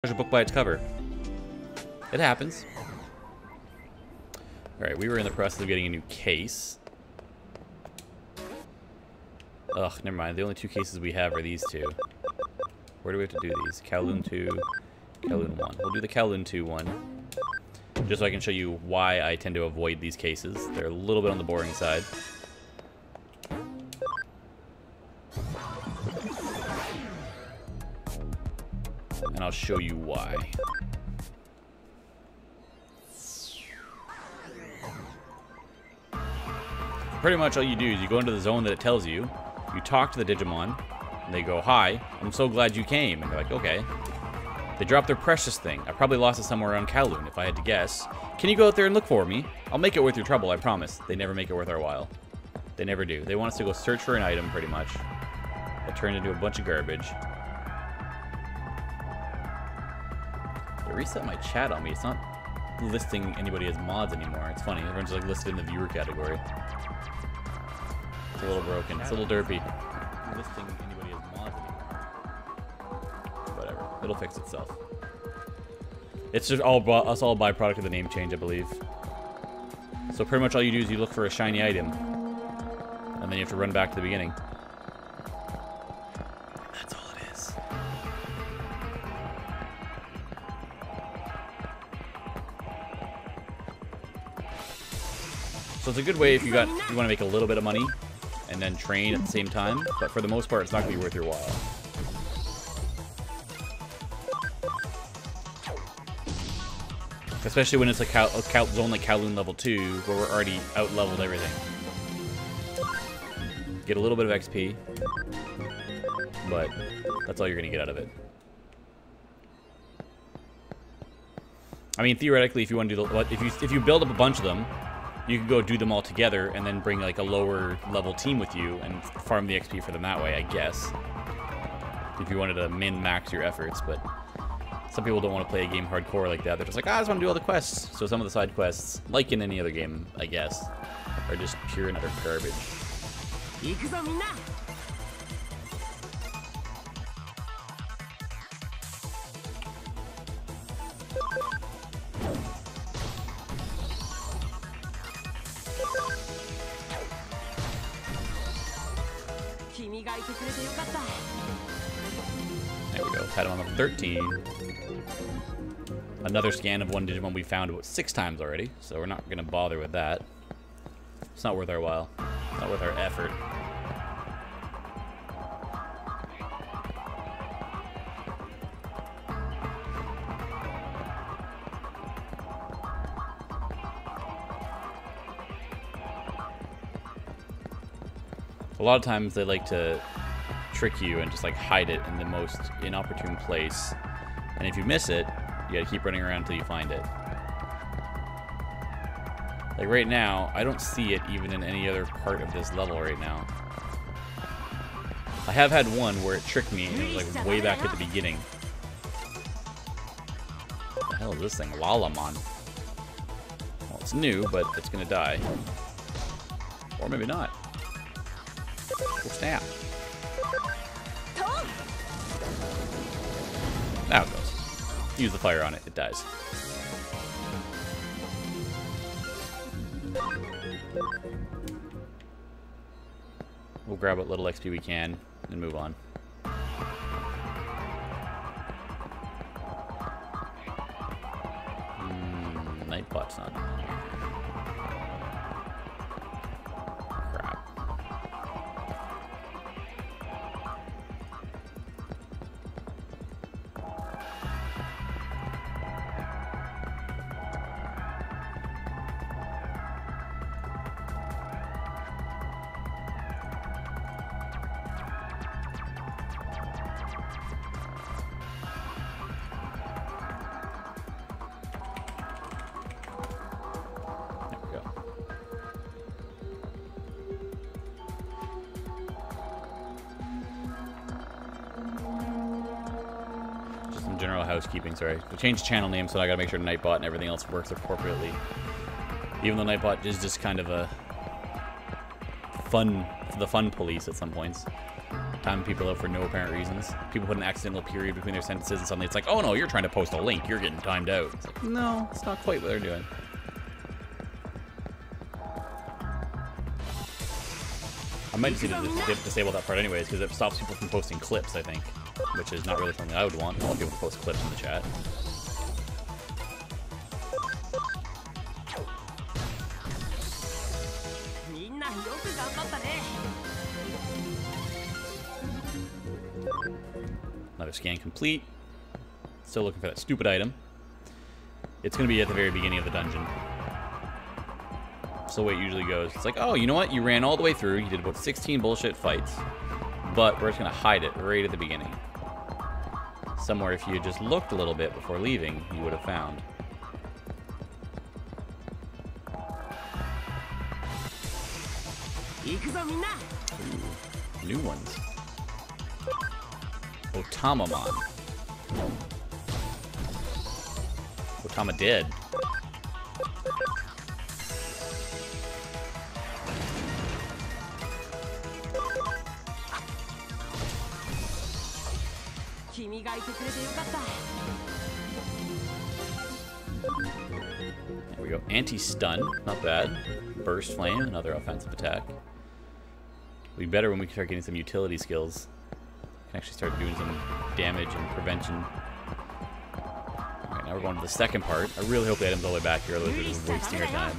Judge a book by its cover. It happens. Alright, we were in the process of getting a new case. Ugh, never mind. The only two cases we have are these two. Where do we have to do these? Kowloon 2, Kowloon 1. We'll do the Kowloon 2 one. Just so I can show you why I tend to avoid these cases. They're a little bit on the boring side. And I'll show you why. Pretty much all you do is you go into the zone that it tells you, you talk to the Digimon, and they go, "Hi, I'm so glad you came." And you're like, "Okay." They drop their precious thing. I probably lost it somewhere around Kowloon, if I had to guess. "Can you go out there and look for me? I'll make it worth your trouble, I promise." They never make it worth our while. They never do. They want us to go search for an item, pretty much. It turned into a bunch of garbage. They reset my chat on me. It's not listing anybody as mods anymore. It's funny. Everyone's like listed in the viewer category. It's a little broken. It's a little derpy. Listing anybody as mods anymore. Whatever. It'll fix itself. It's just all us all byproduct of the name change, I believe. So pretty much all you do is you look for a shiny item, and then you have to run back to the beginning. And that's all it is. So it's a good way if you want to make a little bit of money and then train at the same time, but for the most part, it's not going to be worth your while. Especially when it's a zone like Kowloon level 2, where we're already out-leveled everything. Get a little bit of XP, but that's all you're going to get out of it. I mean, theoretically, if you want to do if you build up a bunch of them, you can go do them all together and then bring like a lower level team with you and farm the XP for them that way, I guess. If you wanted to min-max your efforts, but some people don't want to play a game hardcore like that. They're just like, I just want to do all the quests. So some of the side quests, like in any other game, I guess, are just pure and utter garbage. There we go. Had him on level 13. Another scan of one Digimon we found about 6 times already, so we're not going to bother with that. It's not worth our while. It's not worth our effort. A lot of times they like to trick you and just like hide it in the most inopportune place. And if you miss it, you gotta keep running around until you find it. Like right now, I don't see it even in any other part of this level right now. I have had one where it tricked me and it was like way back at the beginning. What the hell is this thing? Lalamon. Well, it's new, but it's gonna die. Or maybe not. Oh, snap. Now it goes. Use the fire on it, it dies. We'll grab what little XP we can and move on. Nightbot's not in here. Crap. General housekeeping, sorry. We changed channel name, so I gotta make sure Nightbot and everything else works appropriately. Even though Nightbot is just kind of a fun police at some points. Timing people out for no apparent reasons. People put an accidental period between their sentences and suddenly it's like, oh no, you're trying to post a link. You're getting timed out. It's like, no, it's not quite what they're doing. I might just need to disable that part anyways, because it stops people from posting clips, I think. Which is not really something I would want. I want people to post clips in the chat. Another scan complete. Still looking for that stupid item. It's going to be at the very beginning of the dungeon. So the way it usually goes. It's like, oh, you know what? You ran all the way through. You did about 16 bullshit fights. But we're just going to hide it right at the beginning. Somewhere if you had just looked a little bit before leaving, you would have found. Ooh, new ones. Otamamon. Otama dead. There we go. Anti-stun. Not bad. Burst flame. Another offensive attack. It'll be better when we start getting some utility skills. Can actually start doing some damage and prevention. Alright, now we're going to the second part. I really hope the item's all the way back here, otherwise we're just wasting our time.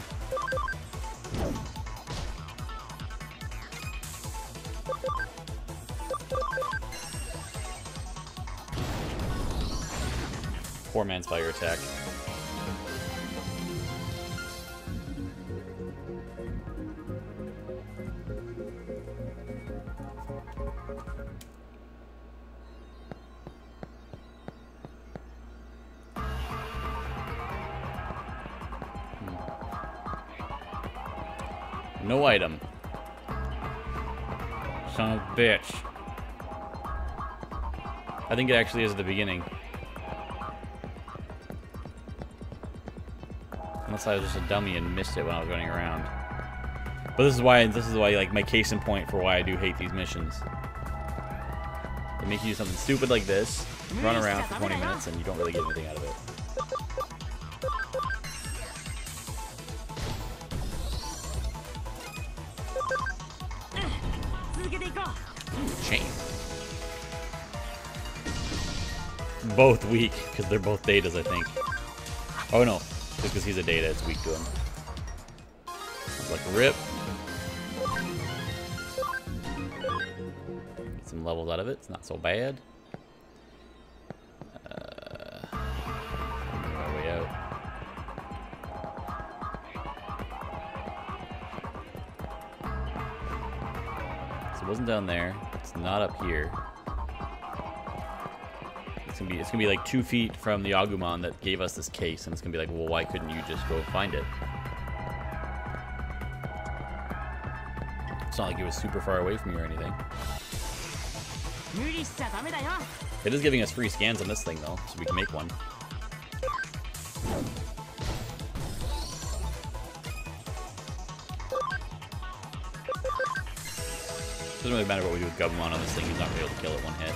Poor man's fire attack. No item. Son of a bitch. I think it actually is at the beginning. Unless I was just a dummy and missed it when I was running around. But this is why like my case in point for why I do hate these missions. They make you do something stupid like this, run around for 20 minutes, and you don't really get anything out of it. Chain. Both weak, because they're both datas, I think. Oh no, just because he's a data, it's weak to him. Like rip. Get some levels out of it, it's not so bad. My way out. So it wasn't down there. It's not up here. It's gonna be like 2 feet from the Agumon that gave us this case, and it's gonna be like, well, why couldn't you just go find it? It's not like it was super far away from you or anything. It is giving us free scans on this thing though, so we can make one. Doesn't really matter what we do with Gabumon on this thing, he's not gonna be able to kill it one hit.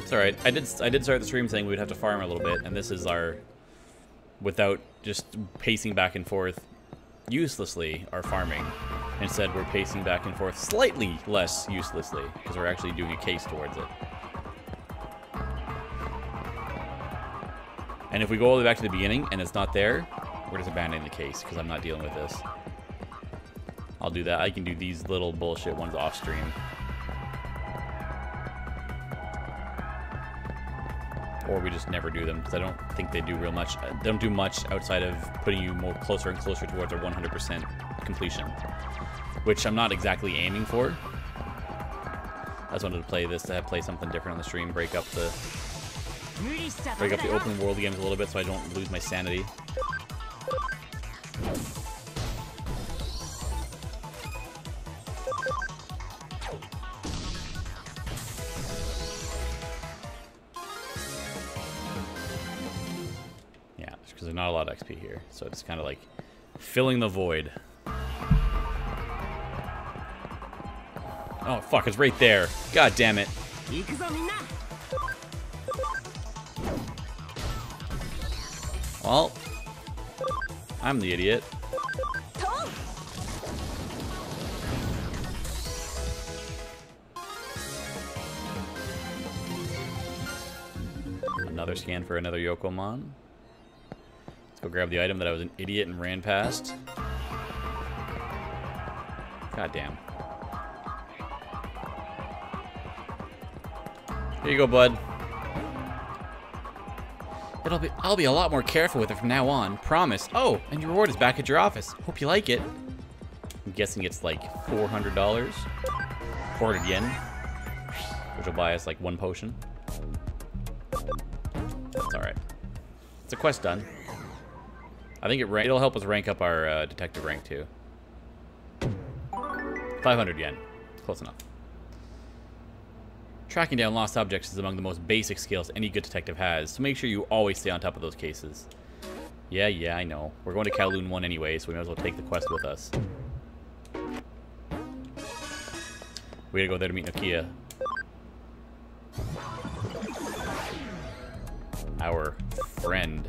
It's alright. I did start the stream saying we'd have to farm a little bit, and this is our, without just pacing back and forth uselessly, our farming. Instead, we're pacing back and forth slightly less uselessly, because we're actually doing a case towards it. And if we go all the way back to the beginning and it's not there, we're just abandoning the case, because I'm not dealing with this. I'll do that. I can do these little bullshit ones off stream. Or we just never do them, because I don't think they do real much. They don't do much outside of putting you more closer and closer towards our 100% completion, which I'm not exactly aiming for. I just wanted to play this, to play something different on the stream, break up the open world games a little bit so I don't lose my sanity. because there's not a lot of XP here. So it's kind of like filling the void. Oh, fuck, it's right there. God damn it. Well, I'm the idiot. Another scan for another Yokomon. Let's go grab the item that I was an idiot and ran past. God damn. Here you go, bud. I'll be a lot more careful with it from now on. Promise. Oh, and your reward is back at your office. Hope you like it. I'm guessing it's like $400. 400 yen. Which will buy us like 1 potion. That's alright. It's a quest done. I think it'll help us rank up our detective rank too. 500 yen. Close enough. Tracking down lost objects is among the most basic skills any good detective has, so make sure you always stay on top of those cases. Yeah, I know. We're going to Kowloon 1 anyway, so we might as well take the quest with us. We gotta go there to meet Nokia. Our friend.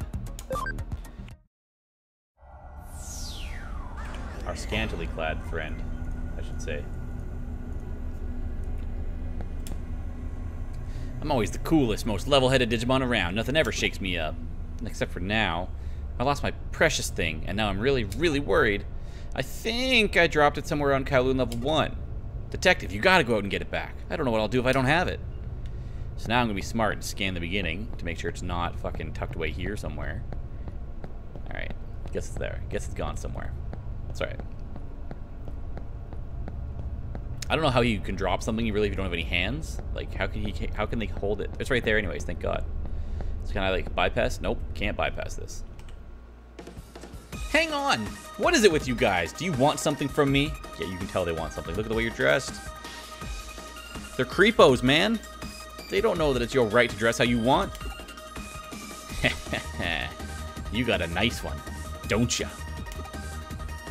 Our scantily clad friend, I should say. I'm always the coolest, most level-headed Digimon around. Nothing ever shakes me up. Except for now. I lost my precious thing, and now I'm really, really worried. I think I dropped it somewhere on Kowloon level 1. Detective, you gotta go out and get it back. I don't know what I'll do if I don't have it. So now I'm gonna be smart and scan the beginning to make sure it's not fucking tucked away here somewhere. Alright. Guess it's there. Guess it's gone somewhere. That's alright. I don't know how you can drop something really if you don't have any hands. Like, how can they hold it? It's right there anyways, thank God. So can I, like, bypass? Nope, can't bypass this. Hang on! What is it with you guys? Do you want something from me? Yeah, you can tell they want something. Look at the way you're dressed. They're creepos, man. They don't know that it's your right to dress how you want. You got a nice one, don't ya?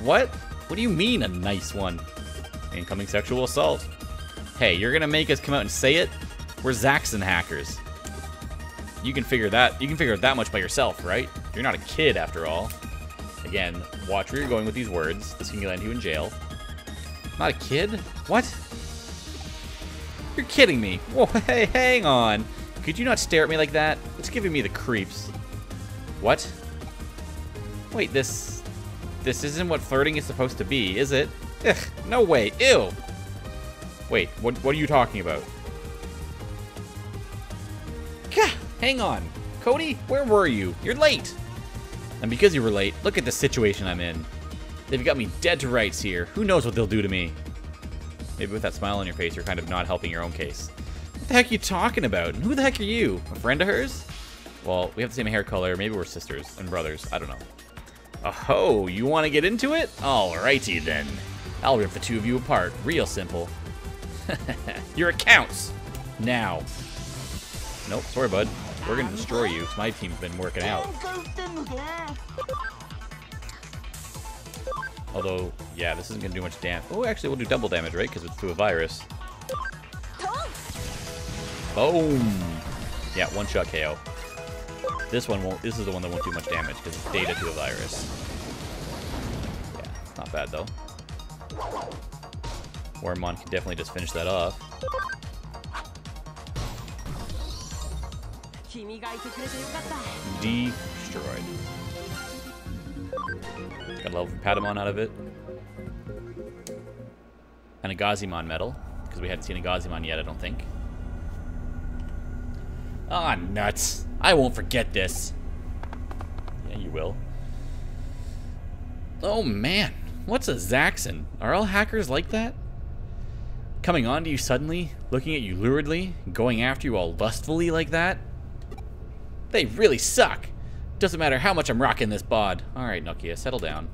What? What do you mean, a nice one? Incoming sexual assault. Hey, you're gonna make us come out and say it? We're Zaxxon hackers. You can figure that. You can figure it that much by yourself, right? You're not a kid, after all. Again, watch where you're going with these words. This can land you in jail. Not a kid? What? You're kidding me. Whoa, hey, hang on. Could you not stare at me like that? It's giving me the creeps. What? Wait, this isn't what flirting is supposed to be, is it? Ugh, no way. Ew. Wait, what are you talking about? Gah, hang on. Cody, where were you? You're late. And because you were late, look at the situation I'm in. They've got me dead to rights here. Who knows what they'll do to me? Maybe with that smile on your face, you're kind of not helping your own case. What the heck are you talking about? And who the heck are you? A friend of hers? Well, we have the same hair color. Maybe we're sisters and brothers. I don't know. Oh, you want to get into it? Alrighty then. I'll rip the two of you apart. Real simple. Your accounts! Now. Nope, sorry bud. We're gonna destroy you. My team's been working out. Although, yeah, this isn't gonna do much damage. Oh, actually, we'll do double damage, right? Because it's through a virus. Boom! Yeah, one-shot KO. This one won't. This is the one that won't do much damage because it's data to a virus. Yeah, not bad though. Wormmon can definitely just finish that off. Destroyed. Got a level from Patamon out of it. And a Gazimon medal, because we hadn't seen a Gazimon yet, I don't think. Ah, nuts. I won't forget this. Yeah, you will. Oh, man. What's a Zaxxon? Are all hackers like that? Coming on to you suddenly, looking at you luridly, going after you all lustfully like that? They really suck. Doesn't matter how much I'm rocking this bod. Alright, Nokia, settle down.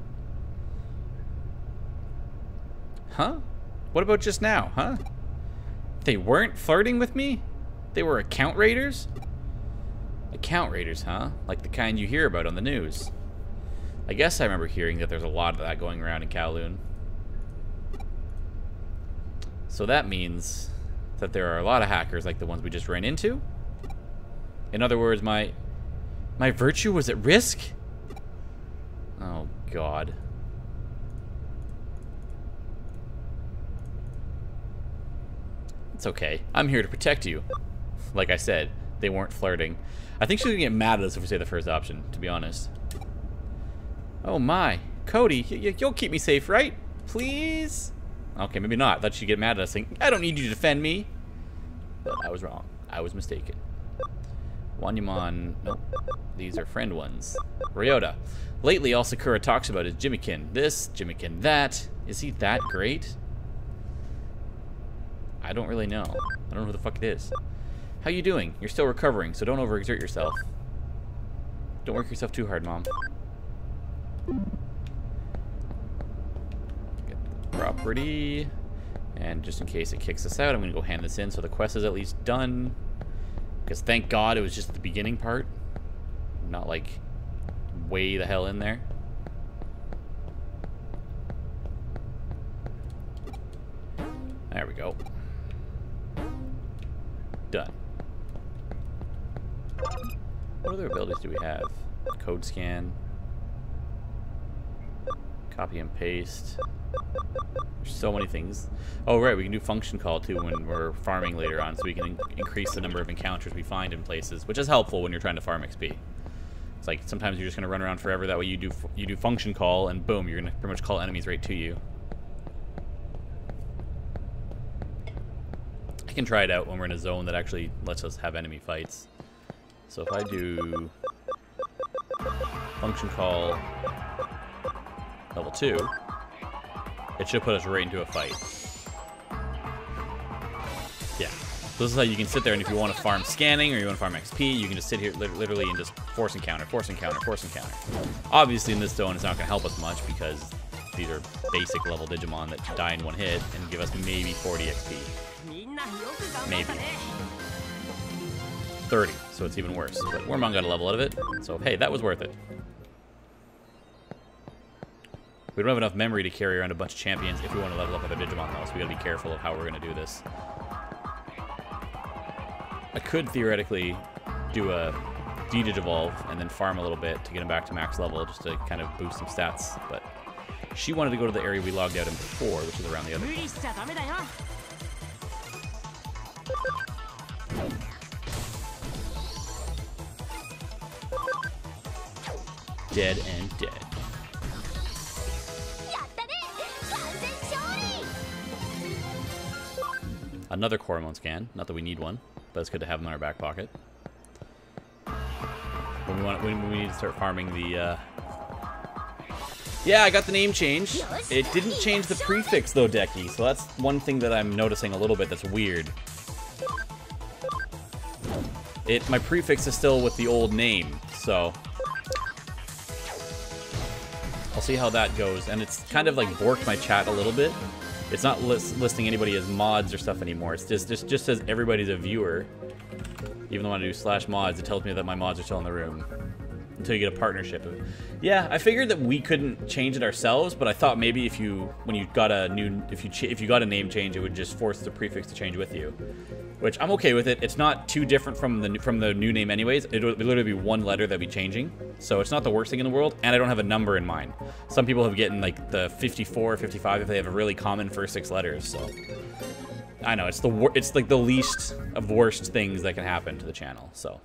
Huh? What about just now, huh? They weren't flirting with me? They were account raiders? Account raiders, huh? Like the kind you hear about on the news. I guess I remember hearing that there's a lot of that going around in Kowloon. So that means that there are a lot of hackers like the ones we just ran into. In other words, my virtue was at risk? Oh, God. It's okay. I'm here to protect you. Like I said, they weren't flirting. I think she's gonna get mad at us if we say the first option, to be honest. Oh my. Cody, you'll keep me safe, right? Please? Okay, maybe not. I thought she'd get mad at us saying, I don't need you to defend me. But I was wrong. I was mistaken. Wanyamon. Nope. These are friend ones. Ryota. Lately, all Sakura talks about is Jimmykin this, Jimmykin that. Is he that great? I don't really know. I don't know who the fuck it is. How you doing? You're still recovering, so don't overexert yourself. Don't work yourself too hard, Mom. Get the property. And just in case it kicks us out, I'm going to go hand this in so the quest is at least done. Because thank God it was just the beginning part. Not like way the hell in there. There we go. Done. What other abilities do we have? Code scan. Copy and paste. There's so many things. Oh, right, we can do function call too when we're farming later on, so we can increase the number of encounters we find in places, which is helpful when you're trying to farm XP. It's like sometimes you're just going to run around forever. That way you do function call, and boom, you're going to pretty much call enemies right to you. I can try it out when we're in a zone that actually lets us have enemy fights. So if I do function call level 2, it should put us right into a fight. Yeah. So this is how you can sit there, and if you want to farm scanning or you want to farm XP, you can just sit here literally and just force encounter, force encounter, force encounter. Obviously in this zone it's not going to help us much because these are basic level Digimon that die in one hit and give us maybe 40 XP. Maybe. 30, so it's even worse. But Wormmon got a level out of it, so hey, that was worth it. We don't have enough memory to carry around a bunch of champions if we want to level up other Digimon, though, so we gotta be careful of how we're gonna do this. I could theoretically do a D-Digivolve and then farm a little bit to get him back to max level just to kind of boost some stats, but she wanted to go to the area we logged out in before, which is around the other one. Dead and dead. Another Coromon scan. Not that we need one, but it's good to have them in our back pocket. When we need to start farming the... Yeah, I got the name change. It didn't change the prefix, though, Decky, so that's one thing that I'm noticing a little bit that's weird. My prefix is still with the old name, so... I'll see how that goes, and it's kind of like borked my chat a little bit. It's not listing anybody as mods or stuff anymore. It's just says everybody's a viewer. Even though when I do /mods, it tells me that my mods are still in the room until you get a partnership. Yeah, I figured that we couldn't change it ourselves, but I thought maybe if you got a name change, it would just force the prefix to change with you. Which I'm okay with it. It's not too different from the new name anyways. It would literally be one letter that'd be changing. So it's not the worst thing in the world, and I don't have a number in mind. Some people have gotten like the 54 or 55 if they have a really common first 6 letters, so I know it's like the least of the worst things that can happen to the channel. So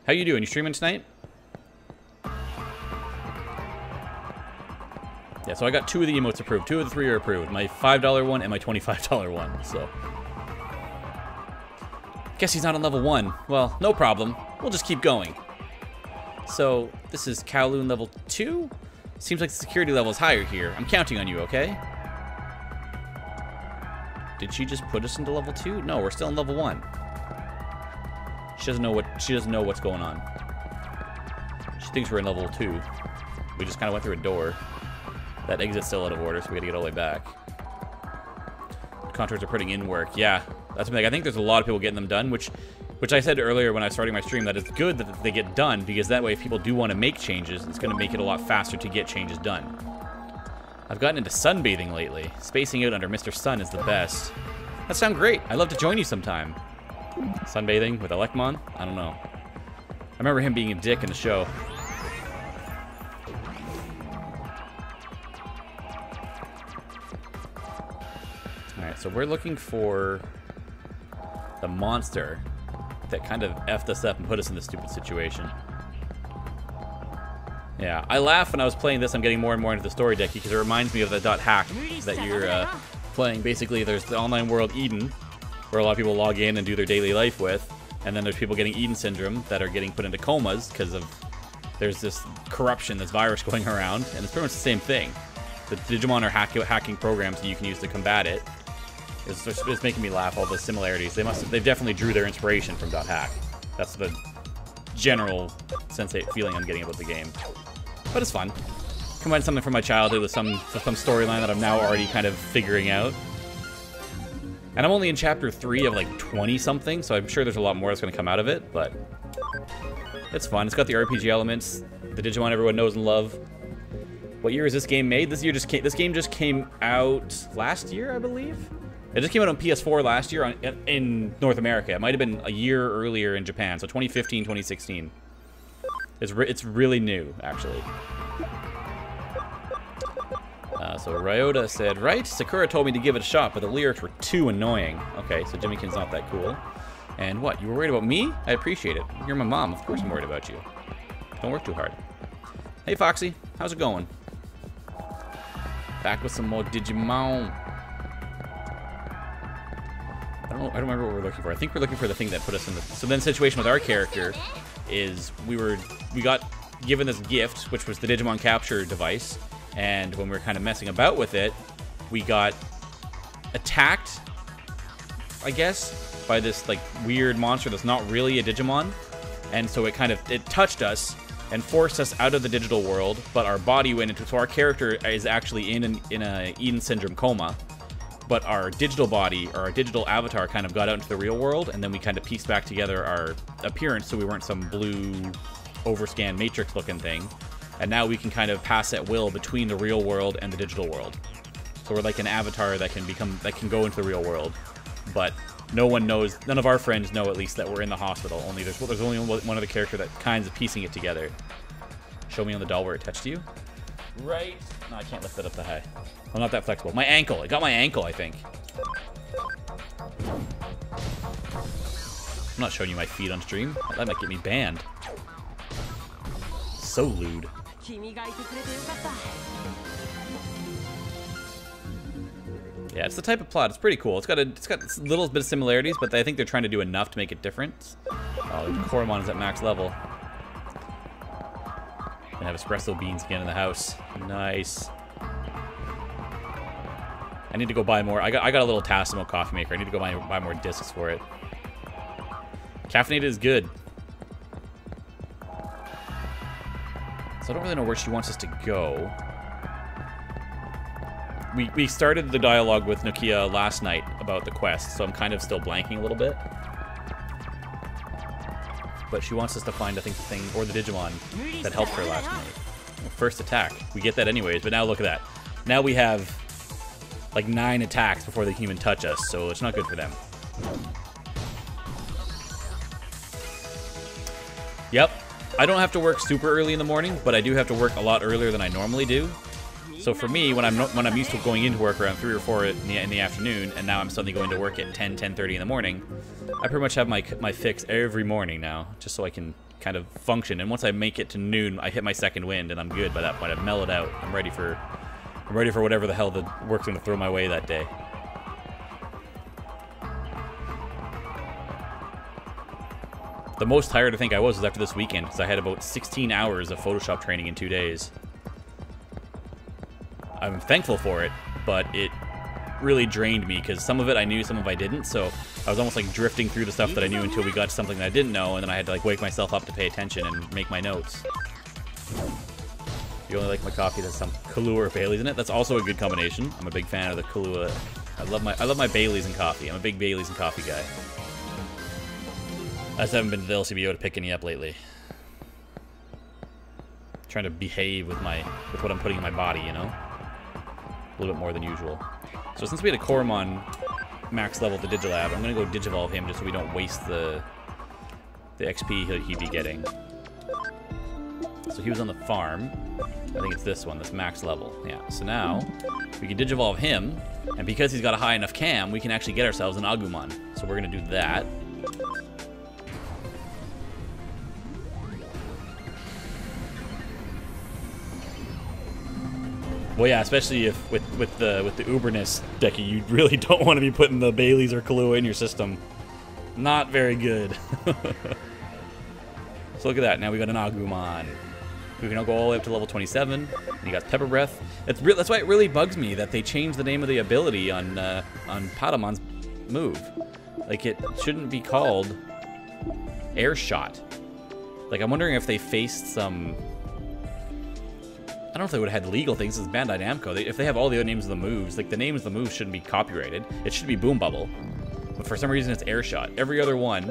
how you doing? You streaming tonight? Yeah, so I got 2 of the emotes approved. 2 of the 3 are approved. My $5 one and my $25 one, so guess he's not on level 1. Well, no problem. We'll just keep going. So, this is Kowloon level 2? Seems like the security level is higher here. I'm counting on you, okay? Did she just put us into level 2? No, we're still in level 1. She doesn't know what's going on. She thinks we're in level 2. We just kind of went through a door. That exit's still out of order, so we gotta get all the way back. Contractors are putting in work. Yeah, that's like I think there's a lot of people getting them done, which Which I said earlier when I was starting my stream that it's good that they get done, because that way if people do want to make changes, it's going to make it a lot faster to get changes done. I've gotten into sunbathing lately. Spacing out under Mr. Sun is the best. That sounds great. I'd love to join you sometime. Sunbathing with Elecmon? I don't know. I remember him being a dick in the show. Alright, so we're looking for the monster that kind of effed us up and put us in this stupid situation. Yeah, I laugh when I was playing this. I'm getting more and more into the story deck because it reminds me of the .hack that you're playing. Basically, there's the online world Eden, where a lot of people log in and do their daily life with, and then there's people getting Eden syndrome that are getting put into comas because of there's this corruption, this virus going around, and it's pretty much the same thing. The Digimon are hacking programs that you can use to combat it. It's making me laugh, all the similarities. They've definitely drew their inspiration from .hack. That's the general feeling I'm getting about the game. But it's fun. Combine something from my childhood with some storyline that I'm now already kind of figuring out. And I'm only in chapter 3 of like 20-something, so I'm sure there's a lot more that's going to come out of it, but it's fun. It's got the RPG elements, the Digimon everyone knows and love. What year is this game made? This game just came out last year, I believe? It just came out on PS4 last year in North America. It might have been a year earlier in Japan, so 2015, 2016. It's really new, actually. So Ryota said, right? Sakura told me to give it a shot, but the lyrics were too annoying. Okay, so Jimmykin's not that cool. And what, you were worried about me? I appreciate it. You're my mom, of course I'm worried about you. Don't work too hard. Hey Foxy, how's it going? Back with some more Digimon. I don't remember what we're looking for. I think we're looking for the thing that put us in the... So then the situation with our character is we got given this gift, which was the Digimon capture device, and when we were kind of messing about with it, we got attacked, I guess, by this like weird monster that's not really a Digimon, and so it touched us and forced us out of the digital world, but our body went into... So our character is actually in a Eden syndrome coma, but our digital body, or our digital avatar, kind of got out into the real world, and then we kind of pieced back together our appearance so we weren't some blue overscan matrix looking thing. And now we can kind of pass at will between the real world and the digital world. So we're like an avatar that can go into the real world, but no one knows, none of our friends know at least that we're in the hospital. There's only one other character that kind of piecing it together. Show me on the doll where it touched you. Right. No, I can't lift it up that high. I'm not that flexible. My ankle. It got my ankle, I think. I'm not showing you my feet on stream. That might get me banned. So lewd. Yeah, it's the type of plot. It's pretty cool. It's got a little bit of similarities, but I think they're trying to do enough to make it different. Oh, Koromon is at max level. Gonna have espresso beans again in the house. Nice. I need to go buy more. I got a little Tassimo coffee maker. I need to go buy more discs for it. Caffeinated is good. So I don't really know where she wants us to go. We started the dialogue with Nokia last night about the quest, so I'm kind of still blanking a little bit. But she wants us to find, I think, the thing, or the Digimon that helped her last night. Well, first attack. We get that anyways, but now look at that. Now we have like 9 attacks before they can even touch us, so it's not good for them. Yep. I don't have to work super early in the morning, but I do have to work a lot earlier than I normally do. So for me, when I'm used to going into work around 3 or 4 in the afternoon, and now I'm suddenly going to work at 10:30 in the morning, I pretty much have my fix every morning now, just so I can kind of function. And once I make it to noon, I hit my second wind, and I'm good by that point. I've mellowed out. I'm ready for whatever the hell the work's going to throw my way that day. The most tired I think I was after this weekend, because I had about 16 hours of Photoshop training in 2 days. I'm thankful for it, but it really drained me, because some of it I knew, some of it I didn't, so I was almost like drifting through the stuff that I knew until we got to something that I didn't know, and then I had to like wake myself up to pay attention and make my notes. You only like my coffee, there's some Kahlua or Baileys in it. That's also a good combination. I'm a big fan of the Kahlua. I love my Baileys and coffee. I'm a big Baileys and coffee guy. I just haven't been to the LCBO to pick any up lately. Trying to behave with what I'm putting in my body, you know? A little bit more than usual. So since we had a Koromon max level at the Digilab, I'm gonna go Digivolve him just so we don't waste the XP he'd be getting. So he was on the farm. I think it's this one, this max level. Yeah, so now we can Digivolve him, and because he's got a high enough cam, we can actually get ourselves an Agumon. So we're gonna do that. Well, yeah, especially if with the Uberness, Decky, you really don't want to be putting the Baileys or Kahlua in your system. Not very good. So look at that. Now we got an Agumon. We can now go all the way up to level 27. And you got Pepper Breath. That's why it really bugs me that they changed the name of the ability on Patamon's move. Like, it shouldn't be called Air Shot. Like, I'm wondering if they faced some... I don't know if they would have had legal things. It's Bandai Namco. If they have all the other names of the moves, like, the names of the moves shouldn't be copyrighted. It should be Boom Bubble. But for some reason, it's Air Shot. Every other one,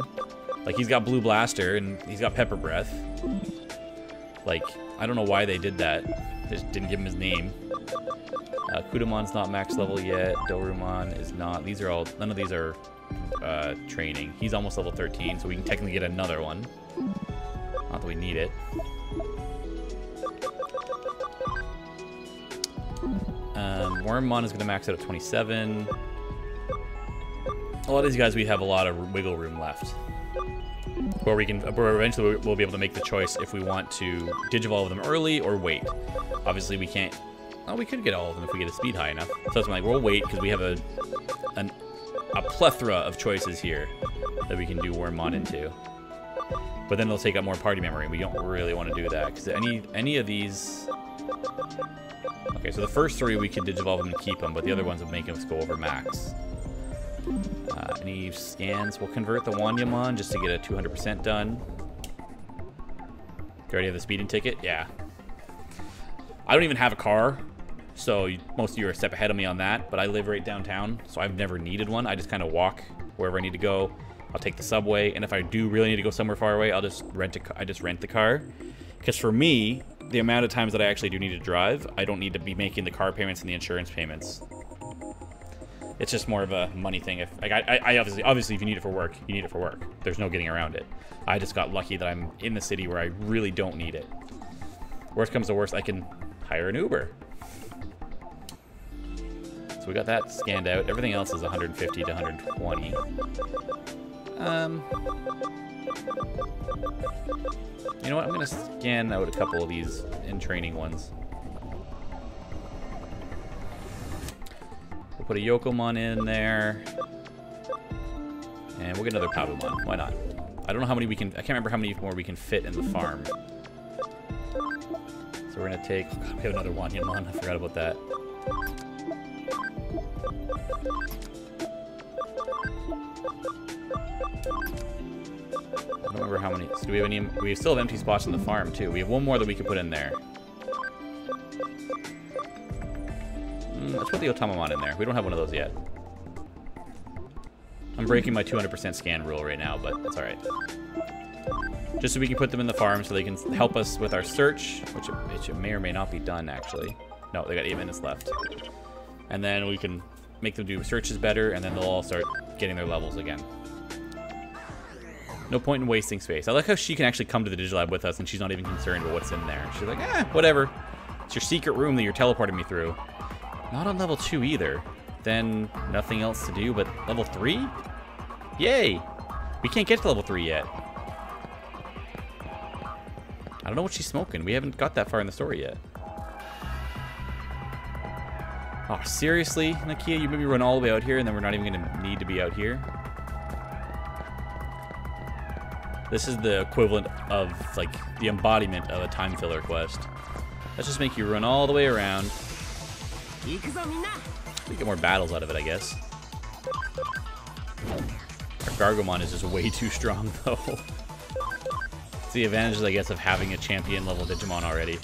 like, he's got Blue Blaster and he's got Pepper Breath. Like, I don't know why they did that. They just didn't give him his name. Kudamon's not max level yet. Dorumon is not. These are all, none of these are training. He's almost level 13, so we can technically get another one. Not that we need it. Wormmon is going to max out at 27. A lot of these guys, we have a lot of wiggle room left. Where eventually we'll be able to make the choice if we want to Digivolve them early or wait. Obviously we can't... Oh, we could get all of them if we get a speed high enough. So that's like, we'll wait because we have a plethora of choices here that we can do Wormmon into. But then it'll take up more party memory. We don't really want to do that because any of these... Okay, so the first three we could Digivolve them and keep them, but the other ones would make us go over max. Any scans? We'll convert the Wanyamon just to get a 200% done. You already have the speeding ticket? Yeah. I don't even have a car, so most of you are a step ahead of me on that, but I live right downtown, so I've never needed one. I just kind of walk wherever I need to go. I'll take the subway, and if I do really need to go somewhere far away, I'll just rent the car. Because for me, the amount of times that I actually do need to drive, I don't need to be making the car payments and the insurance payments. It's just more of a money thing. If like I obviously, if you need it for work, you need it for work. There's no getting around it. I just got lucky that I'm in the city where I really don't need it. Worst comes to worst, I can hire an Uber. So we got that scanned out. Everything else is 150 to 120. You know what? I'm gonna scan out a couple of these in training ones. We'll put a Yokomon in there. And we'll get another Pabumon. Why not? I don't know how many we can... I can't remember how many more we can fit in the farm. So we're gonna take... Oh God, we have another Wanyamon. I forgot about that. I don't remember how many... So do we have any... We still have empty spots in the farm, too. We have one more that we can put in there. Let's put the Otamamon in there. We don't have one of those yet. I'm breaking my 200% scan rule right now, but that's alright. Just so we can put them in the farm so they can help us with our search, which it may or may not be done, actually. No, they got 8 minutes left. And then we can make them do searches better, and then they'll all start getting their levels again. No point in wasting space. I like how she can actually come to the Digilab with us, and she's not even concerned about what's in there. She's like, whatever. It's your secret room that you're teleporting me through. Not on level 2 either. Then nothing else to do but level 3? Yay! We can't get to level 3 yet. I don't know what she's smoking. We haven't got that far in the story yet. Oh, seriously, Nakia? You maybe run all the way out here and then we're not even going to need to be out here? This is the equivalent of, like, the embodiment of a time filler quest. Let's just make you run all the way around. We get more battles out of it, I guess. Our Gargomon is just way too strong, though. It's the advantages, I guess, of having a champion level Digimon already.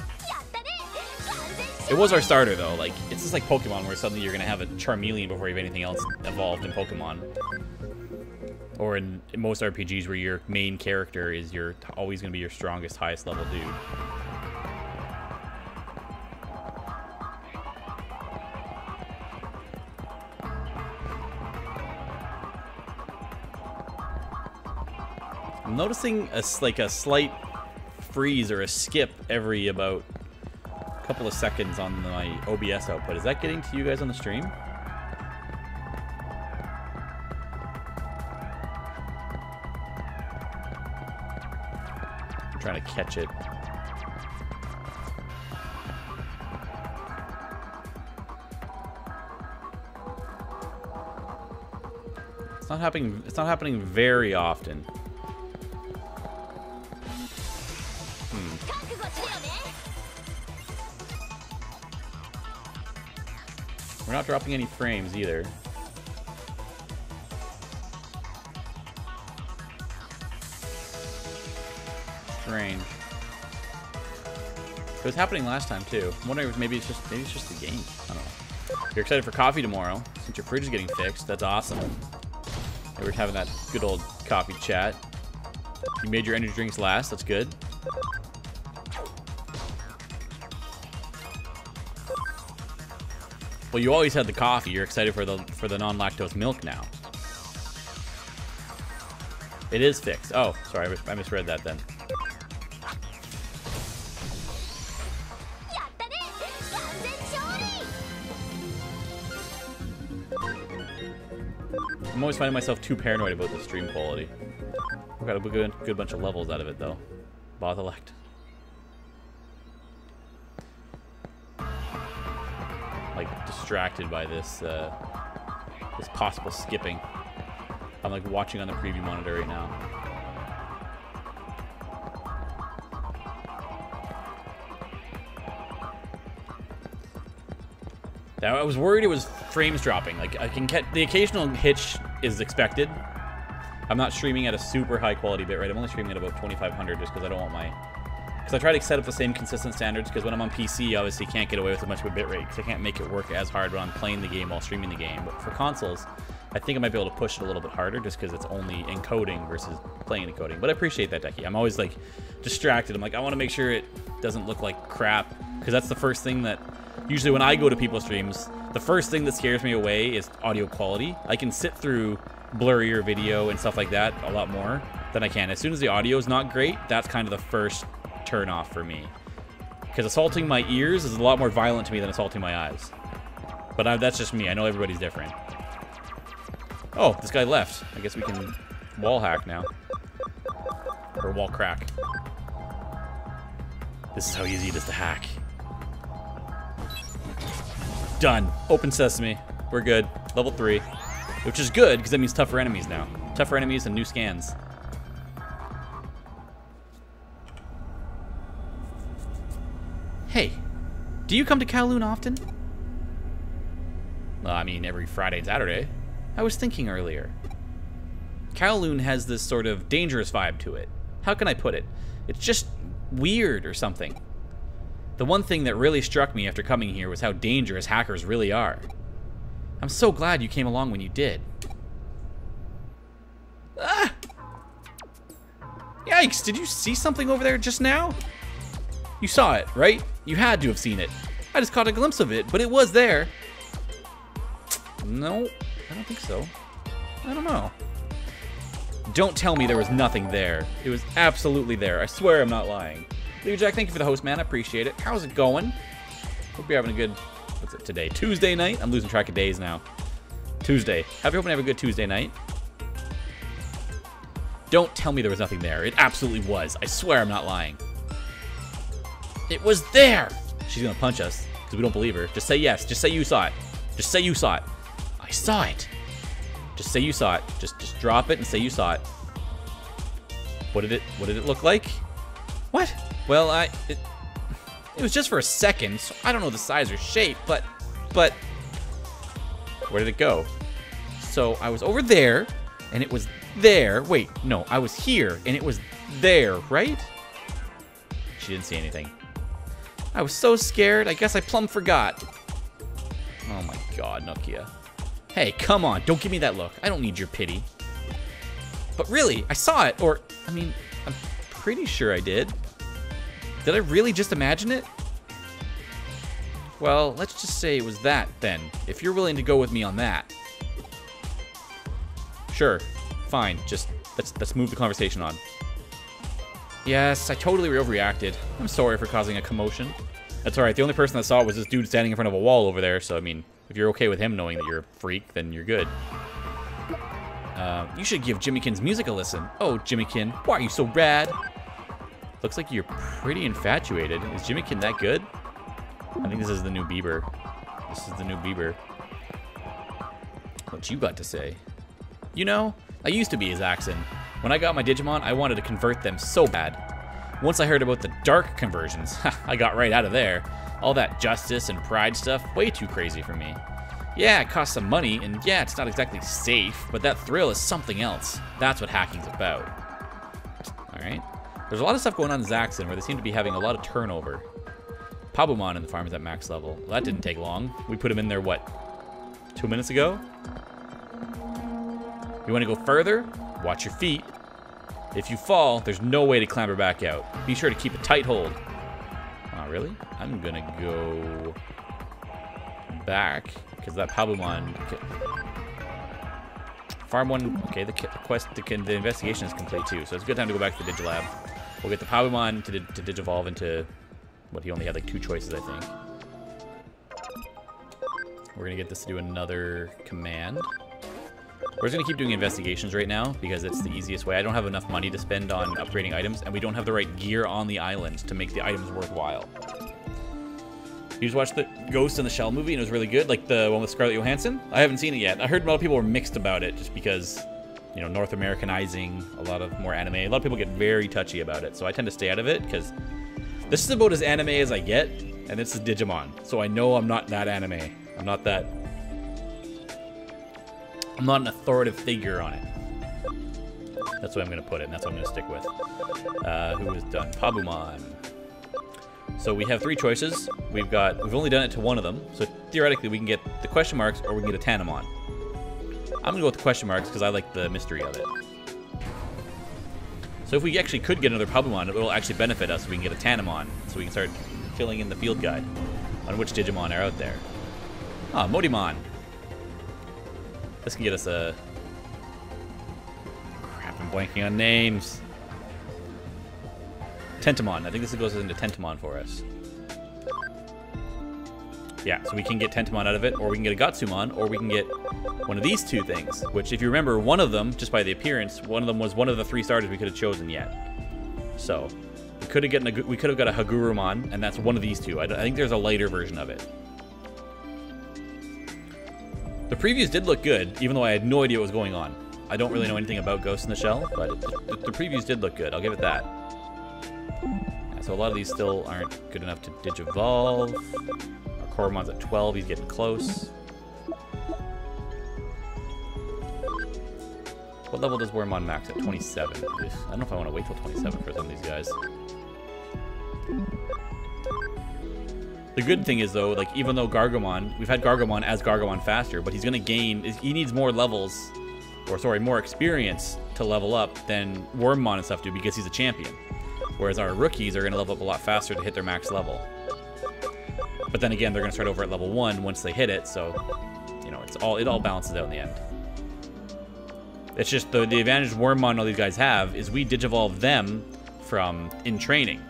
It was our starter, though. Like, it's just like Pokemon, where suddenly you're going to have a Charmeleon before you have anything else evolved in Pokemon. Or in most RPGs where your main character is always going to be your strongest, highest level dude. I'm noticing a slight freeze or a skip every about a couple of seconds on my OBS output. Is that getting to you guys on the stream? I'm trying to catch it. It's not happening. It's not happening very often. We're not dropping any frames either. Strange. It was happening last time too. I'm wondering if maybe it's just the game. I don't know. You're excited for coffee tomorrow since your fridge is getting fixed. That's awesome. And we're having that good old coffee chat. You made your energy drinks last. That's good. Well, you always had the coffee. You're excited for the non-lactose milk now. It is fixed. Oh, sorry, I misread that then. I'm always finding myself too paranoid about the stream quality. We've got a good bunch of levels out of it though. Bothelect. Like distracted by this this possible skipping. I'm like watching on the preview monitor right now. Now I was worried it was frames dropping. Like I can get the occasional hitch is expected. I'm not streaming at a super high quality bitrate. I'm only streaming at about 2500 just because I don't want my. Because I try to set up the same consistent standards, because when I'm on PC, obviously can't get away with as much of a bitrate, because I can't make it work as hard when I'm playing the game while streaming the game. But for consoles, I think I might be able to push it a little bit harder, just because it's only encoding versus playing encoding. But I appreciate that, Techie. I'm always like distracted. I'm like, I want to make sure it doesn't look like crap, because that's the first thing that, usually when I go to people's streams, the first thing that scares me away is audio quality. I can sit through blurrier video and stuff like that a lot more than I can. As soon as the audio is not great, that's kind of the first turn off for me, because assaulting my ears is a lot more violent to me than assaulting my eyes. But that's just me. I know everybody's different. Oh, this guy left. I guess we can wall hack now, or wall crack. This is how easy it is to hack. Done. Open sesame. We're good. Level 3, which is good because that means tougher enemies now. Tougher enemies and new scans. Hey, do you come to Kowloon often? Well, I mean, every Friday and Saturday. I was thinking earlier. Kowloon has this sort of dangerous vibe to it. How can I put it? It's just weird or something. The one thing that really struck me after coming here was how dangerous hackers really are. I'm so glad you came along when you did. Ah! Yikes, did you see something over there just now? You saw it, right? You had to have seen it. I just caught a glimpse of it, but it was there. No, I don't think so. I don't know. Don't tell me there was nothing there. It was absolutely there. I swear I'm not lying. Leo Jack, thank you for the host, man. I appreciate it. How's it going? Hope you're having a good, what's it today? Tuesday night? I'm losing track of days now. Tuesday. Hope you have a good Tuesday night. Don't tell me there was nothing there. It absolutely was. I swear I'm not lying. It was there! She's gonna punch us, because we don't believe her. Just say yes. Just say you saw it. Just say you saw it. I saw it. Just say you saw it. Just drop it and say you saw it. What did it look like? What? Well, it was just for a second, so I don't know the size or shape, but where did it go? So I was over there, and it was there. Wait, no, I was here, and it was there, right? She didn't see anything. I was so scared, I guess I plumb forgot. Oh my god, Nokia. Hey, come on, don't give me that look. I don't need your pity. But really, I saw it, or, I mean, I'm pretty sure I did. Did I really just imagine it? Well, let's just say it was that, then, if you're willing to go with me on that. Sure, fine, just, let's move the conversation on. Yes, I totally overreacted. I'm sorry for causing a commotion. That's alright, the only person that saw it was this dude standing in front of a wall over there, so, I mean, if you're okay with him knowing that you're a freak, then you're good. You should give Jimmykin's music a listen. Oh, Jimmykin, why are you so rad? Looks like you're pretty infatuated. Is Jimmykin that good? I think this is the new Bieber. This is the new Bieber. What you got to say? You know, I used to be his Zaxxon. When I got my Digimon, I wanted to convert them so bad. Once I heard about the dark conversions, I got right out of there. All that justice and pride stuff, way too crazy for me. Yeah, it costs some money, and yeah, it's not exactly safe, but that thrill is something else. That's what hacking's about. Alright. There's a lot of stuff going on in Zaxxon where they seem to be having a lot of turnover. Pabumon in the farm is at max level. Well, that didn't take long. We put him in there, what, 2 minutes ago? You want to go further? Watch your feet. If you fall, there's no way to clamber back out. Be sure to keep a tight hold. Oh, really? I'm gonna go back, because that Pabumon... Farm 1, okay, the investigation is complete too, so it's a good time to go back to the Digilab. We'll get the Pabumon to Digivolve into, what, he only had like 2 choices, I think. We're gonna get this to do another command. We're just gonna keep doing investigations right now, because it's the easiest way. I don't have enough money to spend on upgrading items, and we don't have the right gear on the island to make the items worthwhile. You just watched the Ghost in the Shell movie and it was really good, like the one with Scarlett Johansson? I haven't seen it yet. I heard a lot of people were mixed about it just because, you know, North Americanizing a lot of more anime. A lot of people get very touchy about it, so I tend to stay out of it because this is about as anime as I get, and this is Digimon. So I know I'm not that anime. I'm not an authoritative figure on it. That's what I'm gonna put it, and that's what I'm gonna stick with. Who is done? Pabumon. So we have 3 choices. We've only done it to one of them, so theoretically we can get the question marks or we can get a Tanamon. I'm gonna go with the question marks because I like the mystery of it. So if we actually could get another Pabumon, it will actually benefit us if we can get a Tanamon, so we can start filling in the field guide on which Digimon are out there. Ah, Modimon. This can get us a... Crap, I'm blanking on names. Tentamon. I think this goes into Tentamon for us. Yeah, so we can get Tentamon out of it, or we can get a Gatsumon, or we can get one of these 2 things, which, if you remember, one of them, just by the appearance, one of them was one of the 3 starters we could have chosen yet. So, we could have got a Hagurumon, and that's one of these 2. I think there's a lighter version of it. The previews did look good, even though I had no idea what was going on. I don't really know anything about Ghost in the Shell, but the previews did look good. I'll give it that. Yeah, so a lot of these still aren't good enough to Digivolve. Our Korumon's at 12, he's getting close. What level does Wormmon max at? 27. I don't know if I want to wait till 27 for some of these guys. The good thing is, though, like, even though Gargomon, we've had Gargomon as Gargomon faster, but he's going to gain, he needs more levels, or sorry, more experience to level up than Wormmon and stuff do because he's a champion. Whereas our rookies are going to level up a lot faster to hit their max level. But then again, they're going to start over at level 1 once they hit it, so, you know, it all balances out in the end. It's just the advantage Wormmon and all these guys have is we Digivolve them from in training.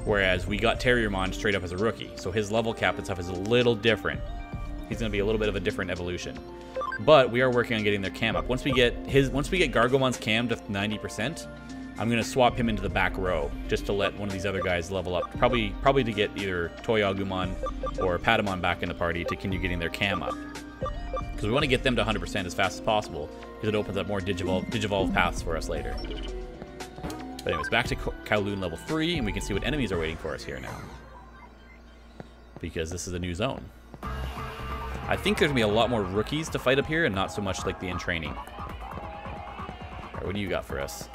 Whereas we got Terriermon straight up as a rookie. So his level cap and stuff is a little different. He's going to be a little bit of a different evolution. But we are working on getting their cam up. Once we get Gargomon's cam to 90%, I'm going to swap him into the back row just to let one of these other guys level up. Probably to get either Toyagumon or Patamon back in the party to continue getting their cam up. Because we want to get them to 100% as fast as possible because it opens up more Digivolve paths for us later. But anyways, back to Kowloon level 3, and we can see what enemies are waiting for us here now. Because this is a new zone. I think there's going to be a lot more rookies to fight up here, and not so much like the in-training. Alright, what do you got for us?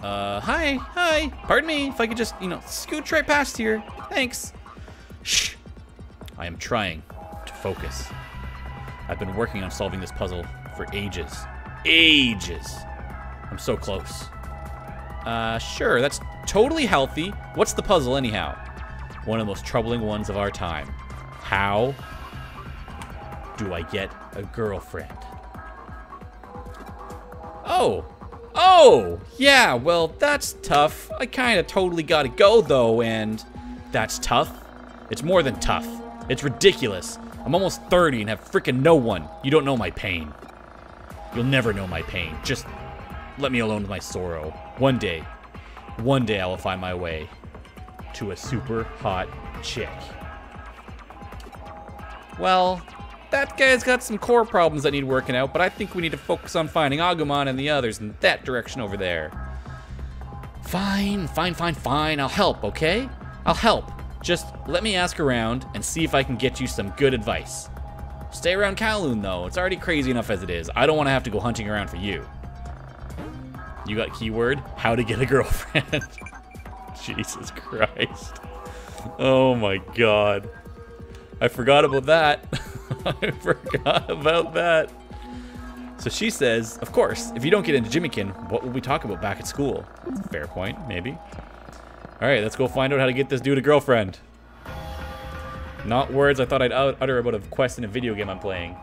Hi! Pardon me, if I could just, scooch right past here. Thanks. Shh! I am trying to focus. I've been working on solving this puzzle for ages. Ages. I'm so close. Sure, that's totally healthy. What's the puzzle anyhow? One of the most troubling ones of our time. How do I get a girlfriend? Oh. Oh, yeah, well, that's tough. I kind of totally gotta go, though, and that's tough. It's more than tough. It's ridiculous. I'm almost 30 and have freaking no one. You don't know my pain. You'll never know my pain. Just let me alone with my sorrow. One day I will find my way to a super hot chick. Well, that guy's got some core problems that need working out, but I think we need to focus on finding Agumon and the others in that direction over there. Fine. I'll help, okay? I'll help. Just let me ask around and see if I can get you some good advice. Stay around Kowloon, though. It's already crazy enough as it is. I don't want to have to go hunting around for you. You got keyword? How to get a girlfriend. Jesus Christ. Oh my God. I forgot about that. I forgot about that. So she says, of course, if you don't get into Jimmykin, what will we talk about back at school? Fair point, maybe. All right, let's go find out how to get this dude a girlfriend. Not words I thought I'd utter about a quest in a video game I'm playing.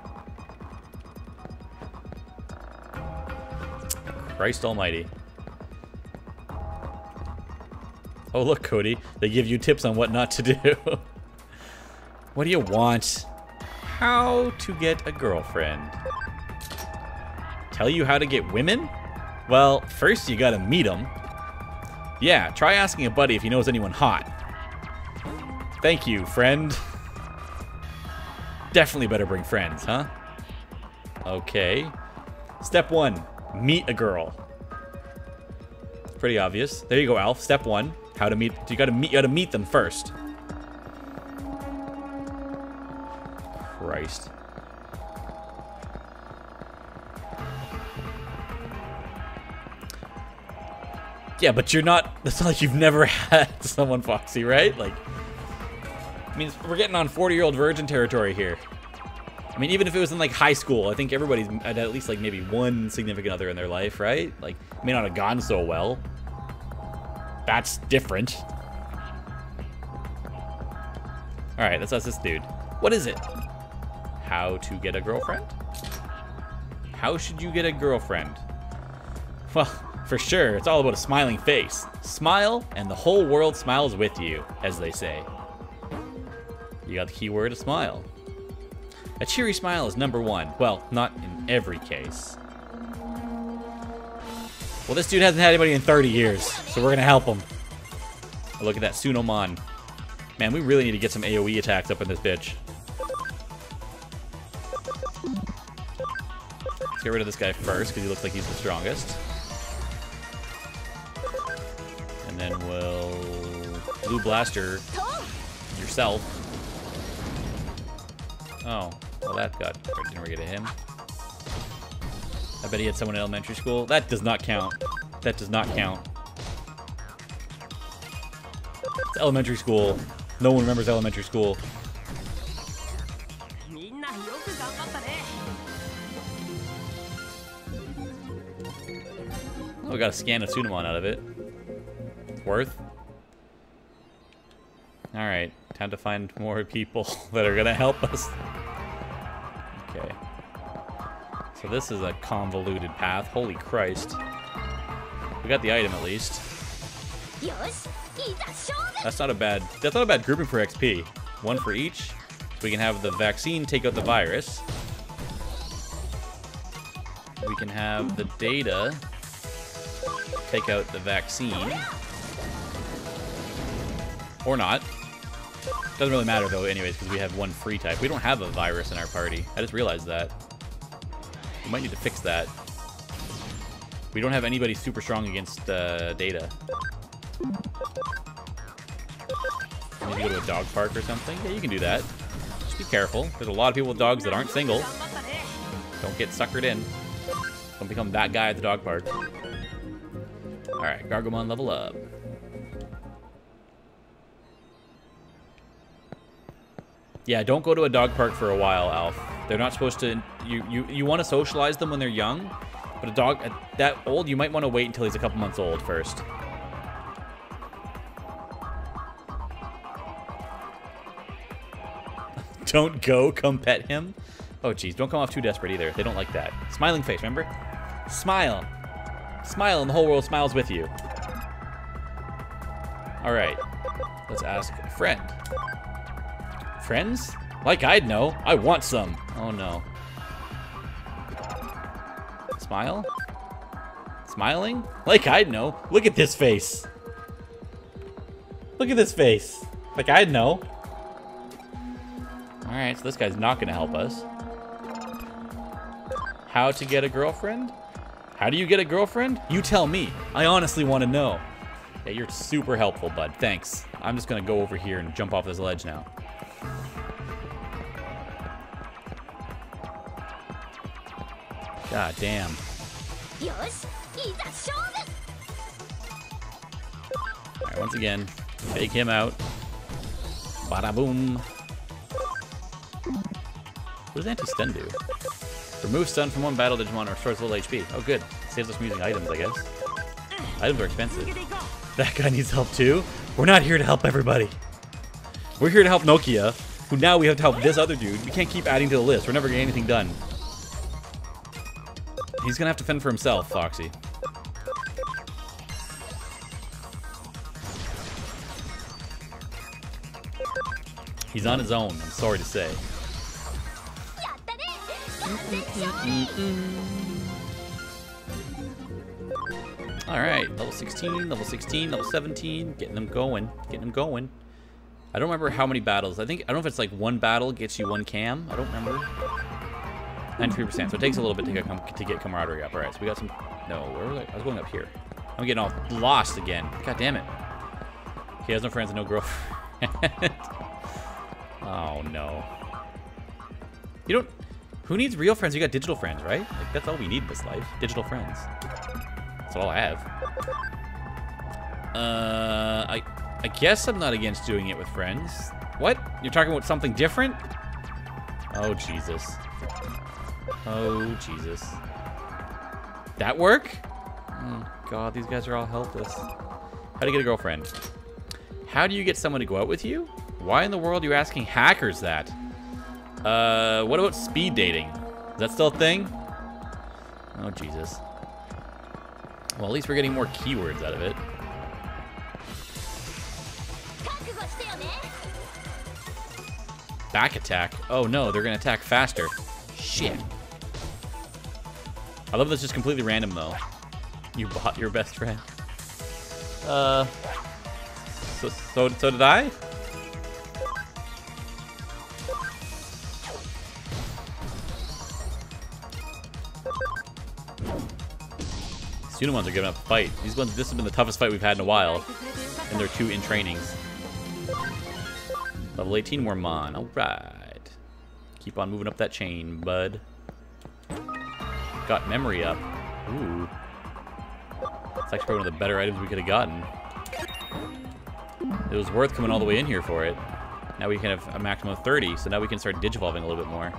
Christ almighty. Oh, look, Cody. They give you tips on what not to do. What do you want? How to get a girlfriend. Tell you how to get women? Well, first you gotta meet them. Yeah, try asking a buddy if he knows anyone hot. Thank you, friend. Definitely better bring friends, huh? Okay. Step 1, meet a girl. Pretty obvious. There you go, Alf. Step 1, how to meet. You gotta meet them first. Christ. Yeah, but you're not. It's not like you've never had someone, Foxy, right? Like, I mean, we're getting on 40-year-old virgin territory here. I mean, even if it was in like high school, I think everybody's had at least like maybe one significant other in their life, right? Like, it may not have gone so well. That's different. All right, let's ask this dude. What is it? How to get a girlfriend? How should you get a girlfriend? Well, for sure, it's all about a smiling face. Smile, and the whole world smiles with you, as they say. You got the keyword, a smile. A cheery smile is #1. Well, not in every case. Well, this dude hasn't had anybody in 30 years, so we're gonna help him. Oh, look at that Sunomon. Man, we really need to get some AoE attacks up in this bitch. Let's get rid of this guy first, because he looks like he's the strongest. And then we'll Blue Blaster yourself. Oh, well that got, didn't we get to him? I bet he had someone in elementary school. That does not count. That does not count. It's elementary school. No one remembers elementary school. Oh, we got a scan of Sunomon out of it. It's worth. Alright, time to find more people that are gonna help us. Okay. So this is a convoluted path. Holy Christ. We got the item at least. That's not a bad grouping for XP. One for each. So we can have the vaccine take out the virus. We can have the data take out the vaccine. Or not. Doesn't really matter though anyways, because we have one free type. We don't have a virus in our party. I just realized that. We might need to fix that. We don't have anybody super strong against data. Maybe go to a dog park or something? Yeah, you can do that. Just be careful. There's a lot of people with dogs that aren't single. Don't get suckered in. Don't become that guy at the dog park. Alright, Gargomon level up. Yeah, don't go to a dog park for a while, Alf. They're not supposed to... You want to socialize them when they're young, but a dog at that old, you might want to wait until he's a couple months old first. Don't go, come pet him. Oh, geez, don't come off too desperate either. They don't like that. Smiling face, remember? Smile. Smile and the whole world smiles with you. All right, let's ask a friend. Friends? Like I'd know. I want some. Oh, no. Smile? Smiling? Like I'd know. Look at this face. Look at this face. Like I'd know. All right, so this guy's not going to help us. How to get a girlfriend? How do you get a girlfriend? You tell me. I honestly want to know. Yeah, you're super helpful, bud. Thanks. I'm just going to go over here and jump off this ledge now. God damn. Alright, once again, fake him out. Bada boom. What does anti-stun do? Remove stun from one battle Digimon or restores a little HP. Oh, good. Saves us from using items, I guess. Items are expensive. That guy needs help too. We're not here to help everybody. We're here to help Nokia, who now we have to help this other dude. We can't keep adding to the list. We're never getting anything done. He's gonna have to fend for himself, Foxy. He's on his own, I'm sorry to say. Alright, level 16, level 16, level 17. Getting them going. Getting them going. I don't remember how many battles. I don't know if it's like one battle gets you one cam. I don't remember. 93%. So it takes a little bit to get camaraderie up. Alright, so we got some... No, where was I? I was going up here. I'm getting all lost again. God damn it. He has no friends and no girlfriend. Oh, no. You don't... Who needs real friends? You got digital friends, right? Like, that's all we need in this life. Digital friends. That's all I have. I guess I'm not against doing it with friends. What? You're talking about something different? Oh, Jesus. Oh, Jesus. That work? Oh, God, these guys are all helpless. How to get a girlfriend? How do you get someone to go out with you? Why in the world are you asking hackers that? What about speed dating? Is that still a thing? Oh, Jesus. Well, at least we're getting more keywords out of it. Back attack? Oh, no, they're going to attack faster. Shit. I love this just completely random, though. You bought your best friend. So did I? Student ones are giving up a fight. These ones, this has been the toughest fight we've had in a while. And they're 2 in trainings. Level 18 more Mon. Alright. Keep on moving up that chain, bud. Got memory up. Ooh. It's actually probably one of the better items we could have gotten. It was worth coming all the way in here for it. Now we can have a maximum of 30, so now we can start digivolving a little bit more.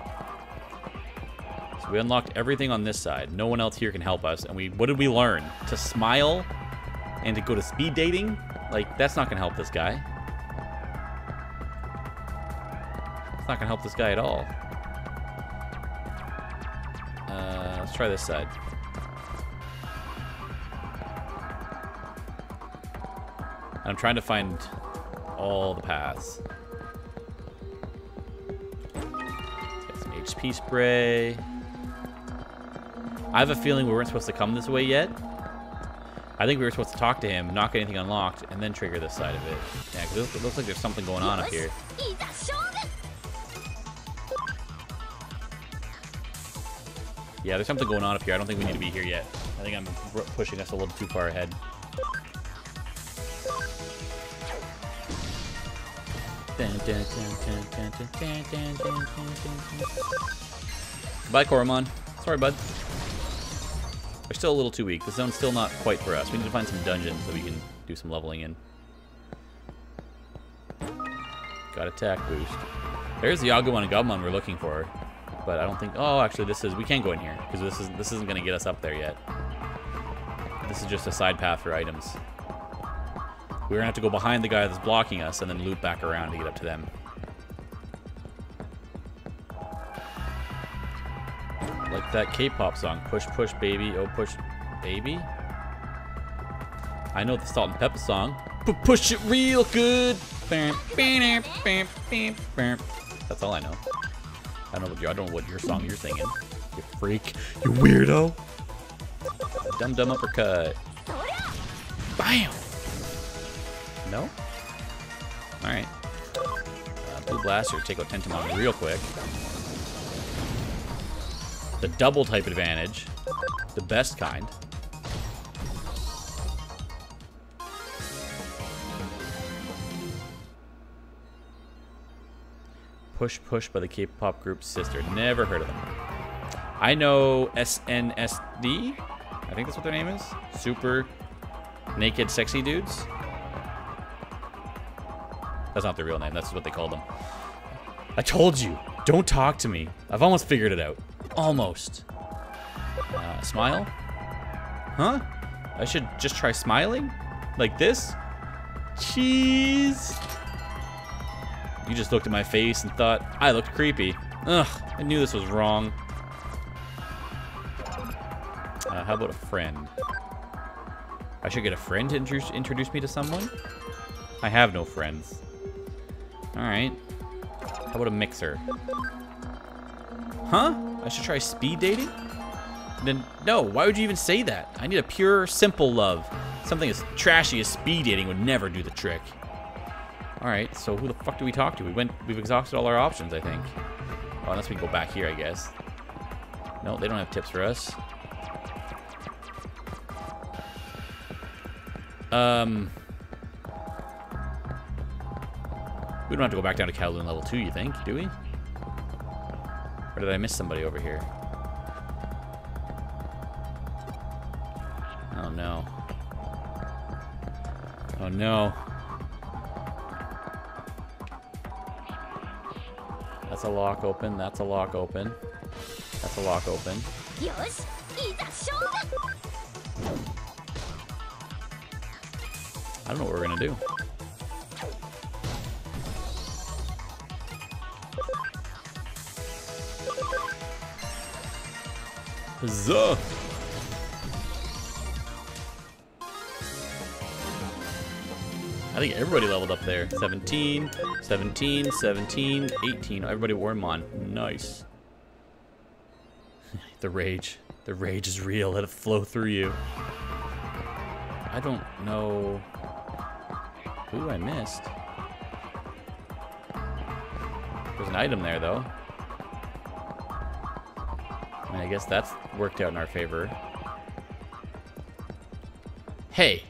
So we unlocked everything on this side. No one else here can help us. And what did we learn? To smile and to go to speed dating? Like, that's not going to help this guy. It's not going to help this guy at all. Let's try this side. I'm trying to find all the paths. Let's get some HP spray. I have a feeling we weren't supposed to come this way yet. I think we were supposed to talk to him, not get anything unlocked, and then trigger this side of it. Yeah, because it looks like there's something going on up here. Yeah, there's something going on up here. I don't think we need to be here yet. I think I'm pushing us a little too far ahead. Goodbye, Koromon. Sorry, bud. We're still a little too weak. The zone's still not quite for us. We need to find some dungeons so we can do some leveling in. Got attack boost. There's the Agumon and Gabumon we're looking for. But I don't think... Oh, actually, this is... We can't go in here, because this isn't going to get us up there yet. This is just a side path for items. We're going to have to go behind the guy that's blocking us and then loop back around to get up to them. Like that K-pop song. Push, push, baby. Oh, push, baby. I know the Salt and Pepper song. Push it real good. That's all I know. I don't know what your song you're singing. You freak. You weirdo. A dumb uppercut. Bam. No? Alright. Blue Blaster. Take out Tentomon real quick. The double type advantage. The best kind. Push Push by the K-pop group Sister. Never heard of them. I know SNSD. I think that's what their name is. Super naked sexy dudes. That's not their real name. That's what they call them. I told you. Don't talk to me. I've almost figured it out. Almost. Smile? Huh? I should just try smiling? Like this? Jeez. You just looked at my face and thought I looked creepy. Ugh, I knew this was wrong. How about a friend? I should get a friend to introduce me to someone? I have no friends. Alright. How about a mixer? Huh? I should try speed dating? Then, no, why would you even say that? I need a pure, simple love. Something as trashy as speed dating would never do the trick. Alright, so who the fuck do we talk to? We've exhausted all our options, I think. Oh, unless we go back here, I guess. No, they don't have tips for us. We don't have to go back down to Kowloon level 2, you think? Do we? Or did I miss somebody over here? Oh, no. Oh, no. That's a lock open. That's a lock open. That's a lock open. I don't know what we're gonna do. Huzzah! I think everybody leveled up there. 17, 17, 17, 18. Everybody wore Mon. Nice. The rage. The rage is real. Let it flow through you. I don't know who I missed. There's an item there, though. I mean, I guess that's worked out in our favor. Hey,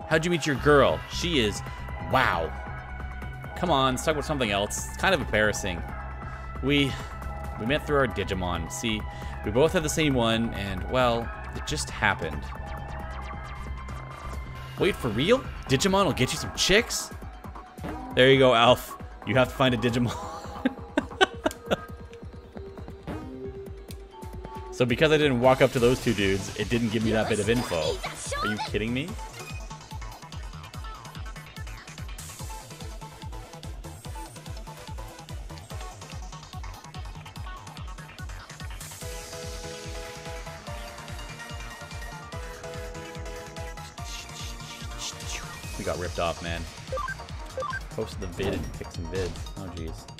how'd you meet your girl? She is... Wow. Come on, let's talk about something else. It's kind of embarrassing. We met through our Digimon. See, we both had the same one, and, well, it just happened. Wait, for real? Digimon will get you some chicks? There you go, Alf. You have to find a Digimon. So because I didn't walk up to those two dudes, it didn't give me that bit of info. Are you kidding me? We got ripped off, man. Posted the vid and picked some vids. Oh, jeez.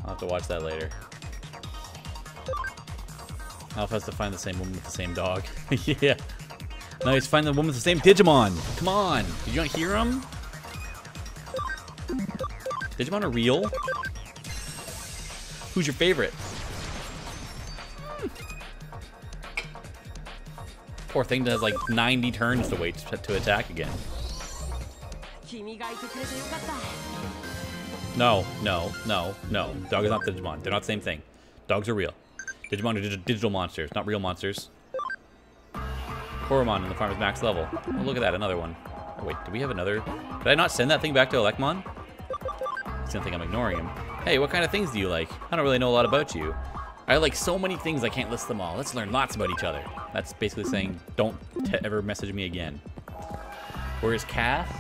I'll have to watch that later. Alpha has to find the same woman with the same dog. Yeah. Nice, find the woman with the same Digimon. Come on. Did you not hear him? Digimon are real? Who's your favorite? Poor thing has like 90 turns to wait to attack again. No, no, no, no. Dog is not Digimon. They're not the same thing. Dogs are real. Digimon are digital monsters, not real monsters. Koromon in the farm is max level. Oh, look at that, another one. Oh, wait, do we have another? Did I not send that thing back to Elecmon? He's gonna think I'm ignoring him. Hey, what kind of things do you like? I don't really know a lot about you. I like so many things I can't list them all. Let's learn lots about each other. That's basically saying, don't ever message me again. Where's Cass?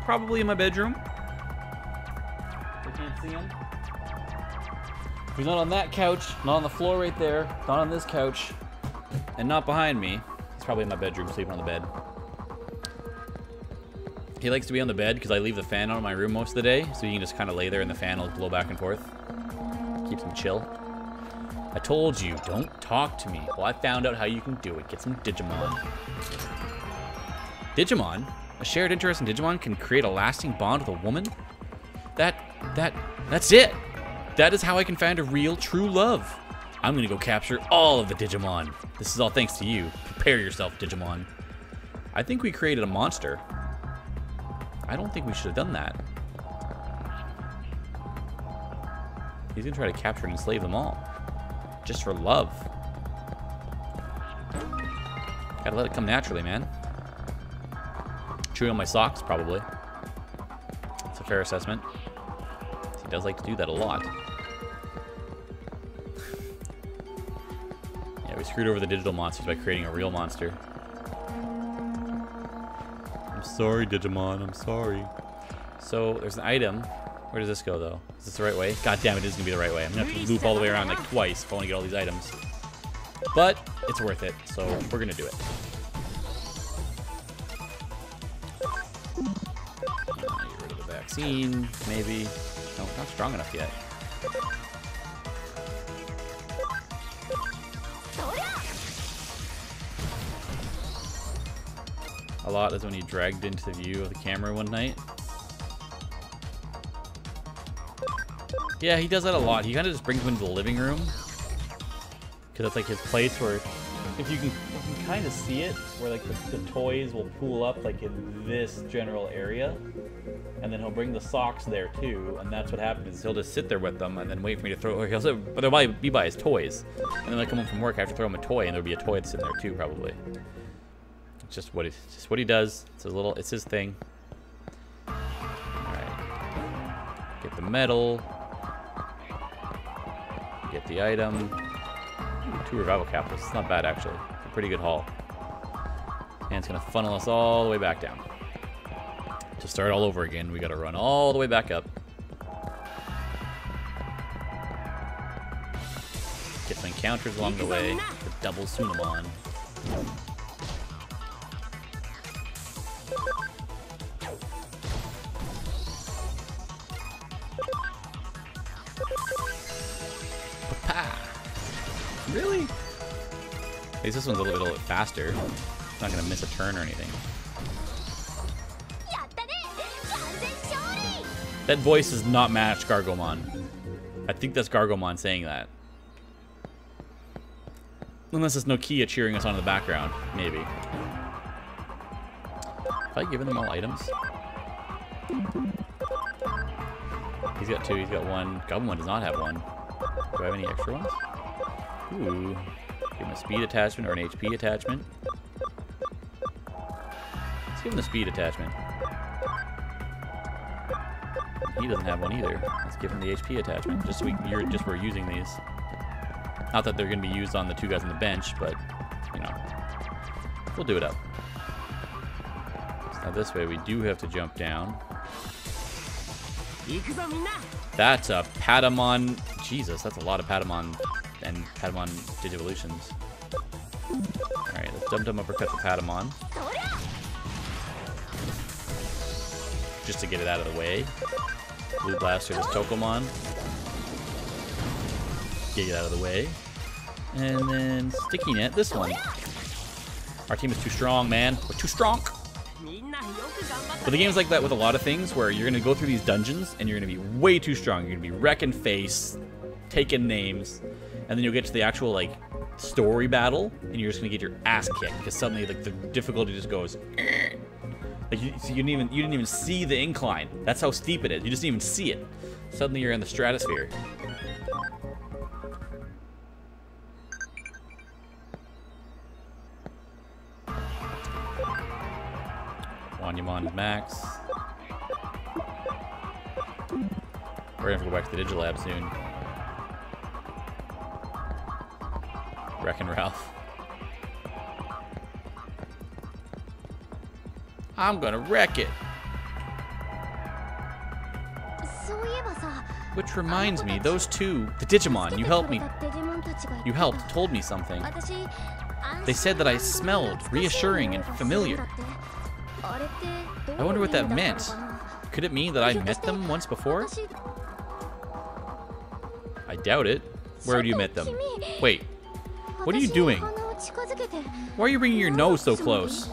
Probably in my bedroom. I can't see him. He's not on that couch, not on the floor right there, not on this couch, and not behind me. He's probably in my bedroom sleeping on the bed. He likes to be on the bed because I leave the fan on in my room most of the day, so he can just kind of lay there and the fan will blow back and forth. Keeps him chill. I told you, don't talk to me. Well, I found out how you can do it. Get some Digimon. Digimon? A shared interest in Digimon can create a lasting bond with a woman? That's it! That is how I can find a real, true love. I'm gonna go capture all of the Digimon. This is all thanks to you. Prepare yourself, Digimon. I think we created a monster. I don't think we should have done that. He's gonna try to capture and enslave them all. Just for love. Gotta let it come naturally, man. Chewing on my socks, probably. That's a fair assessment. He does like to do that a lot. Yeah, we screwed over the digital monsters by creating a real monster. I'm sorry, Digimon. I'm sorry. So, there's an item. Where does this go, though? Is this the right way? God damn it, it is going to be the right way. I'm going to have to loop all the way around like twice if I want to get all these items. But, it's worth it, so we're going to do it. Get rid of the vaccine, maybe. No, not strong enough yet. A lot is when he dragged into the view of the camera one night. Yeah, he does that a lot. He kind of just brings him into the living room. Because that's like his place where, if you can kind of see it, where like the toys will pool up like in this general area. And then he'll bring the socks there too. And that's what happens is he'll just sit there with them and then wait for me to throw, or he'll sit, but they'll be by his toys. And then I come home from work, I have to throw him a toy and there'll be a toy that's sitting there too, probably. It's just what he does. It's his thing. Alright. Get the medal. Get the item. Ooh, 2 revival capsules. It's not bad, actually. It's a pretty good haul. And it's going to funnel us all the way back down. To start all over again, we got to run all the way back up. Get some encounters along the way. The double Sunamon. Really? At least this one's a little bit faster. It's not gonna miss a turn or anything. That voice does not match Gargomon. I think that's Gargomon saying that. Unless it's Nokia cheering us on in the background. Maybe. Have I given them all items? He's got 2, he's got 1. Goblimon does not have 1. Do I have any extra ones? Ooh. Give him a speed attachment or an HP attachment. Let's give him the speed attachment. He doesn't have one either. Let's give him the HP attachment. Just so we're using these. Not that they're going to be used on the 2 guys on the bench, but, you know. We'll do it up. So now this way we do have to jump down. That's a Patamon. Jesus, that's a lot of Patamon and Patamon Digivolutions. Alright, let's Dum Dum Uppercut the Patamon. Just to get it out of the way. Blue Blaster this Tokomon. Get it out of the way. And then Sticky Net this one. Our team is too strong, man. We're too strong! But the game's like that with a lot of things, where you're going to go through these dungeons, and you're going to be way too strong. You're going to be wrecking face, taking names, and then you'll get to the actual, like, story battle, and you're just going to get your ass kicked, because suddenly, like, the difficulty just goes... Like, you didn't even see the incline. That's how steep it is. You just didn't even see it. Suddenly you're in the stratosphere. Wanyamon is max. We're gonna have to go back to the Digilab soon. Wreckin' Ralph. I'm gonna wreck it. Which reminds me, those two, the Digimon, you helped me. You helped, told me something. They said that I smelled reassuring and familiar. I wonder what that meant. Could it mean that I met them once before? I doubt it. Where have you met them? Wait, what are you doing? Why are you bringing your nose so close?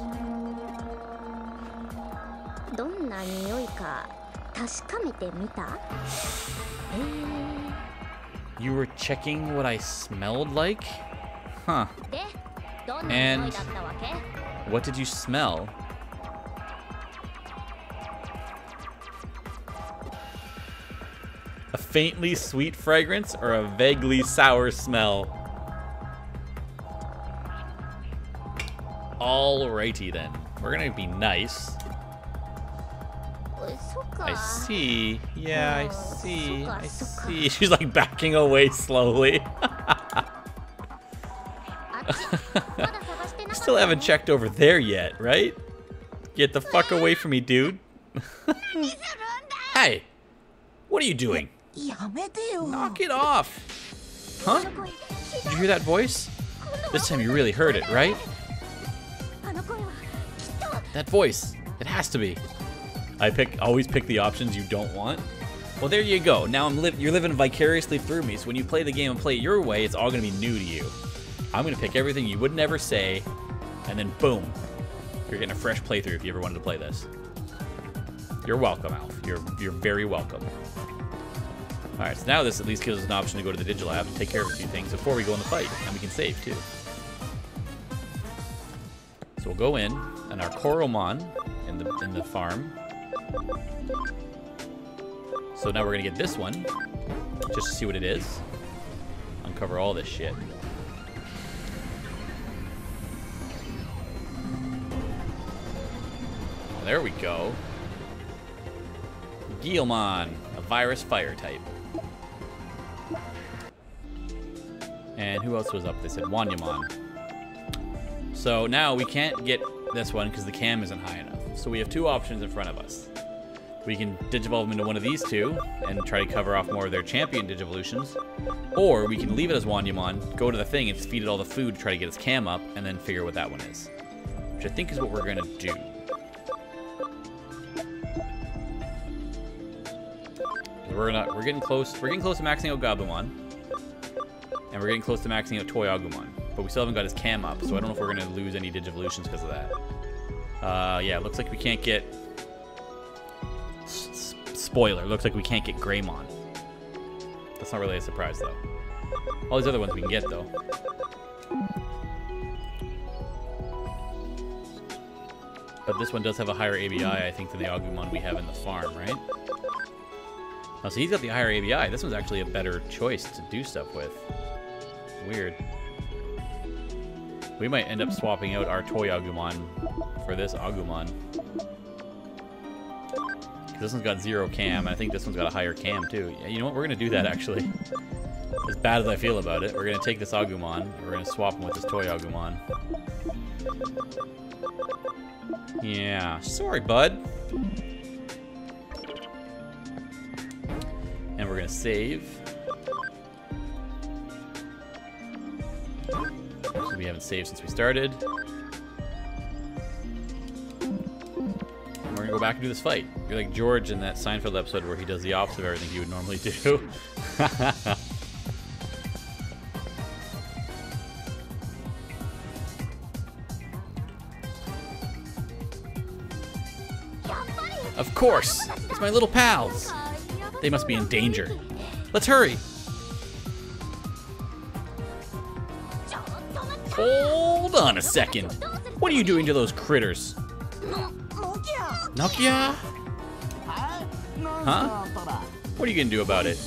You were checking what I smelled like? Huh. And what did you smell? A faintly sweet fragrance or a vaguely sour smell? Alrighty then. We're gonna be nice. I see. Yeah, I see. I see. She's like backing away slowly. You still haven't checked over there yet, right? Get the fuck away from me, dude. Hey! What are you doing? Knock it off! Huh? Did you hear that voice? This time you really heard it, right? That voice. It has to be. Always pick the options you don't want. Well, there you go. Now you're living vicariously through me, so when you play the game and play it your way, it's all gonna be new to you. I'm gonna pick everything you would never say, and then boom. You're getting a fresh playthrough if you ever wanted to play this. You're welcome, Alf. You're very welcome. Alright, so now this at least gives us an option to go to the Digilab and take care of a few things before we go in the fight, and we can save too. So we'll go in, and our Koromon in the farm. So now we're gonna get this one, just to see what it is. Uncover all this shit. Well, there we go. Guilmon, a virus fire type. And who else was up? They said Wanyamon. So now we can't get this one because the cam isn't high enough. So we have two options in front of us. We can digivolve them into one of these two and try to cover off more of their champion digivolutions. Or we can leave it as Wanyamon, go to the thing and feed it all the food to try to get its cam up, and then figure what that one is. Which I think is what we're gonna do. We're getting close to maxing out Gabumon. And we're getting close to maxing out Toy Agumon. But we still haven't got his cam up, so I don't know if we're gonna lose any digivolutions because of that. Yeah, looks like we can't get... Spoiler, looks like we can't get Greymon. That's not really a surprise, though. All these other ones we can get, though. But this one does have a higher ABI, I think, than the Agumon we have in the farm, right? Oh, so he's got the higher ABI. This one's actually a better choice to do stuff with. Weird. We might end up swapping out our Toy Agumon for this Agumon. This one's got 0 cam, and I think this one's got a higher cam, too. Yeah, you know what? We're going to do that, actually. As bad as I feel about it. We're going to take this Agumon, and we're going to swap him with this Toy Agumon. Yeah. Sorry, bud. And we're going to save. We haven't saved since we started. We're gonna go back and do this fight. You're like George in that Seinfeld episode where he does the opposite of everything he would normally do. Of course! It's my little pals! They must be in danger. Let's hurry! Hold on a second. What are you doing to those critters? Nokia? Huh? What are you gonna do about it?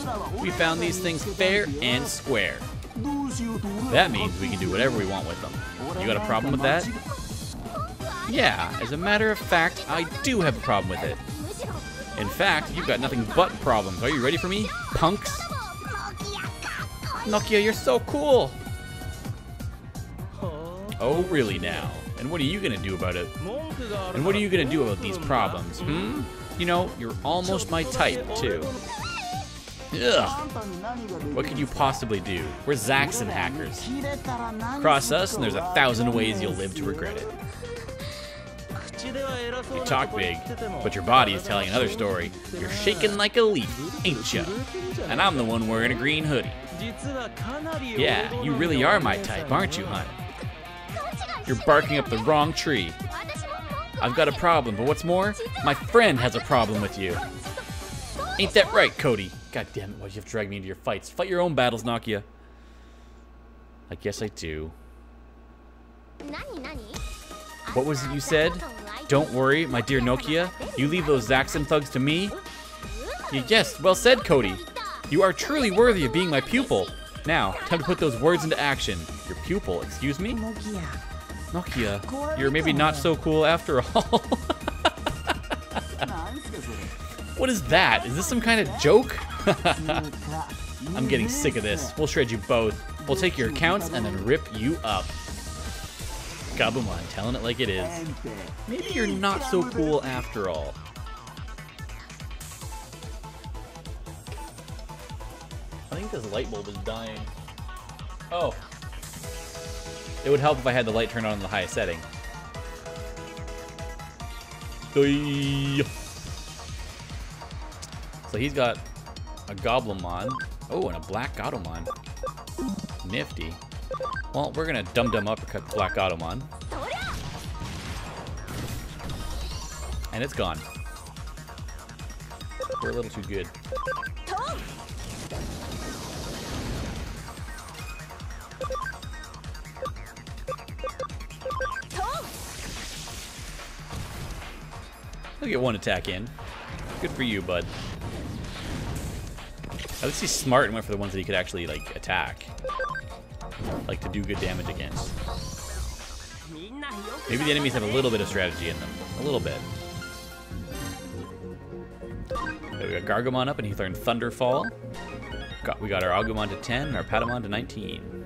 We found these things fair and square. That means we can do whatever we want with them. You got a problem with that? Yeah, as a matter of fact, I do have a problem with it. In fact, you've got nothing but problems. Are you ready for me, punks? Nokia, you're so cool! Oh, really now? And what are you gonna do about it? And what are you gonna do about these problems, hmm? You know, you're almost my type, too. Ugh. What could you possibly do? We're Zaxxon hackers. Cross us, and there's 1,000 ways you'll live to regret it. You talk big, but your body is telling another story. You're shaking like a leaf, ain't ya? And I'm the one wearing a green hoodie. Yeah, you really are my type, aren't you, hun? You're barking up the wrong tree. I've got a problem, but what's more, my friend has a problem with you. Ain't that right, Cody? God damn it, why'd you have to drag me into your fights? Fight your own battles, Nokia. I guess I do. What was it you said? Don't worry, my dear Nokia. You leave those Zaxxon thugs to me? Yes, well said, Cody. You are truly worthy of being my pupil. Now, time to put those words into action. Your pupil, excuse me? Nokia, you're maybe not so cool after all. What is that? Is this some kind of joke? I'm getting sick of this. We'll shred you both. We'll take your accounts and then rip you up. Gabumon, telling it like it is. Maybe you're not so cool after all. I think this light bulb is dying. Oh. It would help if I had the light turned on in the highest setting. So he's got a Goblimon. Oh, and a Black Gatomon. Nifty. Well, we're gonna dum-dum uppercut the Black Gatomon. And it's gone. We're a little too good. He'll get one attack in. Good for you, bud. At least he's smart and went for the ones that he could actually, like, attack. Like, to do good damage against. Maybe the enemies have a little bit of strategy in them. A little bit. Okay, we got Gargomon up, and he learned Thunderfall. We got our Agumon to 10, and our Patamon to 19.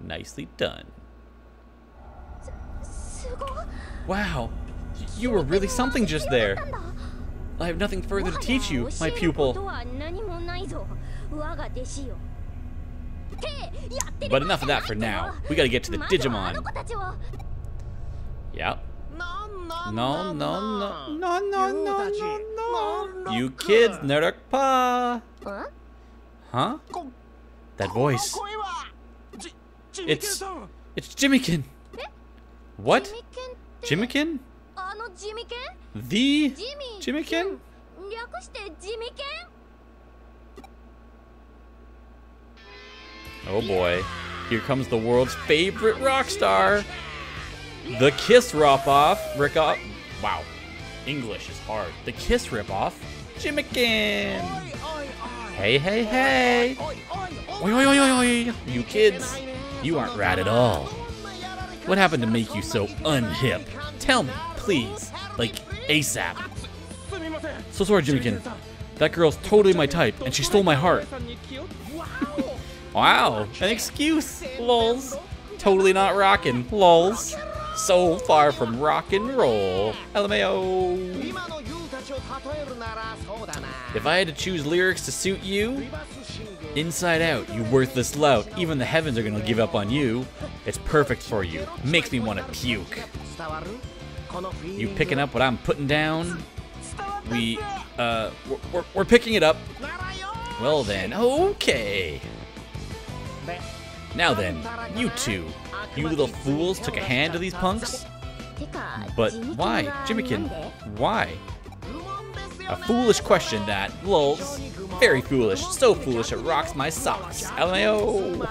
Nicely done. Wow, you were really something just there. I have nothing further to teach you, my pupil. But enough of that for now. We gotta get to the Digimon. Yep. No. You kids, nerakpa. Huh? That voice. It's Jimmykin. What? Jimmykin? The Jimmykin? Oh boy. Here comes the world's favorite rock star. The Kiss ripoff. Wow. English is hard. The Kiss ripoff. Jimmykin. Hey. Oi. You kids. You aren't rad at all. What happened to make you so unhip? Tell me, please. Like, ASAP. So sorry, Jimmykin. That girl's totally my type, and she stole my heart. Wow, an excuse, lols. Totally not rockin', lols. So far from rock and roll. LMAO. If I had to choose lyrics to suit you, inside out, you worthless lout. Even the heavens are gonna give up on you. It's perfect for you. Makes me want to puke. You picking up what I'm putting down? We're picking it up. Well then, okay. Now then, you two. You little fools took a hand to these punks? But why, Jimmykin? Why? A foolish question that, lulz. Very foolish, so foolish it rocks my socks. LMAO.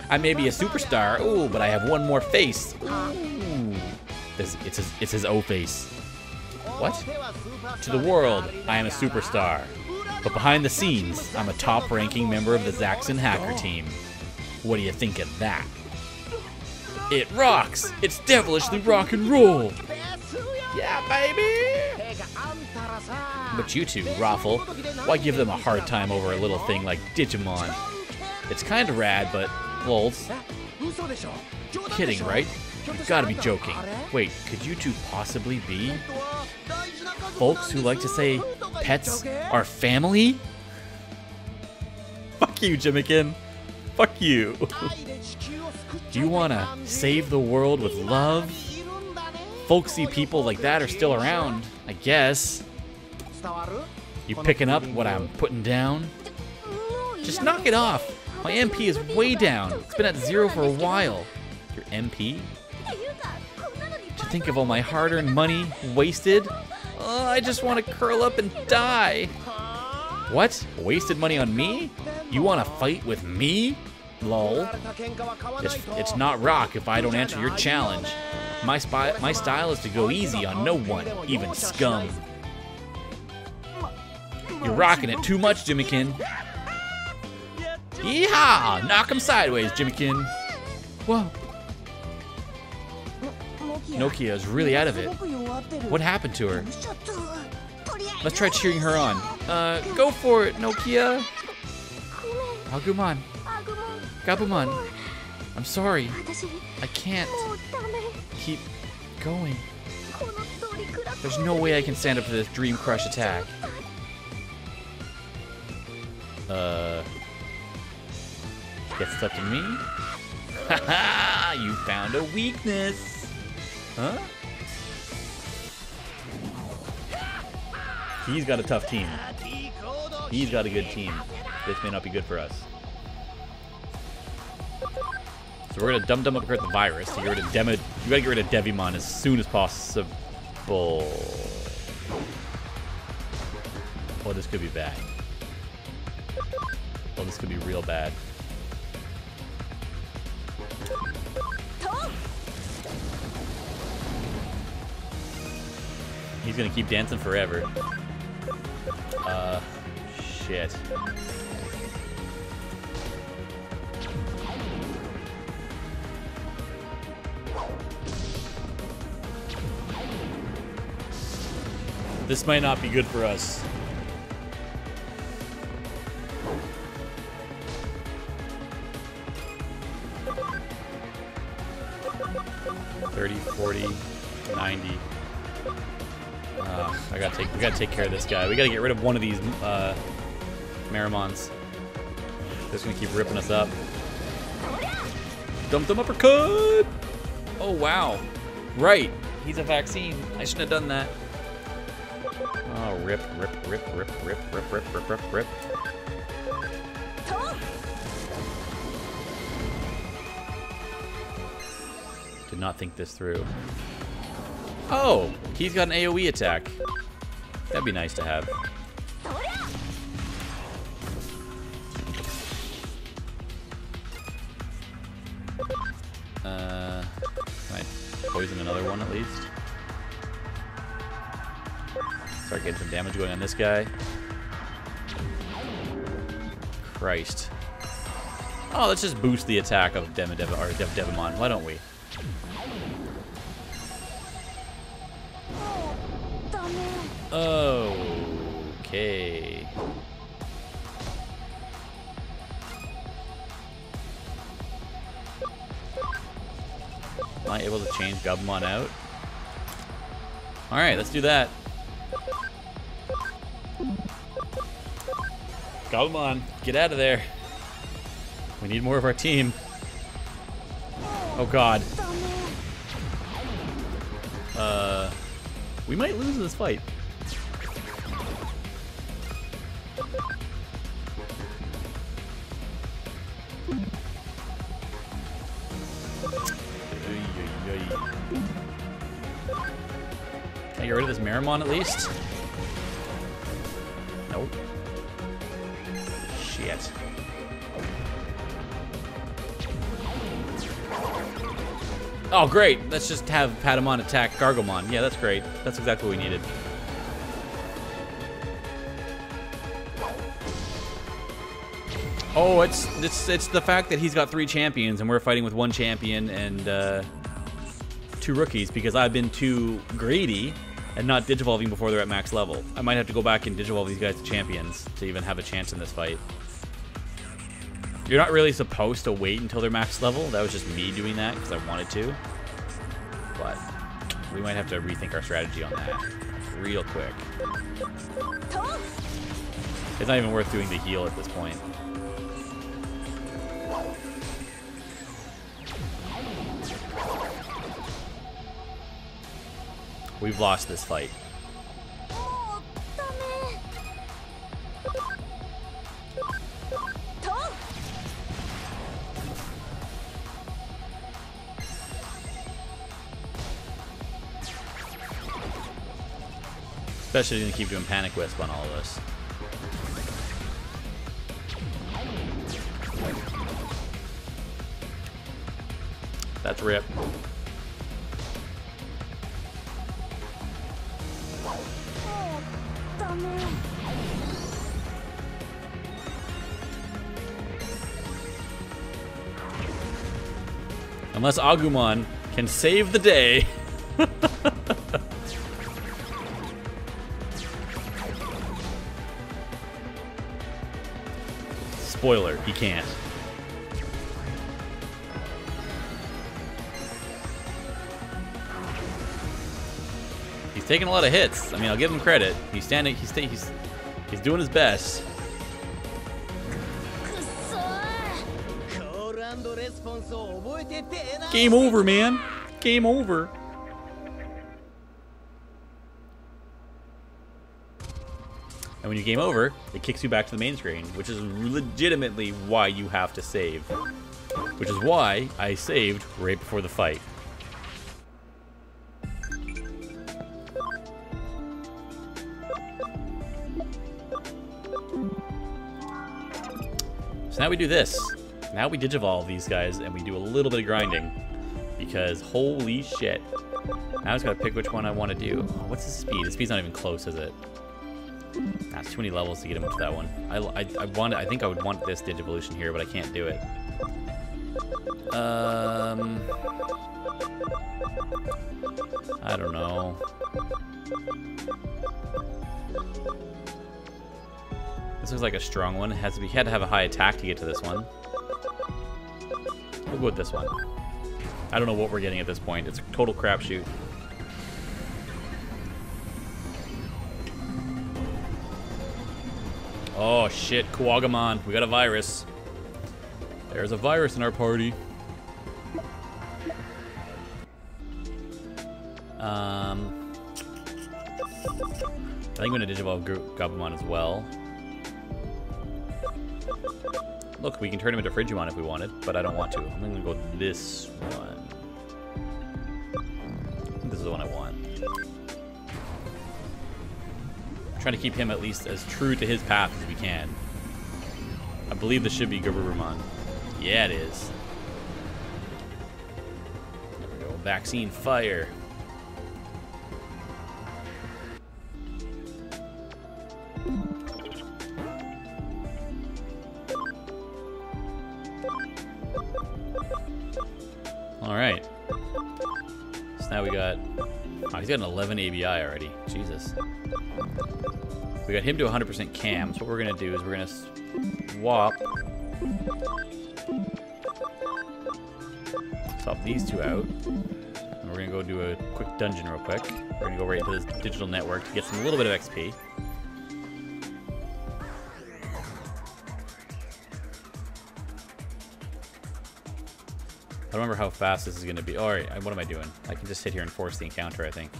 I may be a superstar, ooh, but I have one more face. Ooh. It's his O face. What? To the world, I am a superstar. But behind the scenes, I'm a top-ranking member of the Zaxxon hacker team. What do you think of that? It rocks! It's devilishly rock and roll! Yeah, baby! But you two, Raffle, why give them a hard time over a little thing like Digimon? It's kinda rad, but lols. Kidding, right? You've gotta be joking. Wait, could you two possibly be folks who like to say pets are family? Fuck you, Jimmikin. Fuck you. Do you wanna save the world with love? Folksy people like that are still around, I guess. You picking up what I'm putting down? Just knock it off. My MP is way down. It's been at 0 for a while. Your MP? To think of all my hard-earned money wasted? I just want to curl up and die. What? Wasted money on me? You want to fight with me? Lol. It's not rock if I don't answer your challenge. My style is to go easy on no one, even scum. You're rocking it too much, Jimmikin. Yeehaw! Knock him sideways, Jimmikin. Whoa. Nokia is really out of it. What happened to her? Let's try cheering her on. Go for it, Nokia. Agumon. Gabumon. I'm sorry. I can't keep going. There's no way I can stand up to this Dream Crush attack. Guess it's up to me? Haha! You found a weakness! Huh? He's got a tough team. He's got a good team. This may not be good for us. So we're gonna dum upgrade the virus to get rid of you gotta get rid of Devimon as soon as possible. Oh, this could be bad. Oh, this could be real bad. He's gonna keep dancing forever. Shit. This might not be good for us. $30, $40, $90. We gotta take care of this guy. We gotta get rid of one of these Marimons. Just gonna keep ripping us up. Dump them uppercut! Oh wow. Right. He's a vaccine. I shouldn't have done that. Oh, rip. Did not think this through. Oh, he's got an AoE attack. That'd be nice to have. Can I poison another one at least? Start getting some damage going on this guy. Christ. Oh, let's just boost the attack of Devimon. Why don't we? Okay. Am I able to change Gabumon out? Alright, let's do that. Gabumon, get out of there. We need more of our team. Oh god. We might lose this fight. Can I get rid of this Marimon at least? Nope. Shit. Oh, great. Let's just have Patamon attack Gargomon. Yeah, that's great. That's exactly what we needed. Oh, it's the fact that he's got 3 champions and we're fighting with 1 champion and 2 rookies because I've been too greedy and not digivolving before they're at max level. I might have to go back and digivolve these guys to champions to even have a chance in this fight. You're not really supposed to wait until they're max level. That was just me doing that because I wanted to. But we might have to rethink our strategy on that real quick. It's not even worth doing the heal at this point. We've lost this fight. Especially gonna keep doing Panic Wisp on all of us. That's rip. Unless Agumon can save the day. Spoiler, he can't. He's taking a lot of hits. I mean, I'll give him credit. He's standing. He's doing his best. Game over, man. Game over. And when you game over, it kicks you back to the main screen, which is legitimately why you have to save. Which is why I saved right before the fight. So now we do this. Now we digivolve these guys and we do a little bit of grinding. Because holy shit. Now I just gotta pick which one I want to do. Oh, what's the speed? The speed's not even close, is it? That's too many levels to get him to that one. I think I would want this Digivolution here, but I can't do it. I don't know. This looks like a strong one. It had to have a high attack to get to this one. We'll go with this one. I don't know what we're getting at this point. It's a total crapshoot. Oh shit, Kuwagamon. We got a virus. There's a virus in our party. I think I'm gonna digivolve Gabumon as well. Look, we can turn him into Frigimon if we wanted, but I don't want to. I'm gonna go with this one. I think this is the one I want. I'm trying to keep him at least as true to his path as we can. I believe this should be Garurumon. Yeah, it is. There we go. Vaccine fire. Alright. So now we got... Oh, he's got an 11 ABI already. Jesus. We got him to 100% cam. So what we're going to do is we're going to swap these two out. And we're going to go do a quick dungeon real quick. We're going to go right into this digital network to get some little bit of XP. I don't remember how fast this is going to be. Alright, what am I doing? I can just sit here and force the encounter, I think.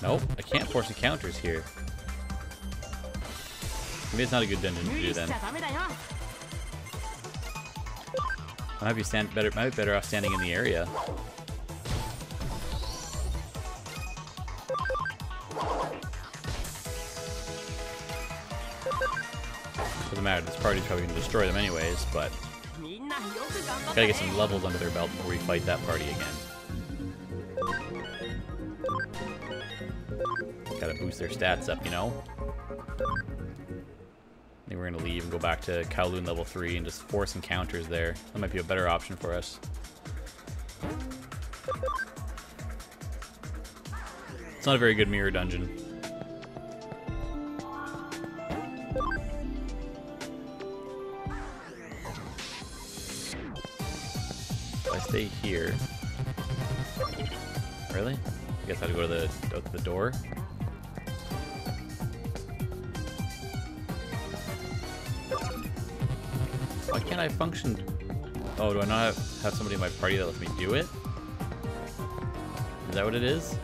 Nope, I can't force encounters here. Maybe it's not a good dungeon to do then. I might be better off standing in the area. Doesn't matter, this party's probably gonna destroy them anyways, but gotta get some levels under their belt before we fight that party again. Gotta boost their stats up, you know? think we're gonna leave and go back to Kowloon level 3 and just force encounters there. That might be a better option for us. It's not a very good mirror dungeon. If I stay here... Really? I guess I have to go to the door. Why can't I function? Oh, do I not have somebody in my party that lets me do it? Is that what it is?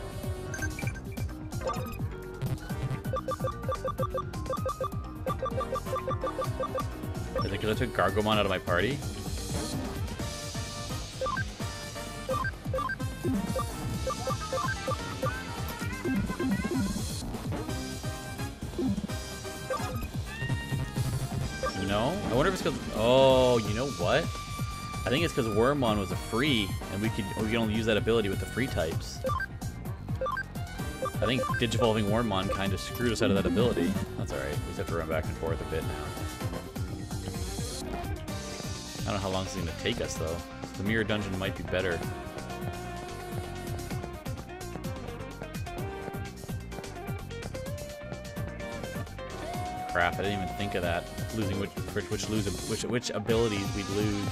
Is it because I took Gargomon out of my party? No? I wonder if it's because... Oh, you know what? I think it's because Wormmon was a free, and we can only use that ability with the free types. I think Digivolving Wormmon kind of screwed us out of that ability. That's alright. We just have to run back and forth a bit now. I don't know how long it's going to take us, though. The mirror dungeon might be better. Crap, I didn't even think of that. Losing which abilities we'd lose.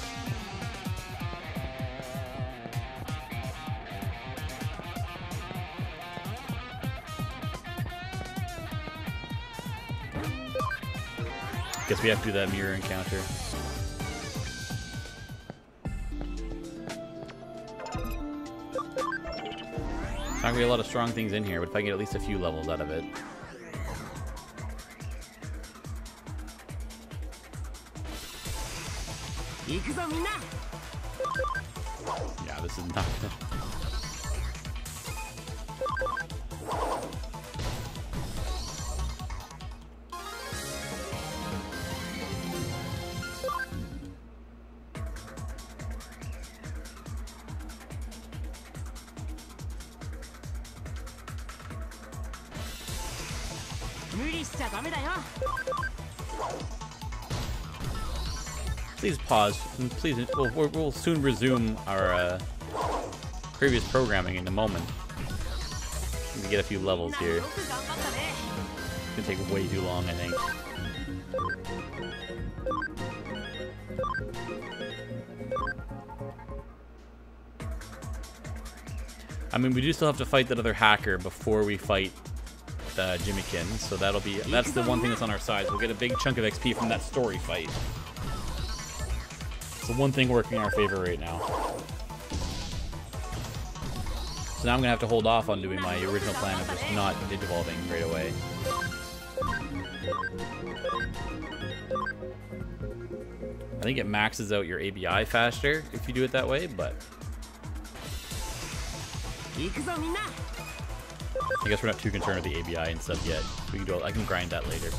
Guess we have to do that mirror encounter. Not gonna be a lot of strong things in here, but if I can get at least a few levels out of it. Yeah, this is not good. Please pause. Please, we'll soon resume our previous programming in a moment. Need to get a few levels here. It's gonna take way too long, I think. I mean, we do still have to fight that other hacker before we fight Jimmikin, so that's the one thing that's on our side. We'll get a big chunk of XP from that story fight. It's the one thing working in our favor right now. So now I'm gonna have to hold off on doing my original plan of just not digivolving right away. I think it maxes out your ABI faster if you do it that way, but I guess we're not too concerned with the ABI and stuff yet. We can do. I can grind that later.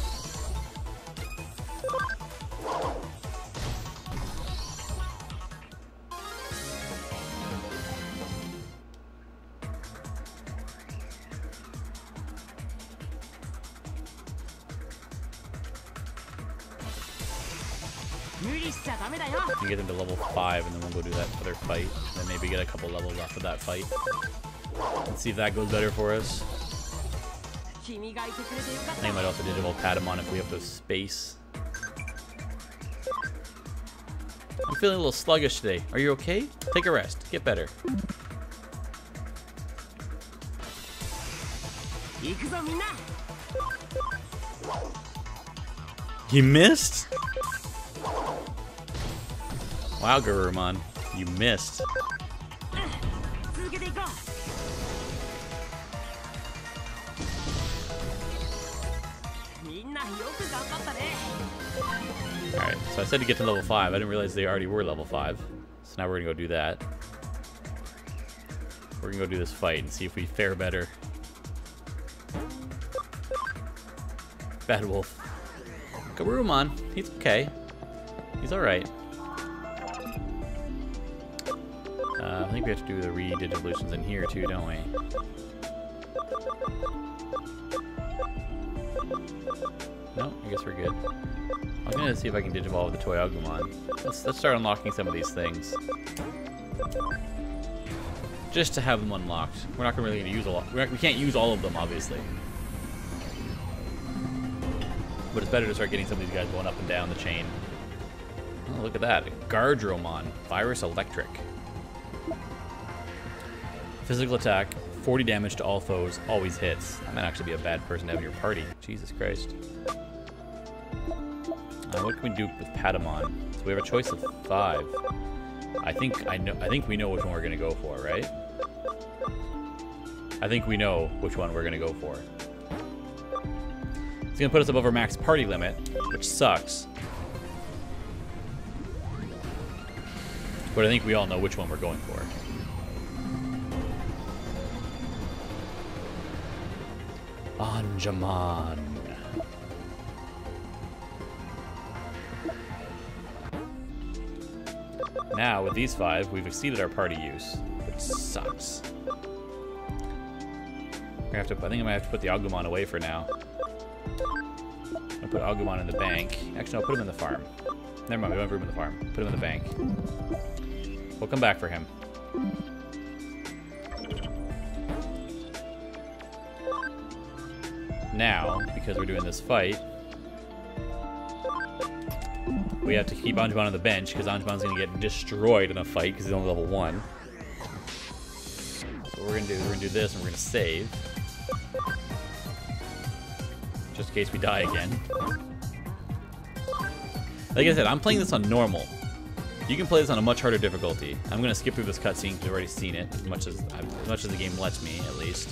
You get them to level 5 and then we'll go do that other fight. And then maybe get a couple levels off of that fight. Let's see if that goes better for us. I think I might also digivolve Patamon if we have the space. I'm feeling a little sluggish today. Are you okay? Take a rest. Get better. You missed? Wow, Garurumon. You missed. Alright, so I said to get to level 5. I didn't realize they already were level 5. So now we're gonna go do that. We're gonna go do this fight and see if we fare better. Bad Wolf. Garurumon, he's okay. He's alright. I think we have to do the re-digivolutions in here too, don't we? No, I guess we're good. I'm gonna see if I can digivolve the toy Agumon. Let's start unlocking some of these things. Just to have them unlocked. We're not really gonna use a lot. We can't use all of them, obviously. But it's better to start getting some of these guys going up and down the chain. Oh, look at that. Gardromon. Virus Electric. Physical attack. 40 damage to all foes. Always hits. That might actually be a bad person to have in your party. Jesus Christ. What can we do with Patamon? So we have a choice of 5. I think we know which one we're gonna go for, right? I think we know which one we're gonna go for. It's gonna put us above our max party limit, which sucks. But I think we all know which one we're going for. Anjamon. Now, with these 5, we've exceeded our party use, which sucks. I think I'm gonna have to put the Agumon away for now. I'm gonna put Agumon in the bank. Actually, no, put him in the farm. Never mind, we don't have room in the farm. Put him in the bank. We'll come back for him. Now, because we're doing this fight, we have to keep Anjumon on the bench because Anjumon's going to get destroyed in a fight because he's only level 1. So what we're going to do is we're going to do this and we're going to save. Just in case we die again. Like I said, I'm playing this on normal. You can play this on a much harder difficulty. I'm going to skip through this cutscene because I've already seen it as much as the game lets me, at least.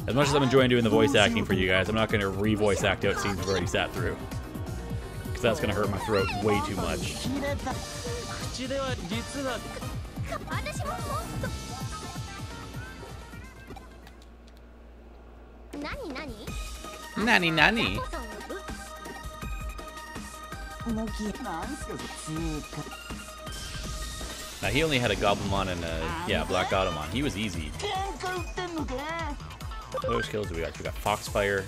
As much as I'm enjoying doing the voice acting for you guys, I'm not going to re-voice act out scenes we've already sat through. Because that's going to hurt my throat way too much. Nani nani? Now he only had a Goblimon and a Black Automon. He was easy. What other skills do we got? We got Foxfire.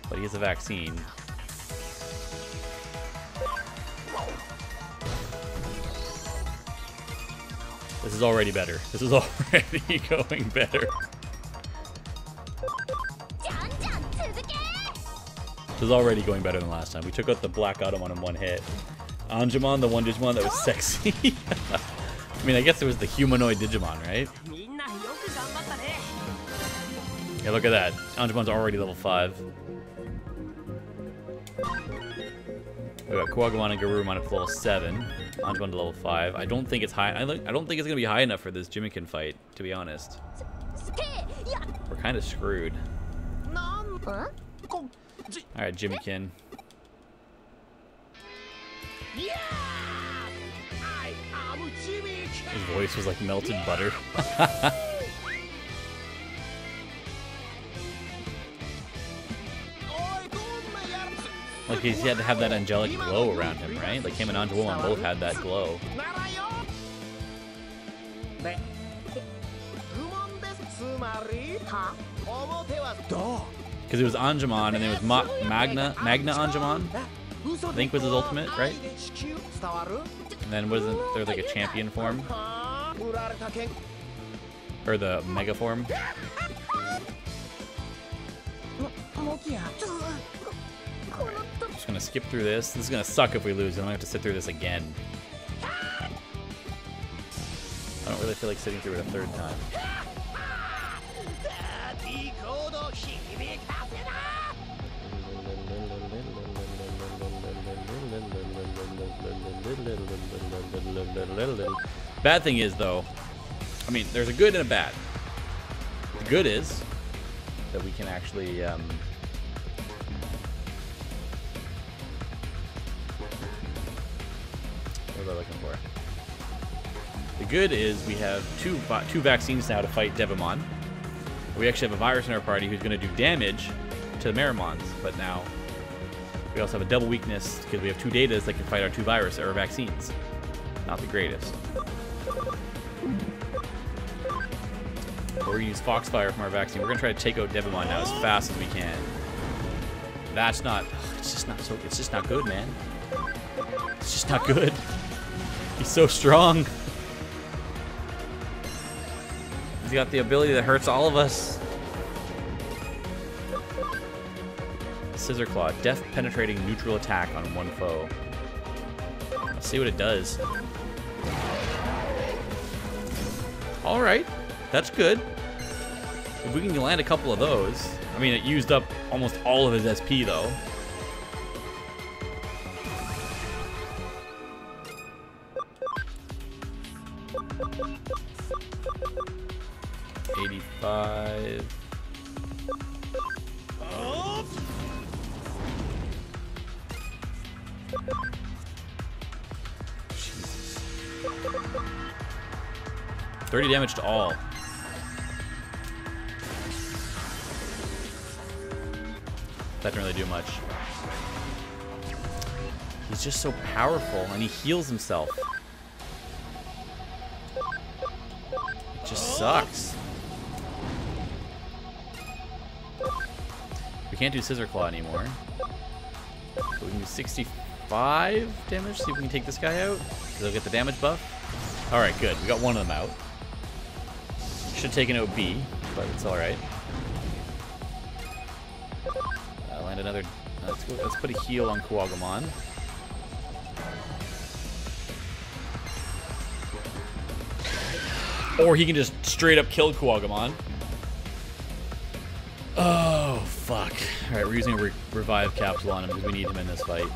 But he has a vaccine. This is already better. This is already going better. This is already going better than last time. We took out the Black Automon in one hit. Anjumon, the one Digimon that was sexy. I mean, I guess it was the humanoid Digimon, right? Yeah, look at that. Anjumon's already level 5. We got Kuwagumon and Garurumon up to level 7. Anjumon to level 5. I don't think it's high. I don't think it's gonna be high enough for this Jimikin fight, to be honest. We're kind of screwed. All right, Jimikin. His voice was like melted butter. Like he had to have that angelic glow around him, right? Like him and Anjumon both had that glow. Because it was Anjumon and it was Magna Anjumon, I think was his ultimate, right? And then wasn't there like a champion form? Or the mega form? I'm just gonna skip through this. This is gonna suck if we lose. I'm gonna have to sit through this again. I don't really feel like sitting through it a third time. Bad thing is, though, I mean, there's a good and a bad. The good is that we can actually what was I looking for? The good is we have two vaccines now to fight Devimon. We actually have a virus in our party who's going to do damage to the Merimons, but now we also have a double weakness because we have 2 datas that can fight our 2 virus or vaccines. Not the greatest. We're gonna use Foxfire from our vaccine. We're gonna try to take out Digimon now as fast as we can. That's not. It's just not so. It's just not good, man. It's just not good. He's so strong. He's got the ability that hurts all of us. Scissor Claw, death penetrating neutral attack on one foe. Let's see what it does. All right, that's good. If we can land a couple of those. I mean, it used up almost all of his SP though. $85. Jesus. 30 damage to all. That didn't really do much. He's just so powerful, and he heals himself. It just sucks. We can't do Scissor Claw anymore. So we can do 65 damage, see if we can take this guy out. Because he'll get the damage buff. Alright, good. We got one of them out. Should have taken out B, but it's alright. Land another... let's put a heal on Kuwagamon. Or he can just straight up kill Kuwagamon. Oh, fuck. Alright, we're using a revive capsule on him because we need him in this fight.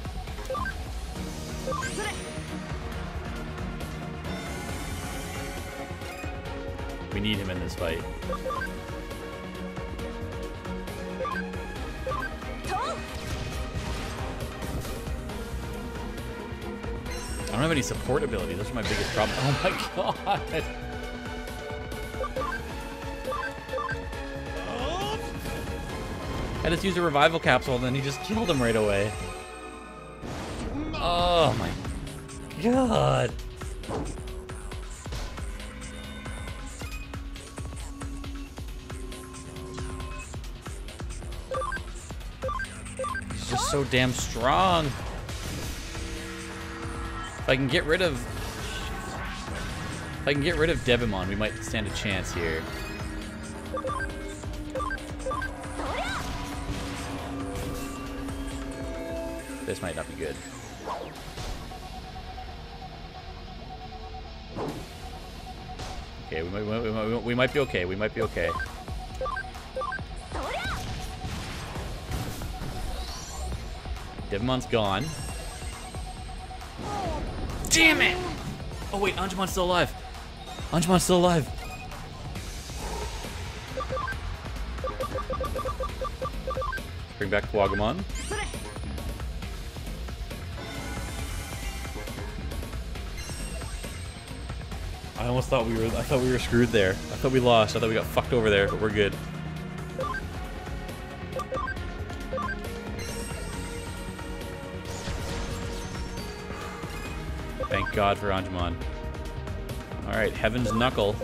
We need him in this fight. I don't have any support ability. Those are my biggest problem. Oh my god. I just used a revival capsule and then he just killed him right away. Oh my god. He's just so damn strong. If I can get rid of Digimon, we might stand a chance here. This might not be good. Okay, we might be okay. We might be okay. Digimon's gone. Damn it! Oh wait, Anjumon's still alive. Anjumon's still alive. Bring back Kuwagamon. I almost thought we were screwed there. I thought we lost. I thought we got fucked over there, but we're good. Thank God for Anjumon. Alright, Heaven's Knuckle.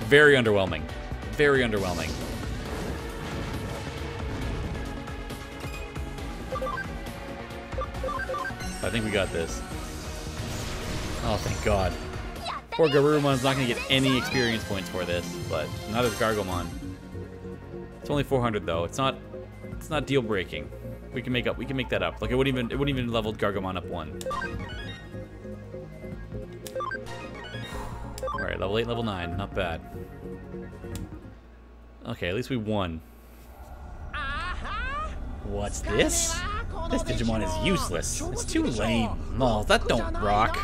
Very underwhelming. Very underwhelming. I think we got this. Oh, thank God. Poor Garurumon's not going to get any experience points for this, but neither is Gargomon. It's only 400 though. It's not deal breaking. We can make that up. Like it wouldn't even level Gargomon up 1. All right, level 8, level 9, not bad. Okay, at least we won. What's this? This Digimon is useless. It's too lame. No, that don't rock.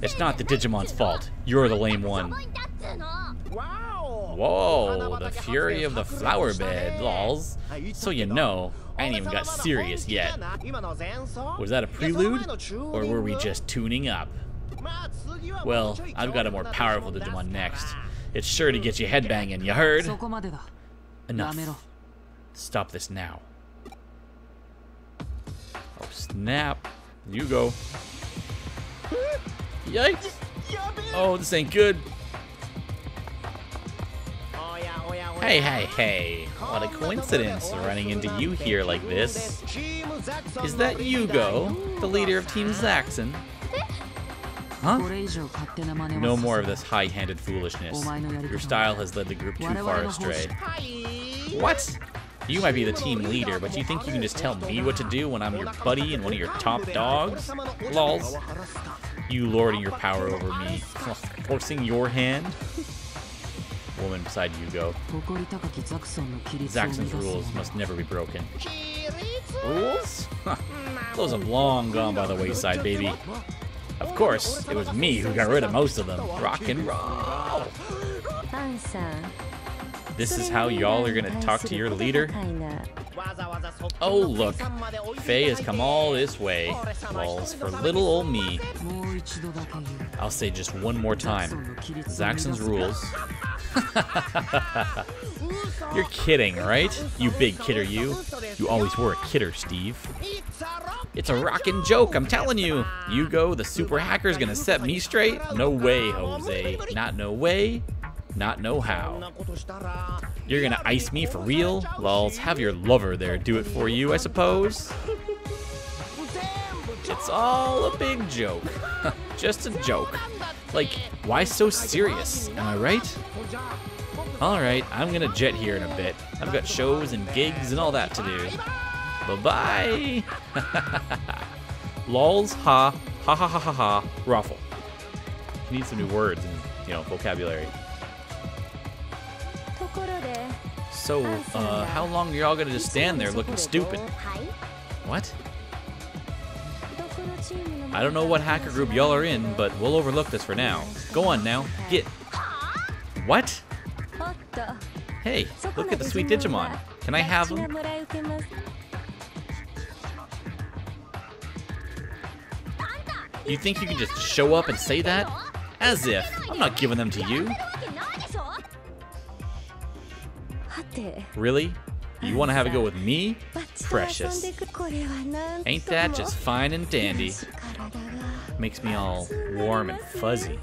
It's not the Digimon's fault. You're the lame one. Whoa, the fury of the flower bed, lols. So you know, I ain't even got serious yet. Was that a prelude? Or were we just tuning up? Well, I've got a more powerful Digimon next. It's sure to get you headbanging, you heard? Enough. Stop this now. Oh, snap. You go. Yikes. Oh, this ain't good. Hey. What a coincidence running into you here like this. Is that Yugo, the leader of Team Zaxxon? Huh? No more of this high-handed foolishness. Your style has led the group too far astray. What? You might be the team leader, but you think you can just tell me what to do when I'm your buddy and one of your top dogs? Lols. You lording your power over me. Forcing your hand? Woman beside Yugo. Zaxxon's rules must never be broken. Rules? Those have long gone by the wayside, baby. Of course, it was me who got rid of most of them. Rock and roll! This is how y'all are gonna talk to your leader? Oh, look. Faye has come all this way. Lols, for little old me. I'll say just one more time. Zaxxon's rules. You're kidding, right? You big kidder, you. You always were a kidder, Steve. It's a rockin' joke, I'm telling you. Yugo, the super hacker's gonna set me straight? No way, Jose. Not no way, not no how. You're gonna ice me for real? Lols, have your lover there do it for you, I suppose. It's all a big joke. Just a joke. Like, why so serious? Am I right? Alright, I'm gonna jet here in a bit. I've got shows and gigs and all that to do. Bye-bye! Lols, ha ha ha ha ha, ruffle. You need some new words and, vocabulary. So, how long are y'all gonna just stand there looking stupid? What? I don't know what hacker group y'all are in, but we'll overlook this for now. Go on now, get... What? Hey, look at the sweet Digimon. Can I have them? You think you can just show up and say that? As if. I'm not giving them to you. Really? You want to have a go with me? Precious. Ain't that just fine and dandy? Makes me all warm and fuzzy.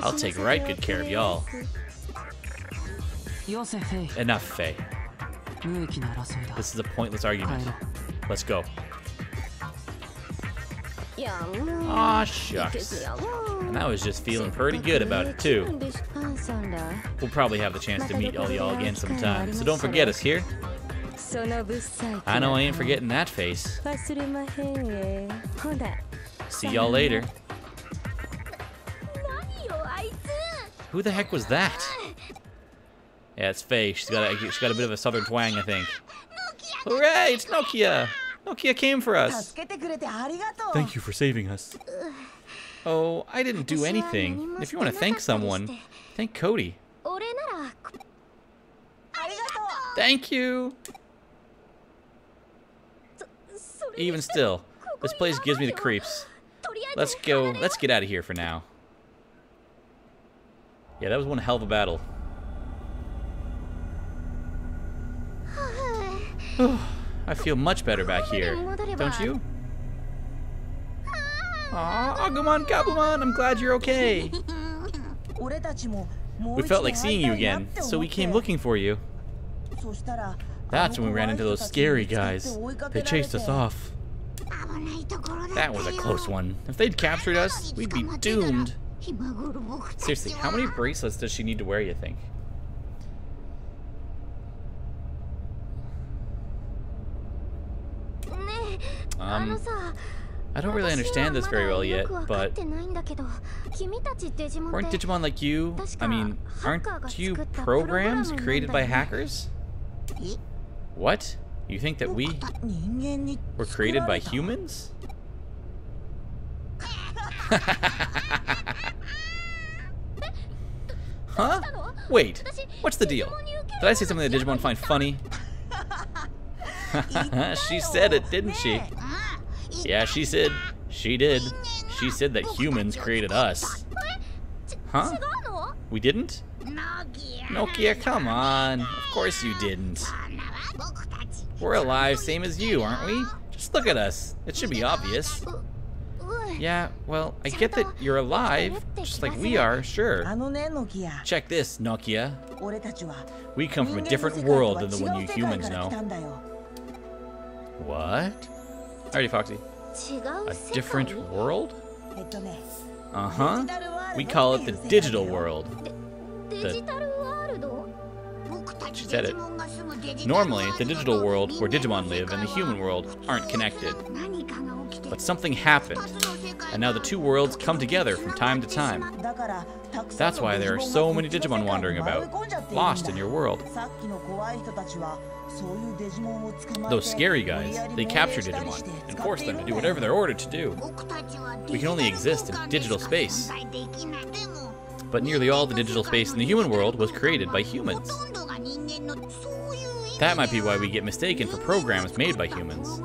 I'll take right good care of y'all. Enough, Faye. This is a pointless argument. Let's go. Aw, shucks. And I was just feeling pretty good about it, too. We'll probably have the chance to meet all y'all again sometime, so don't forget us here. I know I ain't forgetting that face. See y'all later. Who the heck was that? Yeah, it's Faye. She's got a bit of a southern twang, I think. Hooray! It's Nokia! Nokia came for us. Thank you for saving us. Oh, I didn't do anything. If you want to thank someone, thank Cody. Thank you. Even still, this place gives me the creeps. Let's go. Let's get out of here for now. Yeah, that was one hell of a battle. I feel much better back here, don't you? Aw, Agumon, Gabumon, I'm glad you're okay. We felt like seeing you again, so we came looking for you. That's when we ran into those scary guys. They chased us off. That was a close one. If they'd captured us, we'd be doomed. Seriously, how many bracelets does she need to wear, you think? I don't really understand this very well yet, but aren't Digimon like you? I mean, aren't you programs created by hackers? What? You think that we were created by humans? Huh? Wait, what's the deal? Did I say something that Digimon find funny? She said it, didn't she? Yeah, she said. She did. She said that humans created us. Huh? We didn't? Nokia, come on. Of course you didn't. We're alive, same as you, aren't we? Just look at us. It should be obvious. Yeah, well, I get that you're alive, just like we are, sure. Check this, Nokia. We come from a different world than the one you humans know. What? Alrighty, Foxy. A different world? Uh-huh. We call it the digital world. She said it. Normally, the digital world where Digimon live and the human world aren't connected. But something happened, and now the two worlds come together from time to time. That's why there are so many Digimon wandering about, lost in your world. Those scary guys, they capture Digimon and force them to do whatever they're ordered to do. We can only exist in digital space. But nearly all the digital space in the human world was created by humans. That might be why we get mistaken for programs made by humans.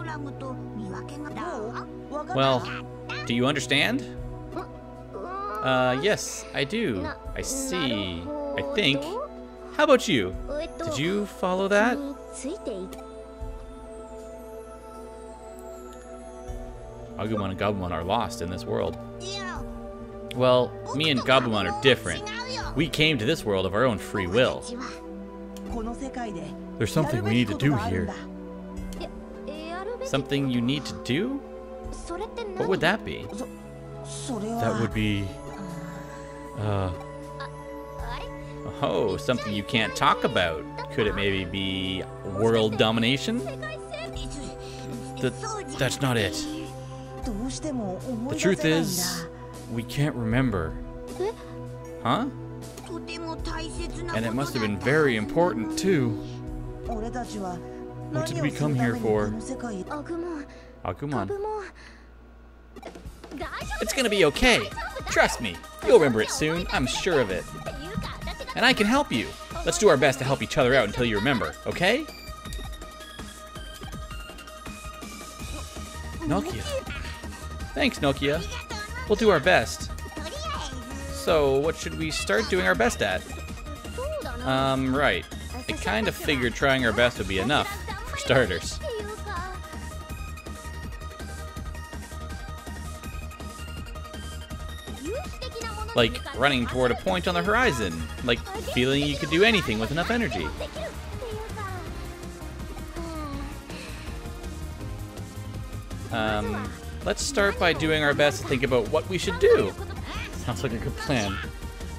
Well, do you understand? Yes, I do. I see. I think. How about you? Did you follow that? Agumon and Gabumon are lost in this world. Well, me and Gabumon are different. We came to this world of our own free will. There's something we need to do here. Something you need to do? What would that be? That would be... Oh, something you can't talk about. Could it maybe be world domination? That's not it. The truth is, we can't remember. Huh? And it must have been very important, too. What did we come here for? Agumon. It's gonna be okay. Trust me. You'll remember it soon. I'm sure of it. And I can help you. Let's do our best to help each other out until you remember, okay? Nokia. Thanks, Nokia. We'll do our best. So, what should we start doing our best at? Right. I kind of figured trying our best would be enough, for starters. Like running toward a point on the horizon. Like feeling you could do anything with enough energy. Let's start by doing our best to think about what we should do. Sounds like a good plan.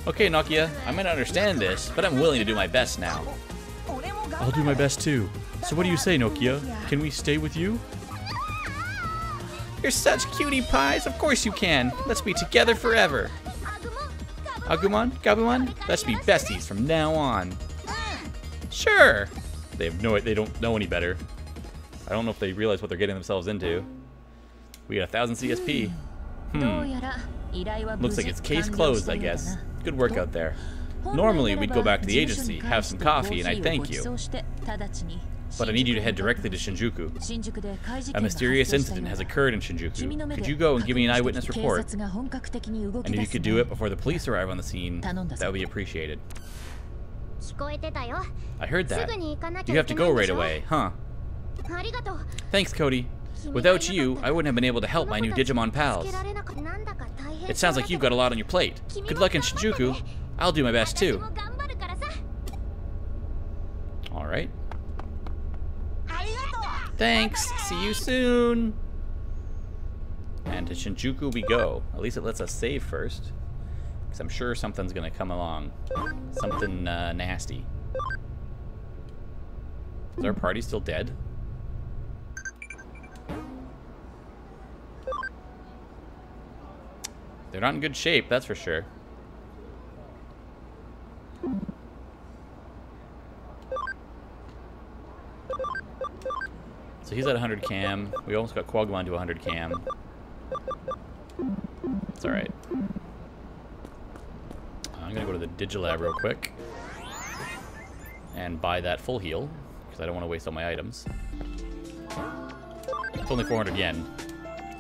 Okay, Nokia, I might not understand this, but I'm willing to do my best now. I'll do my best too. So what do you say, Nokia? Can we stay with you? You're such cutie pies. Of course you can. Let's be together forever. Agumon, Gabumon, let's be besties from now on. Sure. They don't know any better. I don't know if they realize what they're getting themselves into. We got 1,000 CSP. Looks like it's case closed, I guess. Good work out there. Normally, we'd go back to the agency, have some coffee, and I'd thank you. But I need you to head directly to Shinjuku. A mysterious incident has occurred in Shinjuku. Could you go and give me an eyewitness report? And if you could do it before the police arrive on the scene, that would be appreciated. I heard that. You have to go right away, huh? Thanks, Cody. Without you, I wouldn't have been able to help my new Digimon pals. It sounds like you've got a lot on your plate. Good luck in Shinjuku. I'll do my best too. Alright. Thanks. See you soon. And to Shinjuku we go. At least it lets us save first. Because I'm sure something's going to come along. Something nasty. Is our party still dead? They're not in good shape, that's for sure. So he's at 100 cam. We almost got Quagmon to 100 cam. It's alright. I'm gonna go to the Digilab real quick. And buy that full heal. Because I don't want to waste all my items. It's only 400 yen.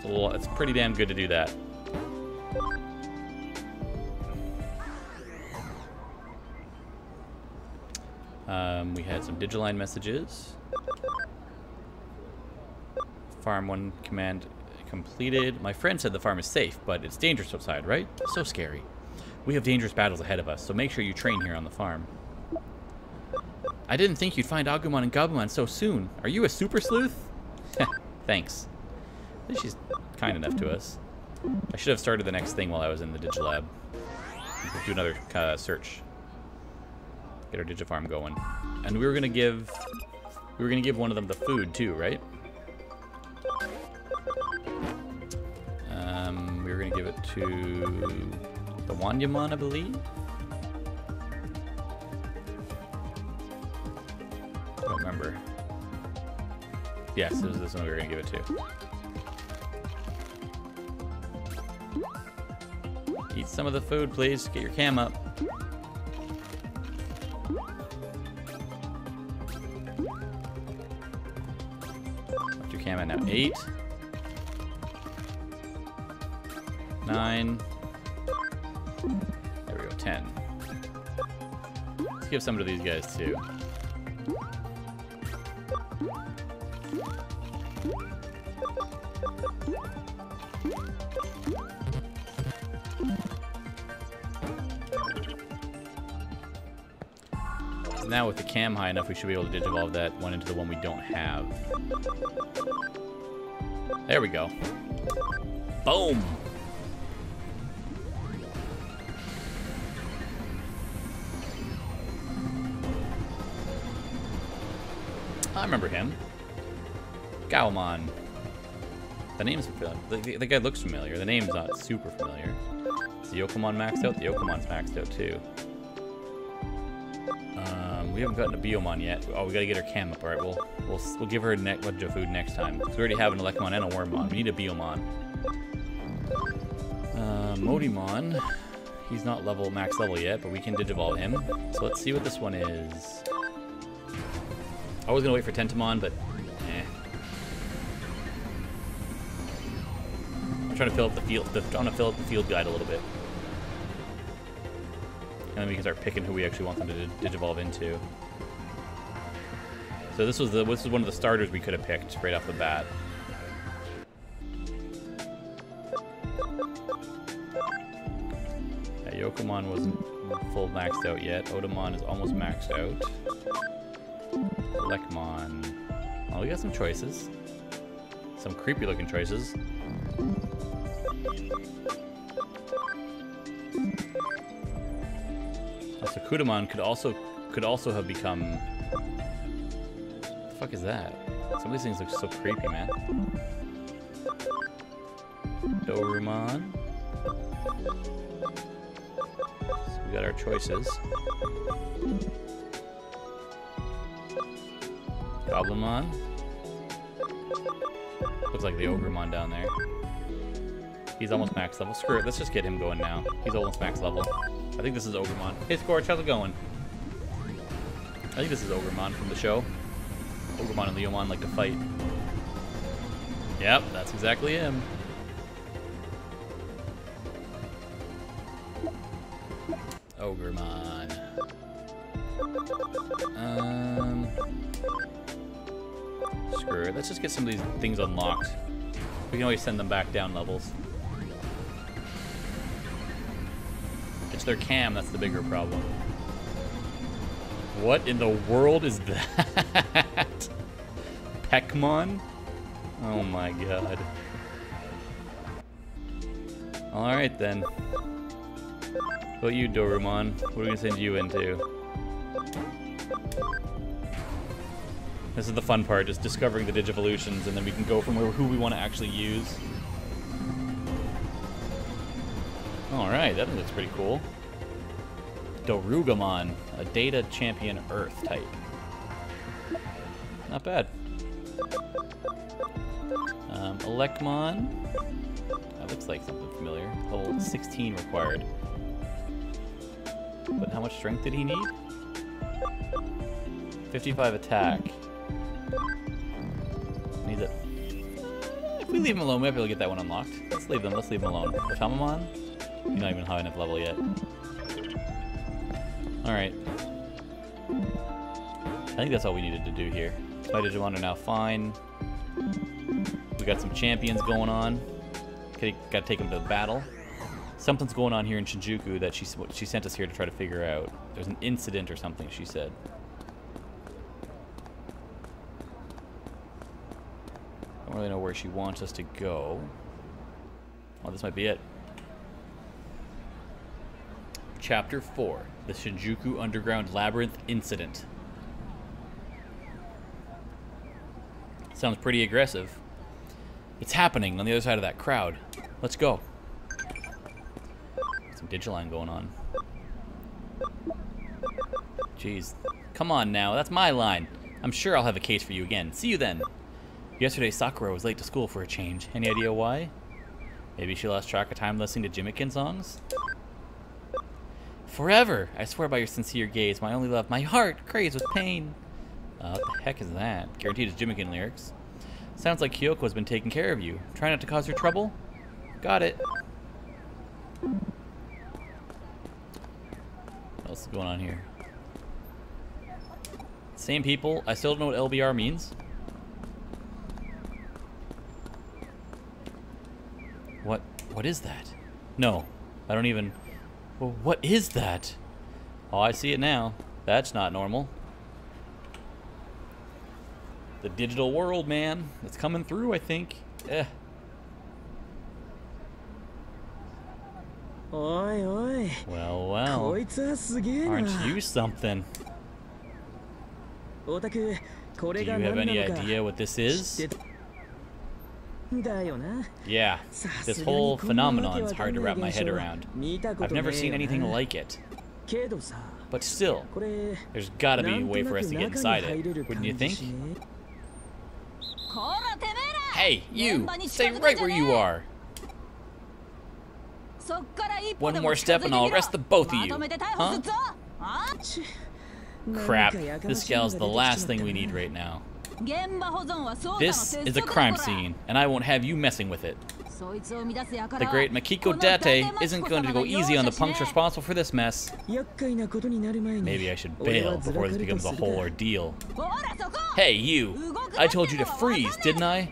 So it's pretty damn good to do that. We had some Digiline messages. Farm 1 command completed. My friend said the farm is safe, but it's dangerous outside, right? So scary. We have dangerous battles ahead of us, so make sure you train here on the farm. I didn't think you'd find Agumon and Gabumon so soon. Are you a super sleuth? Thanks. At least she's kind enough to us. I should have started the next thing while I was in the Digilab. Do another search. Get our Digifarm going. And we were gonna give one of them the food too, right? We were gonna give it to the Wanyamon, I believe. I don't remember. Yes, it was this one we were gonna give it to. Eat some of the food, please. Get your cam up. What's your cam at now? 8. 9. There we go, 10. Let's give some to these guys too. Now with the cam high enough, we should be able to digivolve that one into the one we don't have. There we go. Boom! I remember him. Gowmon. The name's familiar. The guy looks familiar. The name's not super familiar. Is the Yokomon maxed out? The Yokomon's maxed out too. We haven't gotten a Biomon yet. Oh, we gotta get her cam up. Alright, we'll give her a bunch of food next time. Because we already have an Elecmon and a Wormmon. We need a Biomon. Modimon. He's not max level yet, but we can digivolve him. So let's see what this one is. I was gonna wait for Tentamon, but I'm trying to fill up the field guide a little bit. And then we can start picking who we actually want them to digivolve into. So this was one of the starters we could have picked right off the bat. Yeah, Yokomon wasn't full maxed out yet. Otamon is almost maxed out. Lekmon. Oh, we got some choices. Some creepy looking choices. So Kudamon could also have become. What the fuck is that? Some of these things look so creepy, man. Dorumon. So we got our choices. Goblimon. Looks like the Ogremon down there. He's almost max level. Screw it, let's just get him going now. He's almost max level. I think this is Ogremon. Hey Scorch, how's it going? I think this is Ogremon from the show. Ogremon and Leomon like to fight. Yep, that's exactly him. Ogremon. Screw it. Let's just get some of these things unlocked. We can always send them back down levels. It's their cam that's the bigger problem. What in the world is that? Peckmon? Oh my god. Alright then. What about you, Dorumon? What are we gonna send you into? This is the fun part, just discovering the Digivolutions, and then we can go from who we want to actually use. Alright, that looks pretty cool. Dorugamon, a Data Champion Earth type. Not bad. Elecmon. That looks like something familiar. Level 16 required. But how much strength did he need? 55 attack. Needs it. If we leave him alone, we might be able to get that one unlocked. Let's leave him alone. Otamamon? He's not even high enough level yet. Alright. I think that's all we needed to do here. My Digimon are now fine. We we got some champions going on. Got to take them to battle. Something's going on here in Shinjuku that she sent us here to try to figure out. There's an incident or something, she said. I don't really know where she wants us to go. Oh, this might be it. Chapter 4, the Shinjuku Underground Labyrinth Incident. Sounds pretty aggressive. It's happening on the other side of that crowd. Let's go. Some Digimon going on. Jeez. Come on now, that's my line. I'm sure I'll have a case for you again. See you then. Yesterday, Sakura was late to school for a change. Any idea why? Maybe she lost track of time listening to Jimikin songs? Forever! I swear by your sincere gaze, my only love, my heart crazed with pain. What the heck is that? Guaranteed it's Jimikin lyrics. Sounds like Kyoko has been taking care of you. Try not to cause her trouble? Got it. What else is going on here? Same people. I still don't know what LBR means. What is that? No, I don't even... Well, what is that? Oh, I see it now. That's not normal. The digital world, man. It's coming through, I think. Well, well. Aren't you something? Do you have any idea what this is? Yeah, this whole phenomenon's hard to wrap my head around. I've never seen anything like it. But still, there's gotta be a way for us to get inside it, wouldn't you think? Hey, you! Stay right where you are! One more step and I'll arrest the both of you. Huh? Crap, this gal's the last thing we need right now. This is a crime scene, and I won't have you messing with it. The great Makiko Date isn't going to go easy on the punks responsible for this mess. Maybe I should bail before this becomes a whole ordeal. Hey, you! I told you to freeze, didn't I?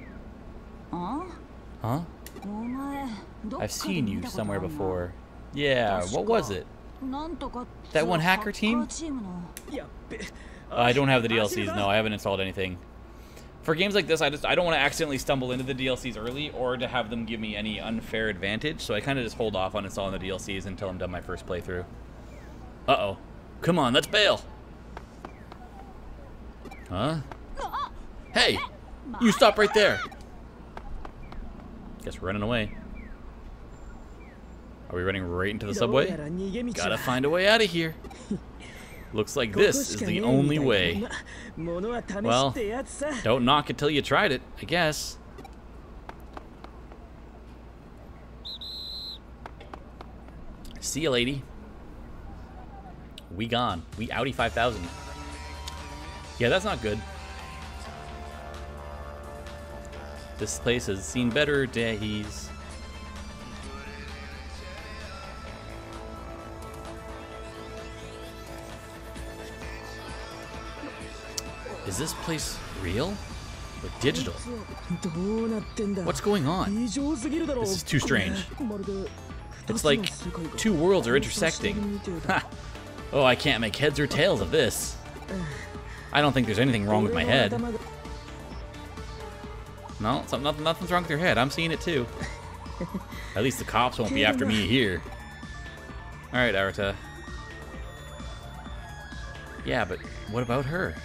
Huh? I've seen you somewhere before. Yeah, what was it? That one hacker team? I don't have the DLCs, no, I haven't installed anything. For games like this, I don't want to accidentally stumble into the DLCs early or to have them give me any unfair advantage, so I kind of just hold off on installing the DLCs until I'm done my first playthrough. Uh-oh. Come on, let's bail! Huh? Hey! You stop right there! Guess we're running away. Are we running right into the subway? Gotta find a way out of here. Looks like this is the only way. Well, don't knock it till you tried it, I guess. See ya, lady. We gone. We Audi 5000. Yeah, that's not good. This place has seen better days. Is this place real or digital? What's going on? This is too strange. It's like two worlds are intersecting. Ha! Oh, I can't make heads or tails of this. I don't think there's anything wrong with my head. No, nothing's wrong with your head. I'm seeing it too. At least the cops won't be after me here. Alright, Arata. Yeah, but what about her?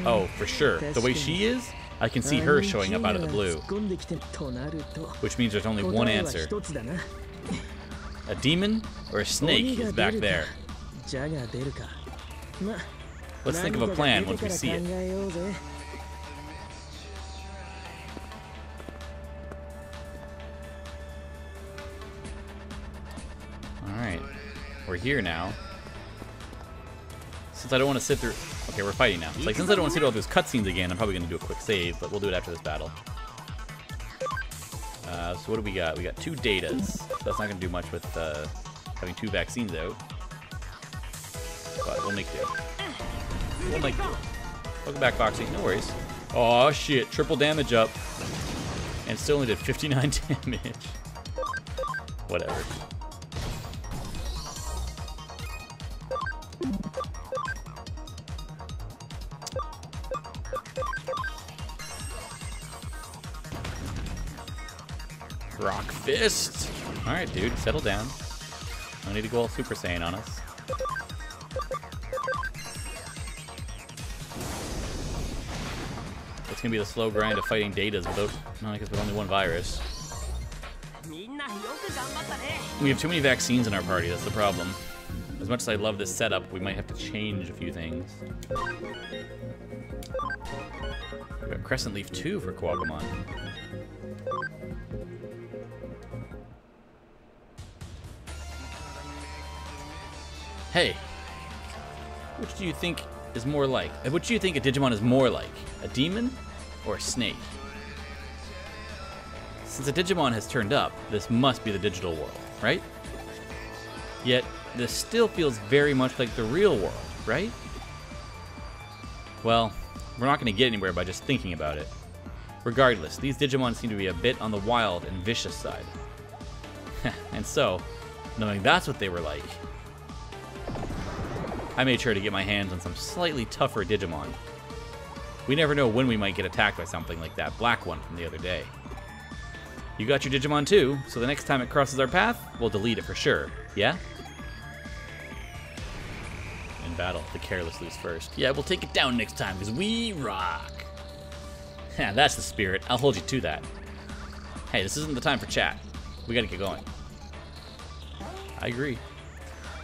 Oh, for sure. The way she is, I can see her showing up out of the blue. Which means there's only one answer. A demon or a snake is back there. Let's think of a plan once we see it. Alright. We're here now. Since I don't want to sit through... Okay, we're fighting now. It's like, since I don't want to see all those cutscenes again, I'm probably going to do a quick save, but we'll do it after this battle. So what do we got? We got 2 datas. So that's not going to do much with having 2 vaccines out. But we'll make do. We'll make do. Welcome back, Foxy. No worries. Oh shit, triple damage up. And still only did 59 damage. Whatever. Rock Fist! Alright, dude, settle down. No need to go all Super Saiyan on us. It's gonna be the slow grind of fighting Datas without, I guess with only one virus. We have too many vaccines in our party, that's the problem. As much as I love this setup, we might have to change a few things. We got Crescent Leaf 2 for Quagamon. Hey, which do you think is more like? Which do you think a Digimon is more like? A demon or a snake? Since a Digimon has turned up, this must be the digital world, right? Yet, this still feels very much like the real world, right? Well, we're not going to get anywhere by just thinking about it. Regardless, these Digimon seem to be a bit on the wild and vicious side. And so, knowing that's what they were like, I made sure to get my hands on some slightly tougher Digimon. We never know when we might get attacked by something like that black one from the other day. You got your Digimon too, so the next time it crosses our path, we'll delete it for sure, yeah? In battle, the careless lose first. Yeah, we'll take it down next time, because we rock. Yeah, that's the spirit. I'll hold you to that. Hey, this isn't the time for chat. We gotta get going. I agree.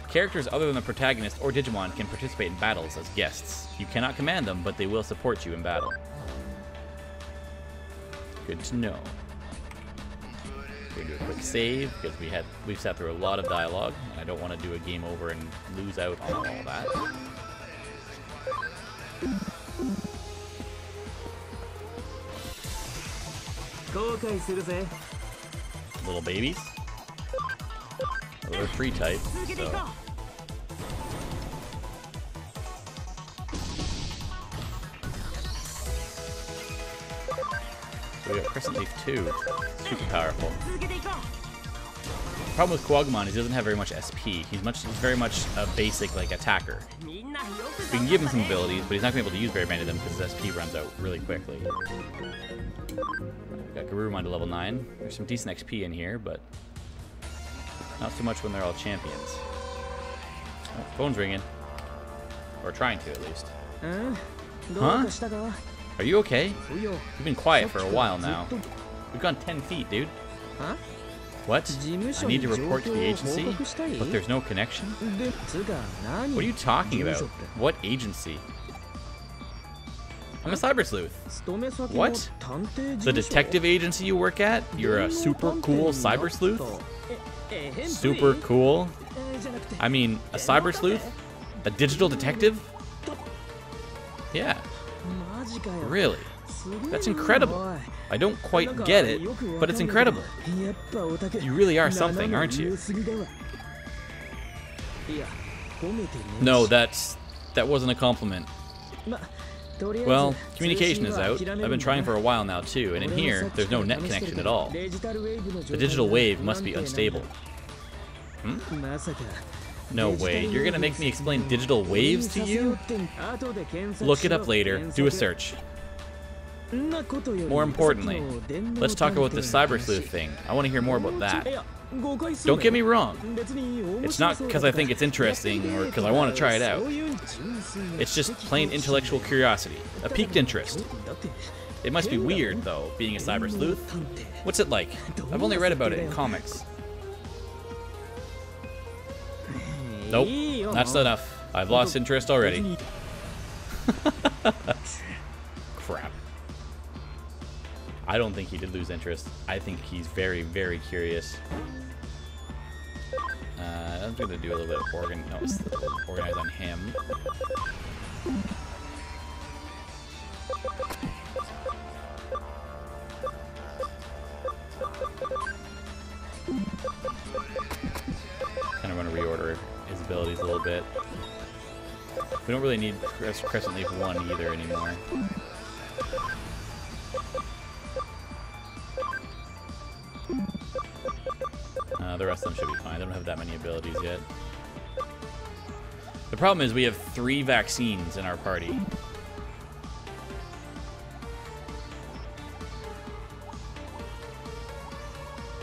Characters other than the protagonist or Digimon can participate in battles as guests. You cannot command them, but they will support you in battle. Good to know. We're gonna do a quick save because we've sat through a lot of dialogue. And I don't want to do a game over and lose out on all that. Little babies. Well, they're free type, so. We got Crescent Leaf 2. Super powerful. The problem with Quagamon is he doesn't have very much SP. He's very much a basic like attacker. We can give him some abilities, but he's not going to be able to use very many of them because his SP runs out really quickly. We got Garurumon to level 9. There's some decent XP in here, but not so much when they're all champions. Oh, phone's ringing. Or trying to, at least. Huh? Are you okay? You've been quiet for a while now. We've gone 10 feet, dude. Huh? What? I need to report to the agency? But there's no connection? What are you talking about? What agency? I'm a cyber sleuth. What? The detective agency you work at? You're a super cool cyber sleuth? Super cool? I mean, a cyber sleuth? A digital detective? Yeah. Really? That's incredible. I don't quite get it, but it's incredible. You really are something, aren't you? No, that wasn't a compliment. Well, communication is out. I've been trying for a while now too, and in here, there's no net connection at all. The digital wave must be unstable. Hmm? No way. You're gonna make me explain digital waves to you? Look it up later. Do a search. More importantly, let's talk about this cyber sleuth thing. I want to hear more about that. Don't get me wrong. It's not because I think it's interesting or because I want to try it out. It's just plain intellectual curiosity, a piqued interest. It must be weird, though, being a cyber sleuth. What's it like? I've only read about it in comics. Nope, that's enough. I've lost interest already. Crap. I don't think he did lose interest. I think he's very, very curious. I'm going to do a little bit of organize on him. Kind of want to reorder his abilities a little bit. We don't really need Crescent Leaf 1 either anymore. the rest of them should be fine. They don't have that many abilities yet. The problem is we have 3 vaccines in our party.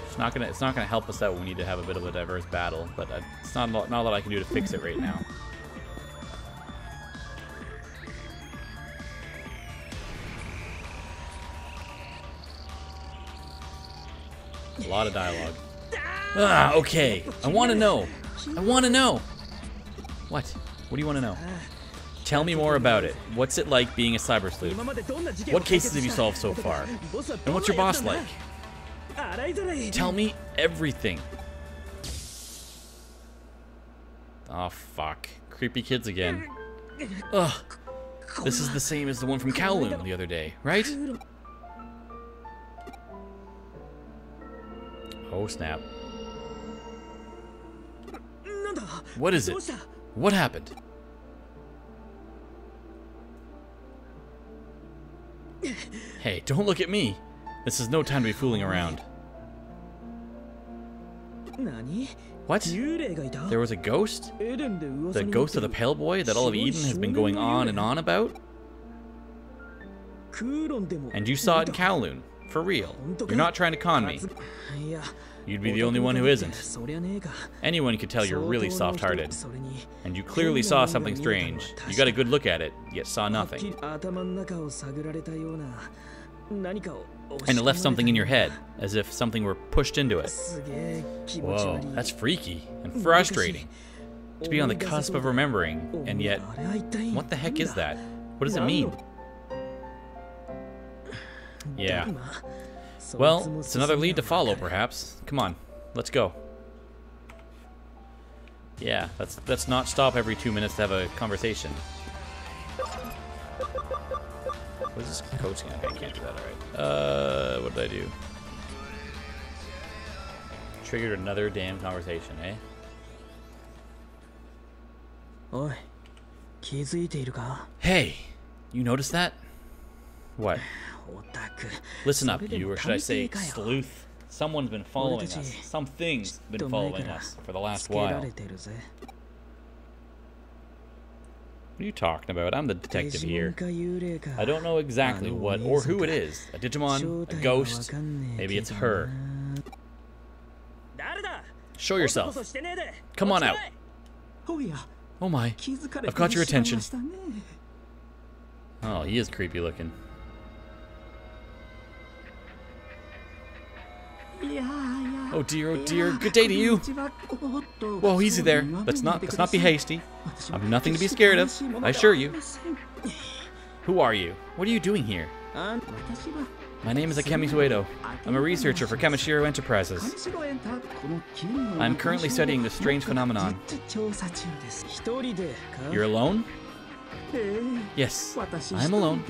It's not gonna help us out when we need to have a bit of a diverse battle, but it's not a lot I can do to fix it right now. A lot of dialogue. Ah, okay. I want to know. I want to know. What? What do you want to know? Tell me more about it. What's it like being a cyber sleuth? What cases have you solved so far? And what's your boss like? Tell me everything. Oh, fuck. Creepy kids again. Ugh. This is the same as the one from Kowloon the other day, right? Oh, snap. What is it? What happened? Hey, don't look at me. This is no time to be fooling around. What? There was a ghost? The ghost of the Pale Boy that all of Eden has been going on and on about? And you saw it in Kowloon. For real. You're not trying to con me. You'd be the only one who isn't. Anyone could tell you're really soft-hearted. And you clearly saw something strange. You got a good look at it, yet saw nothing. And it left something in your head, as if something were pushed into it. Whoa, that's freaky and frustrating. To be on the cusp of remembering, and yet, what the heck is that? What does it mean? Yeah. Well, it's another lead to follow, perhaps. Come on, let's go. Yeah, let's not stop every 2 minutes to have a conversation. What is this coaching? Okay, I can't do that, alright. What did I do? Triggered another damn conversation, eh? Hey, you noticed that? What? Listen up, you, or should I say, sleuth. Someone's been following us. Something's been following us for the last while. What are you talking about? I'm the detective here. I don't know exactly what or who it is. A Digimon? A ghost? Maybe it's her. Show yourself. Come on out. Oh my. I've got your attention. Oh, he is creepy looking. Oh dear, good day to you. Whoa, easy there. Let's not be hasty. I'm nothing to be scared of, I assure you. Who are you? What are you doing here? My name is Akemi Suedo. I'm a researcher for Kamishiro Enterprises. I'm currently studying this strange phenomenon. You're alone? Yes, I'm alone.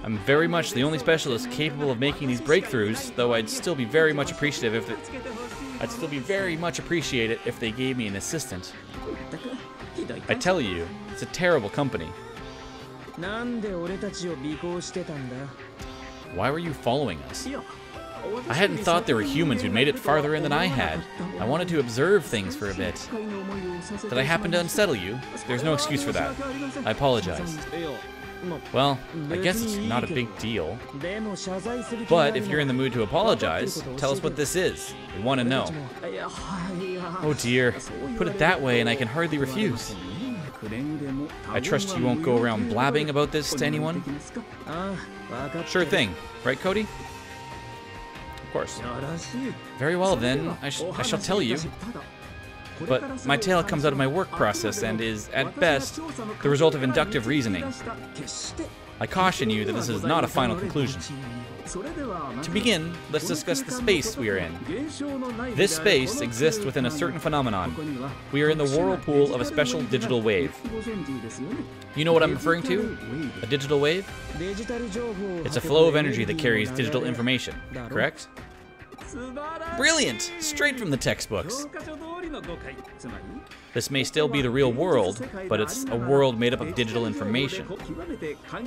I'm very much the only specialist capable of making these breakthroughs, though I'd still be very much appreciative if they gave me an assistant. I tell you, it's a terrible company. Why were you following us? I hadn't thought there were humans who'd made it farther in than I had. I wanted to observe things for a bit. Did I happen to unsettle you? There's no excuse for that. I apologize. Well, I guess it's not a big deal. But if you're in the mood to apologize, tell us what this is. We want to know. Oh dear. Put it that way and I can hardly refuse. I trust you won't go around blabbing about this to anyone? Sure thing. Right, Cody? Of course. Very well then, I shall tell you. But my tale comes out of my work process and is, at best, the result of inductive reasoning. I caution you that this is not a final conclusion. To begin, let's discuss the space we are in. This space exists within a certain phenomenon. We are in the whirlpool of a special digital wave. You know what I'm referring to? A digital wave? It's a flow of energy that carries digital information, correct? Brilliant! Straight from the textbooks. This may still be the real world, but it's a world made up of digital information.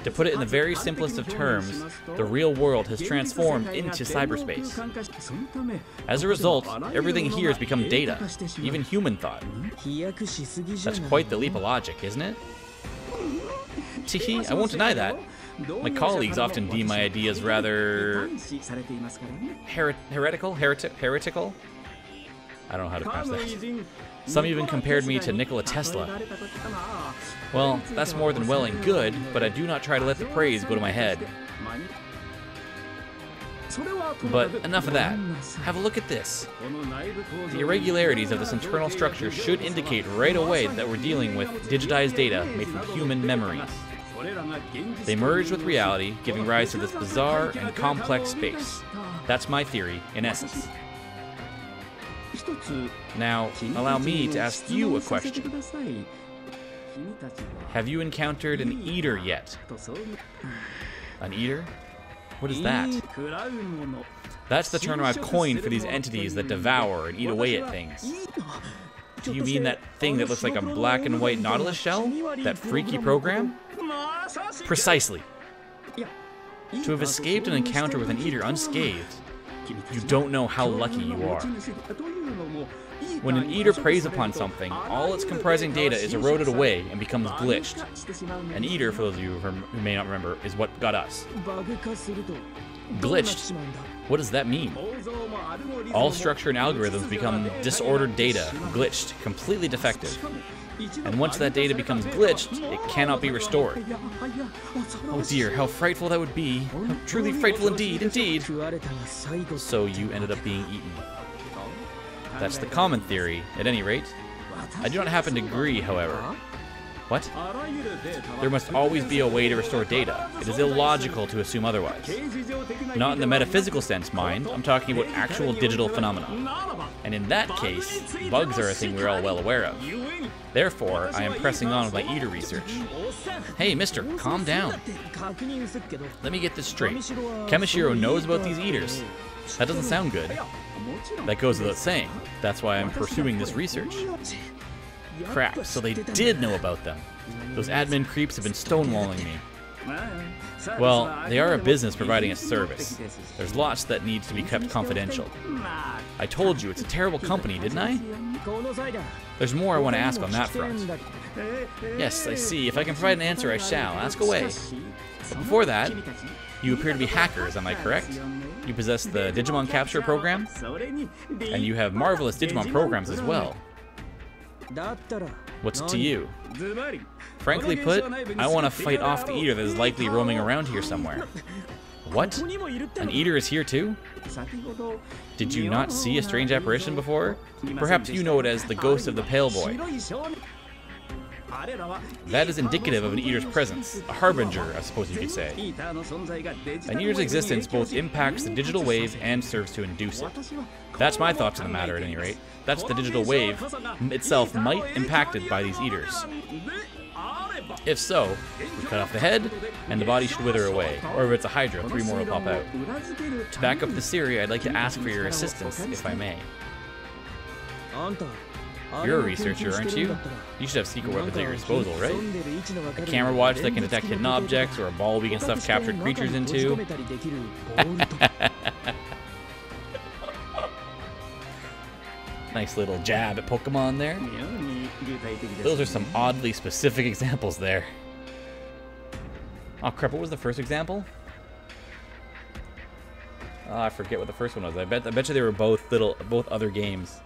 To put it in the very simplest of terms, the real world has transformed into cyberspace. As a result, everything here has become data, even human thought. That's quite the leap of logic, isn't it? Teehee, I won't deny that. My colleagues often deem my ideas rather heretical? I don't know how to pronounce that. Some even compared me to Nikola Tesla. Well, that's more than well and good, but I do not try to let the praise go to my head. But enough of that. Have a look at this. The irregularities of this internal structure should indicate right away that we're dealing with digitized data made from human memories. They merge with reality, giving rise to this bizarre and complex space. That's my theory, in essence. Now, allow me to ask you a question. Have you encountered an eater yet? An eater? What is that? That's the term I've coined for these entities that devour and eat away at things. Do you mean that thing that looks like a black and white Nautilus shell? That freaky program? Precisely. To have escaped an encounter with an eater unscathed, you don't know how lucky you are. When an eater preys upon something, all its comprising data is eroded away and becomes glitched. An eater, for those of you who may not remember, is what got us. Glitched? What does that mean? All structure and algorithms become disordered data, glitched, completely defective. And once that data becomes glitched, it cannot be restored. Oh dear, how frightful that would be. How truly frightful indeed, indeed. So you ended up being eaten. That's the common theory, at any rate. I do not happen to agree, however. What? There must always be a way to restore data. It is illogical to assume otherwise. Not in the metaphysical sense, mind. I'm talking about actual digital phenomena. And in that case, bugs are a thing we're all well aware of. Therefore, I am pressing on with my eater research. Hey, mister, calm down. Let me get this straight. Kamishiro knows about these eaters. That doesn't sound good. That goes without saying. That's why I'm pursuing this research. Crap, so they did know about them. Those admin creeps have been stonewalling me. Well, they are a business providing a service. There's lots that needs to be kept confidential. I told you, it's a terrible company, didn't I? There's more I want to ask on that front. Yes, I see. If I can provide an answer, I shall. Ask away. But before that, you appear to be hackers, am I correct? You possess the Digimon capture program? And you have marvelous Digimon programs as well. What's it to you? Frankly put, I want to fight off the eater that is likely roaming around here somewhere. What? An eater is here too? Did you not see a strange apparition before? Perhaps you know it as the ghost of the Pale Boy. That is indicative of an eater's presence, a harbinger, I suppose you could say. An eater's existence both impacts the digital wave and serves to induce it. That's my thoughts on the matter, at any rate. That's the digital wave itself might impacted by these eaters. If so, we cut off the head, and the body should wither away. Or if it's a Hydra, 3 more will pop out. To back up this theory, I'd like to ask for your assistance, if I may. You're a researcher, aren't you? You should have secret weapons at your disposal, right? A camera watch that can detect hidden objects, or a ball we can stuff captured creatures into. Nice little jab at Pokemon there. Those are some oddly specific examples there. Oh crap, what was the first example? Oh, I forget what the first one was. I bet you they were both other games.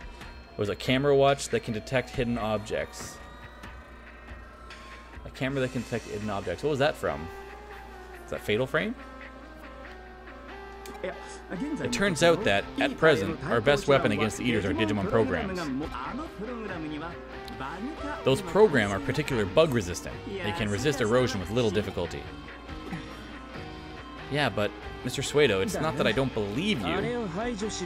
It was a camera watch that can detect hidden objects. A camera that can detect hidden objects. What was that from? Is that Fatal Frame? It turns out that, at present, our best weapon against the eaters are Digimon programs. Those programs are particularly bug resistant. They can resist erosion with little difficulty. Yeah, but Mr. Suedo, it's not that I don't believe you,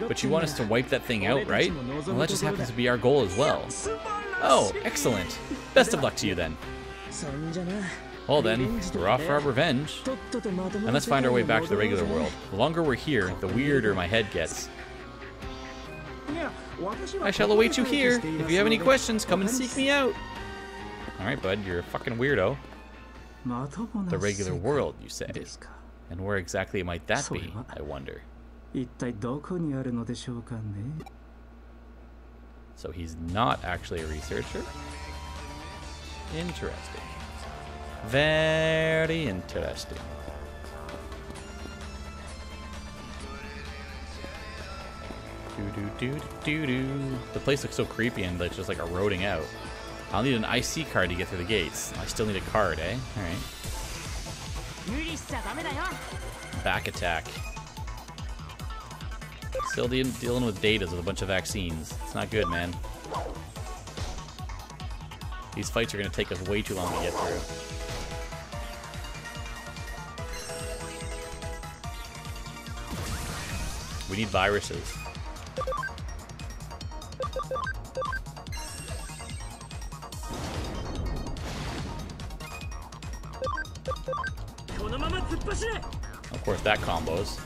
but you want us to wipe that thing out, right? Well, that just happens to be our goal as well. Oh, excellent. Best of luck to you then. Well then, we're off for our revenge. And let's find our way back to the regular world. The longer we're here, the weirder my head gets. I shall await you here. If you have any questions, come and seek me out. Alright, bud, you're a fucking weirdo. The regular world, you say. And where exactly might that be, I wonder? So he's not actually a researcher? Interesting. Very interesting. The place looks so creepy and it's just like eroding out. I'll need an IC card to get through the gates. I still need a card, eh? Alright. Back attack. Still dealing with datas with a bunch of vaccines. It's not good, man. These fights are going to take us way too long to get through. We need viruses. Of course, that combos.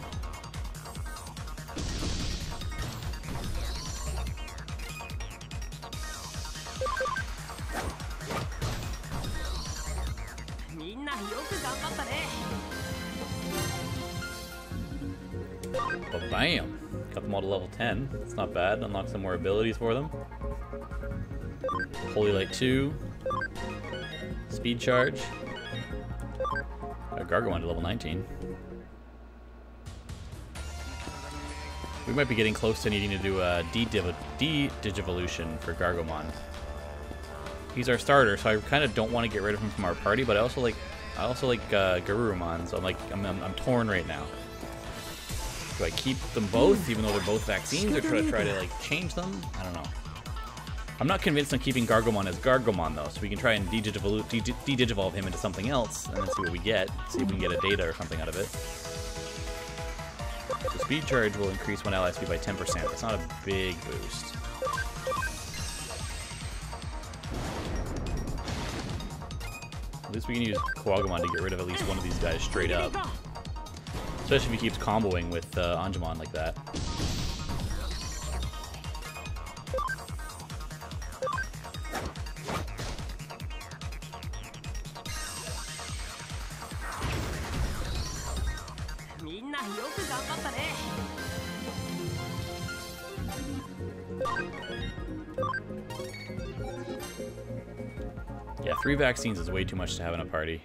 Well, bam! Got them all to level 10. That's not bad. Unlock some more abilities for them. Holy Light 2. Speed Charge. Gargomon to level 19. We might be getting close to needing to do a D-Digivolution for Gargomon. He's our starter, so I kind of don't want to get rid of him from our party, but I also like Garurumon, so I'm torn right now. Do I keep them both, even though they're both vaccines, or try to like change them? I don't know. I'm not convinced on keeping Gargomon as Gargomon though, so we can try and de-digivolve him into something else, and then see what we get. See if we can get a data or something out of it. The speed charge will increase one ally speed by 10%. That's not a big boost. At least we can use Kuwagumon to get rid of at least one of these guys straight up. Especially if he keeps comboing with Angemon like that. Yeah, 3 vaccines is way too much to have in a party.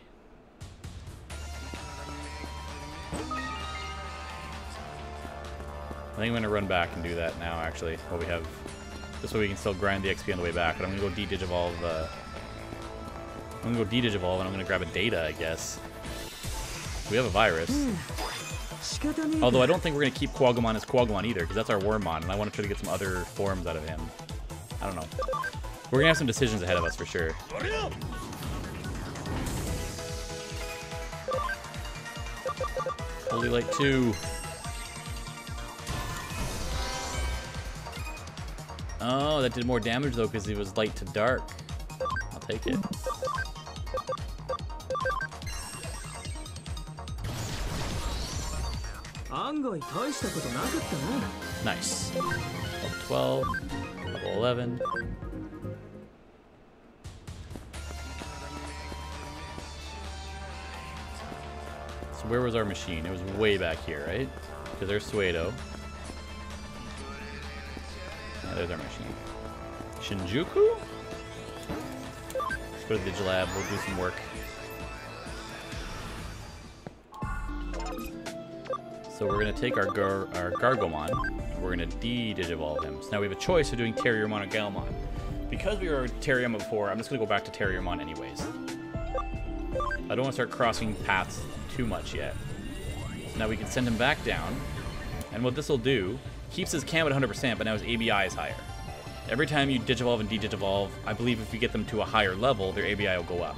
I think I'm going to run back and do that now, actually, while we have... This way we can still grind the XP on the way back, but I'm going to go de-digivolve... I'm going to go de-digivolve, and I'm going to grab a data, I guess. We have a virus. Although I don't think we're going to keep Kuwagumon as Kuwagumon either, because that's our Wormmon, and I want to try to get some other forms out of him. I don't know. We're going to have some decisions ahead of us, for sure. Holy Light 2. Oh, that did more damage, though, because it was light to dark. I'll take it. Nice. Level 12. Level 11. So where was our machine? It was way back here, right? Because there's Suedo. Yeah, there's our machine. Shinjuku? Let's go to the Digilab. We'll do some work. So we're going to take our Gargomon, and we're going to de-digivolve him. So now we have a choice of doing Terriermon or Galmon. Because we were Terriermon before, I'm just going to go back to Terriermon anyways. I don't want to start crossing paths too much yet. So now we can send him back down, and what this will do, keeps his cam at 100%, but now his ABI is higher. Every time you digivolve and de-digivolve, I believe if you get them to a higher level, their ABI will go up.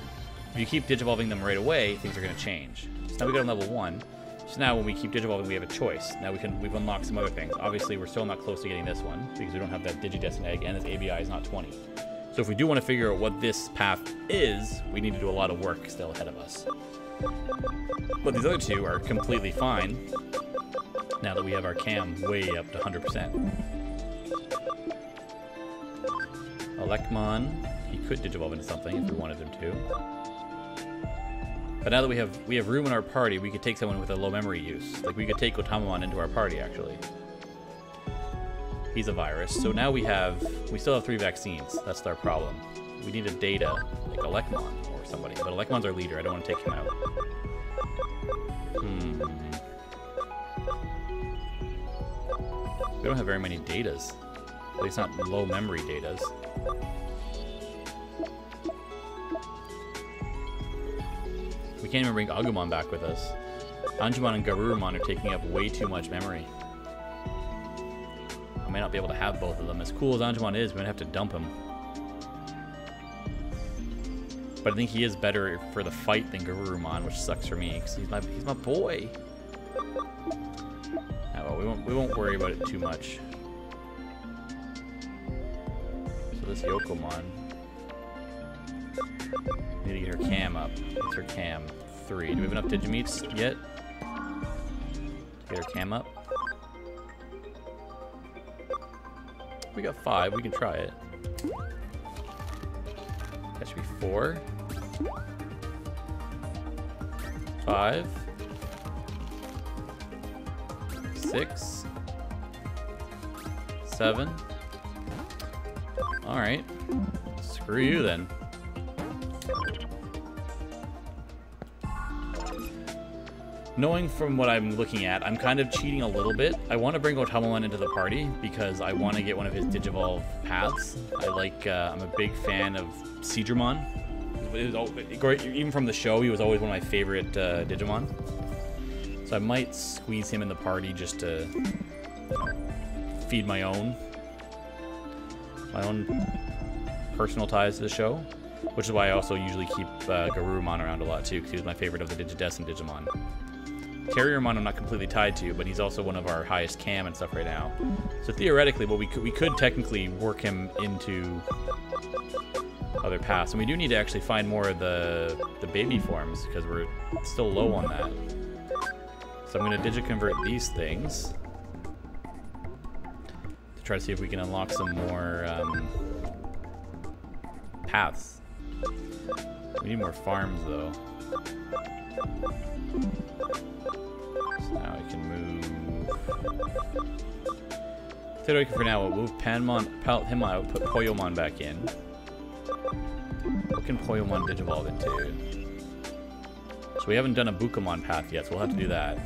If you keep digivolving them right away, things are going to change. So now we got on level 1. So now when we keep digivolving, we have a choice. Now we've unlocked some other things. Obviously, we're still not close to getting this one, because we don't have that Digidestin egg, and his ABI is not 20. So if we do want to figure out what this path is, we need to do a lot of work still ahead of us. But these other two are completely fine, now that we have our cam way up to 100%. Elecmon, he could Digivolve into something if we wanted him to. But now that we have room in our party, we could take someone with a low memory use. Like, we could take Otamamon into our party, actually. He's a virus. So now we still have 3 vaccines. That's our problem. We need a data, like Elecmon or somebody. But Elecmon's our leader. I don't want to take him out. We don't have very many datas. At least not low memory datas. We can't even bring Agumon back with us. Anjumon and Garurumon are taking up way too much memory. I may not be able to have both of them. As cool as Anjumon is, we might have to dump him. But I think he is better for the fight than Garurumon, which sucks for me, because he's my boy. Oh, well, we won't worry about it too much. So this Yokomon, need to get her cam up. What's her cam? 3. Do we have enough Digimeats yet to get her cam up? We got 5. We can try it. That should be 4. 5. 6. 7. Alright. Screw you then. Knowing from what I'm looking at, I'm kind of cheating a little bit. I want to bring Otamamon into the party because I want to get one of his Digivolve paths. I'm a big fan of Seadramon. Even from the show, he was always one of my favorite Digimon. So I might squeeze him in the party just to feed my own personal ties to the show. Which is why I also usually keep Garurumon around a lot too, because he was my favorite of the Digidescent Digimon. Terriermon I'm not completely tied to, but he's also one of our highest cam and stuff right now. So theoretically, well, we could technically work him into other paths, and we do need to actually find more of the baby forms because we're still low on that. So I'm going to digiconvert these things to try to see if we can unlock some more paths. We need more farms though. So now I can move. Theoretically, for now, we'll move Panmon, him out, put Poyomon back in. What can Poyomon Digivolve into? So we haven't done a Bukamon path yet, so we'll have to do that.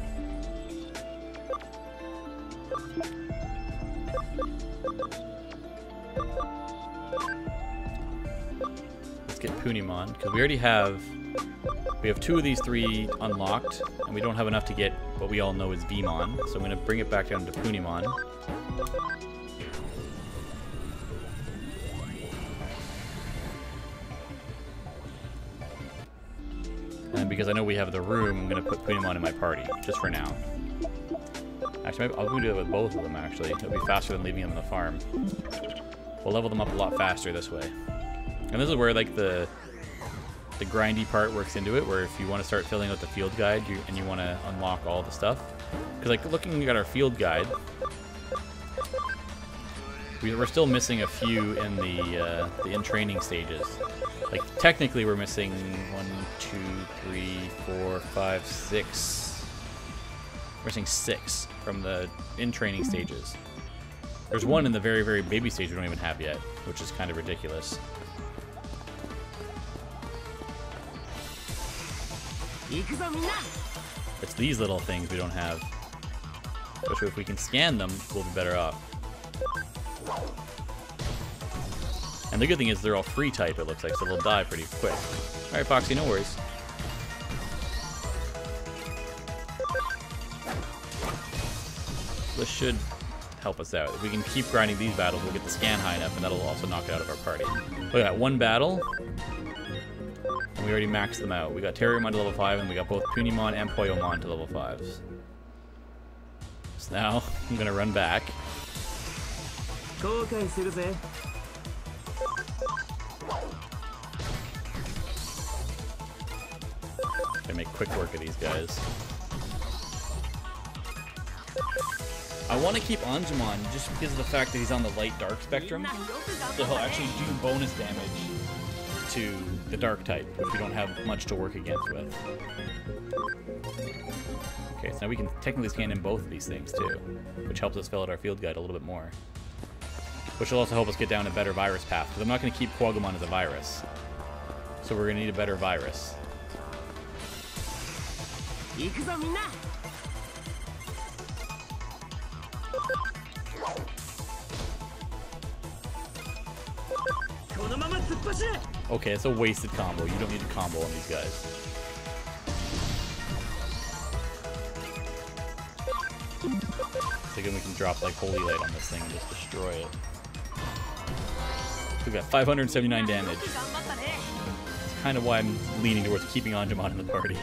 Let's get Punimon, because we have 2 of these 3 unlocked, and we don't have enough to get what we all know is Vmon, so I'm going to bring it back down to Punimon. And because I know we have the room, I'm going to put Punimon in my party, just for now. Actually, maybe I'll do that with both of them, actually. It'll be faster than leaving them in the farm. We'll level them up a lot faster this way. And this is where, like, the grindy part works into it, where if you want to start filling out the field guide and you want to unlock all the stuff, because like looking at our field guide, we're still missing a few in the in-training stages. Like technically we're missing 1, 2, 3, 4, 5, 6. We're missing 6 from the in-training stages. There's 1 in the very, very baby stage we don't even have yet, which is kind of ridiculous. It's these little things we don't have. Especially if we can scan them, we'll be better off. And the good thing is they're all free type, it looks like, so they'll die pretty quick. Alright, Foxy, no worries. This should help us out. If we can keep grinding these battles, we'll get the scan high enough, and that'll also knock it out of our party. Look at that, 1 battle. And we already maxed them out. We got Terriermon to level 5, and we got both Punimon and Poyomon to level 5s. So now, I'm gonna run back. Gonna make quick work of these guys. I want to keep Anjumon just because of the fact that he's on the light-dark spectrum. So he'll actually do bonus damage to the dark type, which we don't have much to work against with. Okay, so now we can technically scan in both of these things too, which helps us fill out our field guide a little bit more. Which will also help us get down a better virus path, because I'm not going to keep Quagumon as a virus. So we're going to need a better virus. Okay, it's a wasted combo. You don't need a combo on these guys. So again, we can drop like Holy Light on this thing and just destroy it. We've got 579 damage. That's kind of why I'm leaning towards keeping Anjumon in the party.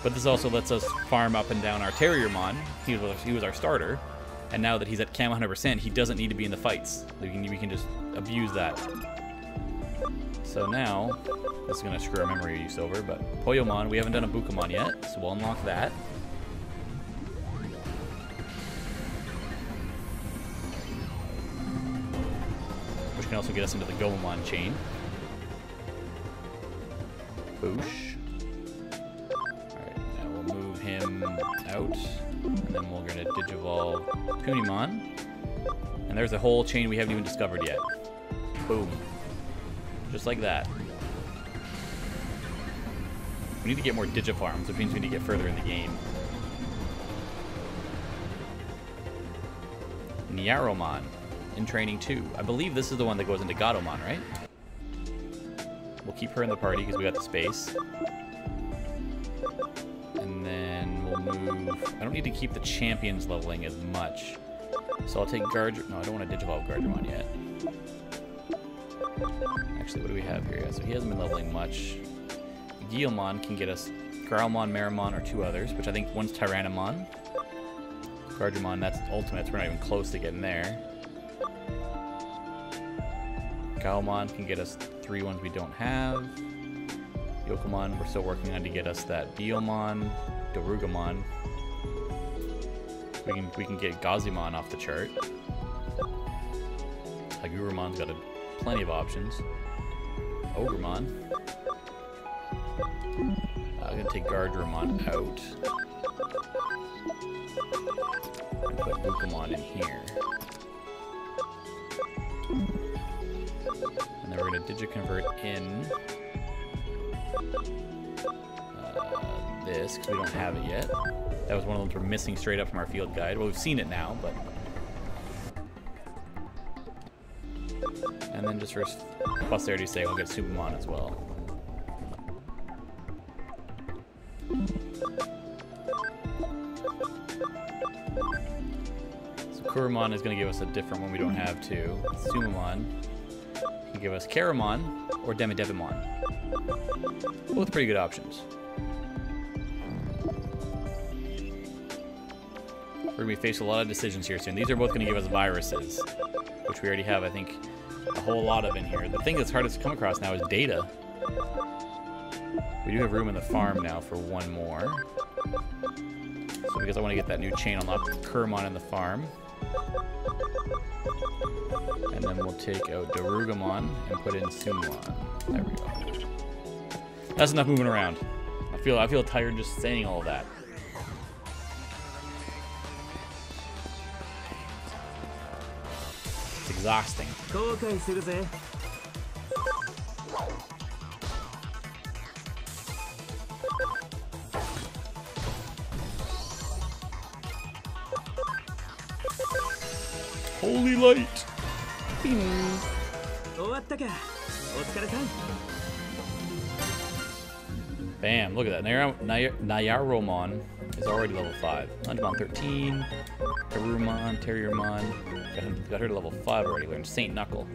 But this also lets us farm up and down our Terriermon. He was our starter. And now that he's at Cam 100%, he doesn't need to be in the fights. We can just abuse that. So now, this is going to screw our memory use over, but Poyomon, we haven't done a Bukamon yet, so we'll unlock that. Which can also get us into the Gomamon chain. Boosh. Alright, now we'll move him out. And then we're going to Digivolve Punimon. And there's a whole chain we haven't even discovered yet. Boom. Just like that. We need to get more Digifarms, which means we need to get further in the game. Nyaromon in training 2. I believe this is the one that goes into Gatomon, right? We'll keep her in the party because we got the space. And then we'll move... I don't need to keep the champions leveling as much. So I'll take Gardr... No, I don't want to Digivolve Gardromon yet. Actually, what do we have here? So he hasn't been leveling much. Guilmon can get us Growlmon, Marimon, or 2 others, which I think one's Tyrannomon. Gardromon, that's ultimate, so we're not even close to getting there. Gaomon can get us 3 ones we don't have. Yokomon, we're still working on to get us that Biomon, Dorugamon. We can get Gazimon off the chart. Agurumon's got plenty of options. Ogremon. I'm gonna take Gardromon out. And put Bukamon in here. And then we're gonna Digiconvert in this, because we don't have it yet. That was one of the ones we're missing straight up from our field guide. Well, we've seen it now, but... And then just for posterity's sake, we'll get Supamon as well. So Kurumon is going to give us a different one we don't have too. Sumamon can give us Karamon or Demidevimon. Both pretty good options. We're going to be faced with a lot of decisions here soon. These are both going to give us viruses, which we already have, I think, a whole lot of in here. The thing that's hardest to come across now is data. We do have room in the farm now for one more. So because I want to get that new chain unlocked, Kurumon in the farm. And then we'll take out Dorugamon and put in Sumamon. There we go. That's enough moving around. I feel tired just saying all of that. It's exhausting. Holy light! Bing. Bam, look at that. Nyaromon is already level 5. Anjumon 13. Garurumon, Terriermon. Got her to level 5 already. Learned Saint Knuckle.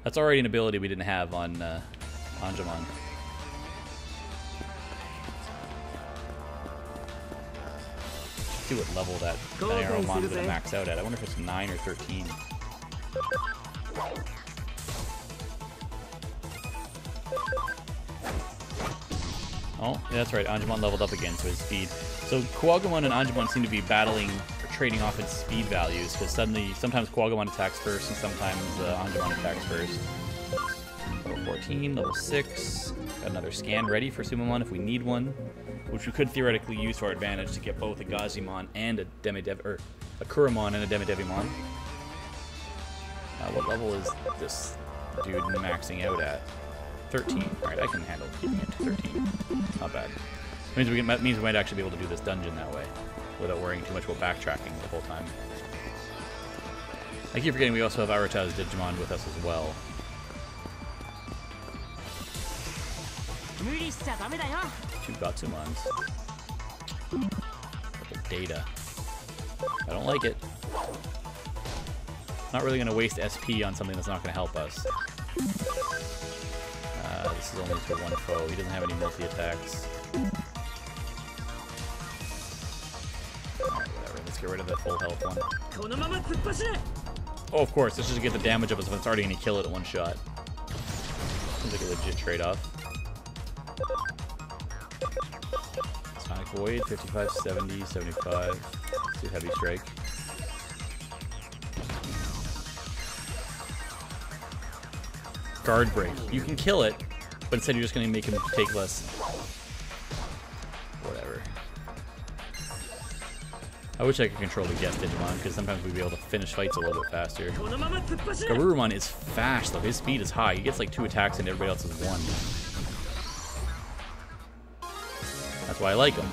That's already an ability we didn't have on Anjumon. See what level that Nyaromon is going to max out at. I wonder if it's 9 or 13. Oh, yeah, that's right. Angemon leveled up again, so his speed. So Kuwagamon and Angemon seem to be battling or trading off its speed values, because sometimes Kuwagamon attacks first, and sometimes Angemon attacks first. Level 14, level 6. Got another scan ready for Sumamon if we need one, which we could theoretically use to our advantage to get both a Gazimon and a a Kuramon and a Demidevimon. What level is this dude maxing out at? 13. Alright, I can handle getting it to 13. Not bad. That means we might actually be able to do this dungeon that way, without worrying too much about backtracking the whole time. I keep forgetting we also have Arata's Digimon with us as well. Two Gatsumons. The data. I don't like it. Not really going to waste SP on something that's not going to help us. This is only to one foe. He doesn't have any multi-attacks. Alright, whatever. Let's get rid of the full health one. Oh, of course. This is to get the damage up if it's already going to kill it at one shot. Seems like a legit trade-off. Sonic Void, 55, 70, 75. Let's do Heavy Strike. Guard Break. You can kill it, but instead you're just going to make him take less. Whatever. I wish I could control the guest Digimon, because sometimes we'd be able to finish fights a little bit faster. Garurumon is fast, though. His speed is high. He gets like 2 attacks and everybody else is 1. That's why I like him.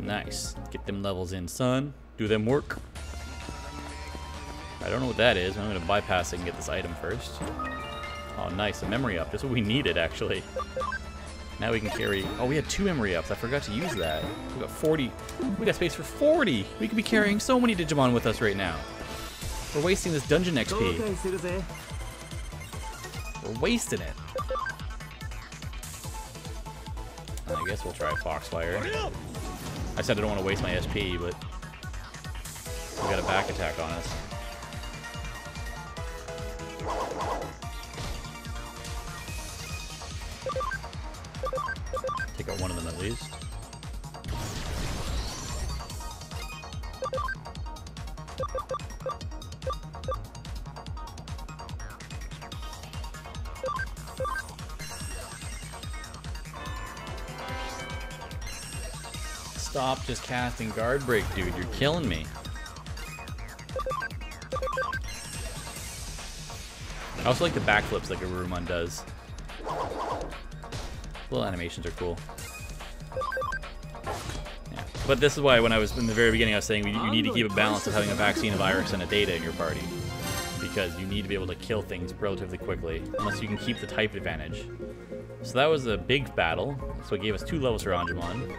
Nice. Get them levels in, son. Do them work. I don't know what that is. I'm going to bypass it and get this item first. Oh, nice. A memory up. That's what we needed, actually. Now we can carry... Oh, we had 2 memory ups. I forgot to use that. We got 40. We got space for 40. We could be carrying so many Digimon with us right now. We're wasting this dungeon XP. We're wasting it. I guess we'll try Foxfire. I said I don't want to waste my SP, but we got a back attack on us. Take out one of them at least. Stop just casting Guard Break, dude. You're killing me. I also like the backflips like Garurumon does. Little animations are cool. Yeah. But this is why when I was in the very beginning I was saying you need to keep a balance of having a vaccine, a virus, and a data in your party. Because you need to be able to kill things relatively quickly, unless you can keep the type advantage. So that was a big battle. So it gave us 2 levels for Angemon.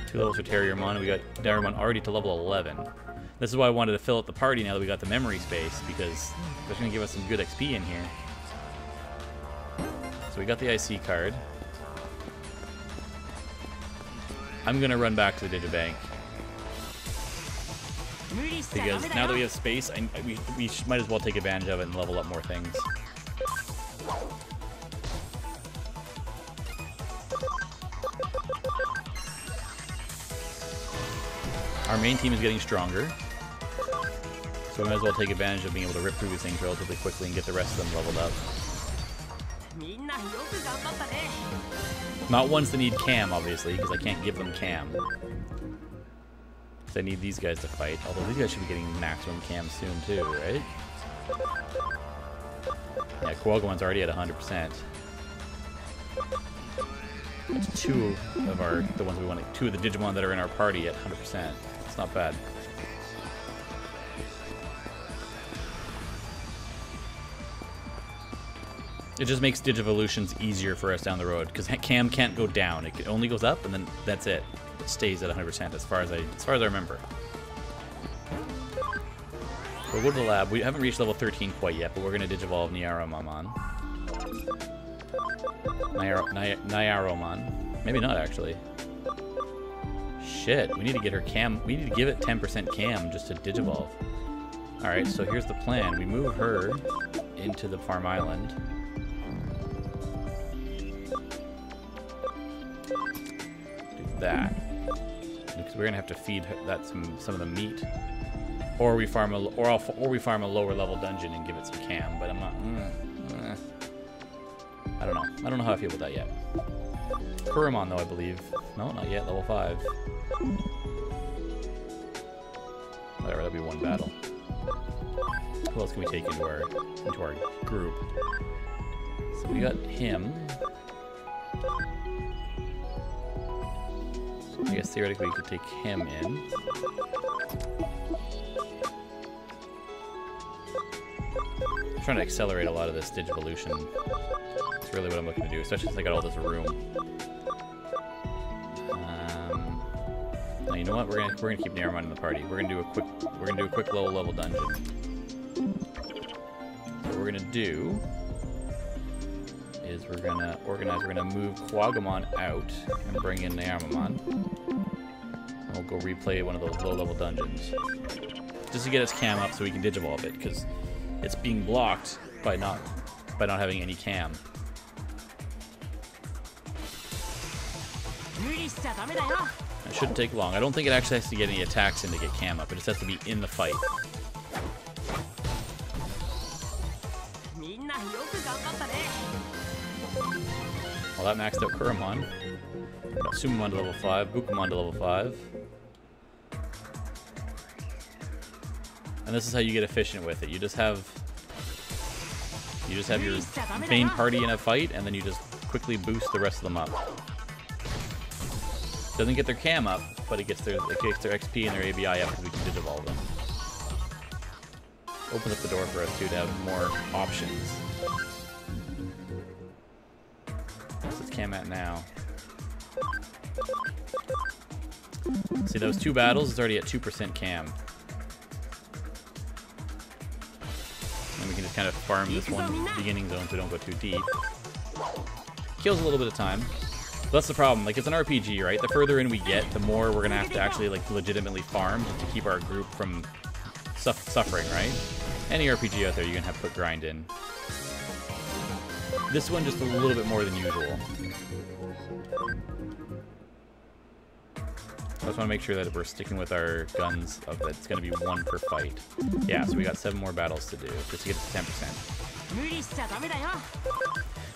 2 levels for Terriermon, and we got Darumon already to level 11. This is why I wanted to fill out the party now that we got the memory space, because that's going to give us some good XP in here. So we got the IC card. I'm going to run back to the Digibank. Because now that we have space, we might as well take advantage of it and level up more things. Our main team is getting stronger, so we might as well take advantage of being able to rip through these things relatively quickly and get the rest of them leveled up. Not ones that need cam, obviously, because I can't give them cam. Because I need these guys to fight, although these guys should be getting maximum cam soon too, right? Yeah, Kuwagomon's already at 100%. That's 2 of the ones we want to, 2 of the Digimon that are in our party at 100%. It's not bad. It just makes Digivolutions easier for us down the road, because cam can't go down. It only goes up, and then that's it. It stays at 100% as far as I remember. We'll go to the lab. We haven't reached level 13 quite yet, but we're going to Digivolve Nyaromon. Nyaromon. Maybe not, actually. Shit, we need to get her cam. We need to give it 10% cam just to Digivolve. Alright, so here's the plan. We move her into the farm island. Do that. Because we're gonna have to feed that some of the meat. Or we farm a lower level dungeon and give it some cam, but I'm not I don't know. I don't know how I feel about that yet. Kurumon though, I believe. No, not yet, level 5. Whatever, that'll be one battle. Who else can we take into our group? So we got him. I guess theoretically we could take him in. I'm trying to accelerate a lot of this Digivolution. That's really what I'm looking to do, especially since I got all this room. Now you know what? We're gonna keep Naramon in the party. We're gonna do a quick low level dungeon. What we're gonna do is we're gonna move Quagamon out and bring in Naramon. And we'll go replay one of those low level dungeons. Just to get its cam up so we can Digivolve it, because it's being blocked by not having any cam. It shouldn't take long. I don't think it actually has to get any attacks in to get cam up. It just has to be in the fight. Well, that maxed out Kurumon. Got Sumamon to level 5, Bukamon to level 5. And this is how you get efficient with it. You just have your main party in a fight, and then you just quickly boost the rest of them up. Doesn't get their cam up, but it gets their XP and their ABI up because we can Digivolve them. Opens up the door for us too to have more options. What's its cam at now? See, those 2 battles, it's already at 2% cam. And we can just kind of farm this one beginning zone so we don't go too deep. Kills a little bit of time. But that's the problem. Like, it's an RPG, right? The further in we get, the more we're gonna have to actually like legitimately farm just to keep our group from suffering, right? Any RPG out there, you're gonna have to put grind in. This one just a little bit more than usual. I just want to make sure that we're sticking with our guns of that it's going to be 1 per fight. Yeah, so we got 7 more battles to do just to get to 10%.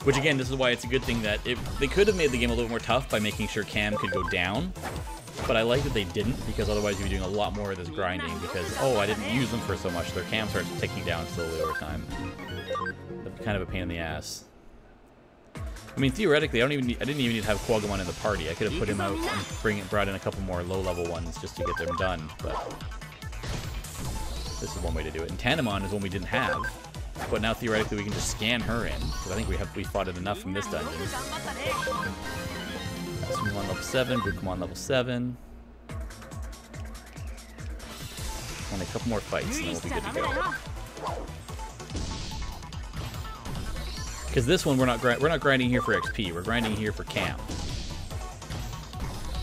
Which again, this is why it's a good thing that they could have made the game a little more tough by making sure cam could go down. But I like that they didn't, because otherwise you'd be doing a lot more of this grinding because, oh, I didn't use them for so much. Their cam starts ticking down slowly over time. That's kind of a pain in the ass. I mean, theoretically, I didn't even need to have Quagamon in the party. I could have put him out and brought in a couple more low-level ones just to get them done, but this is one way to do it. And Tanamon is one we didn't have, but now theoretically we can just scan her in, because I think we fought it enough from this dungeon. Sumamon level 7, Bukamon level 7. Only a couple more fights, and then we'll be good to go. Because this one, we're not grinding here for XP. We're grinding here for cam.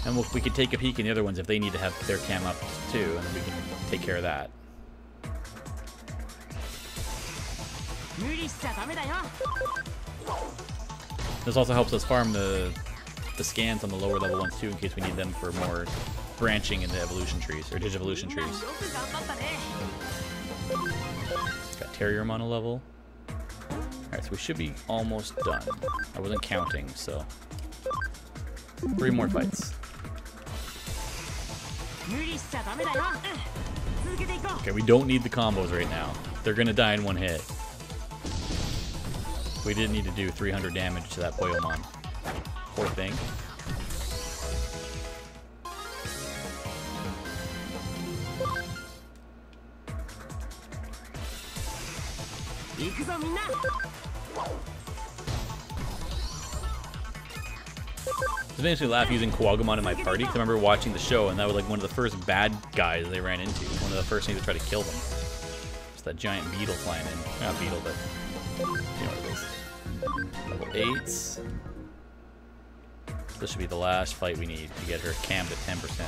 And we could take a peek in the other ones if they need to have their cam up too, and then we can take care of that. This also helps us farm the scans on the lower level ones too, in case we need them for more branching in the evolution trees, or Digivolution trees. Got Terriermon a level. Alright, so we should be almost done. I wasn't counting, so 3 more fights. Okay, we don't need the combos right now. They're gonna die in 1 hit. We didn't need to do 300 damage to that Poyomon. Poor thing. It makes me laugh using Quagamon in my party, because I remember watching the show, and that was like one of the first bad guys they ran into. One of the first things to try to kill them. Just that giant beetle flying in. Not beetle, but you know what it is. Level 8s. this should be the last fight we need to get her cam to 10%.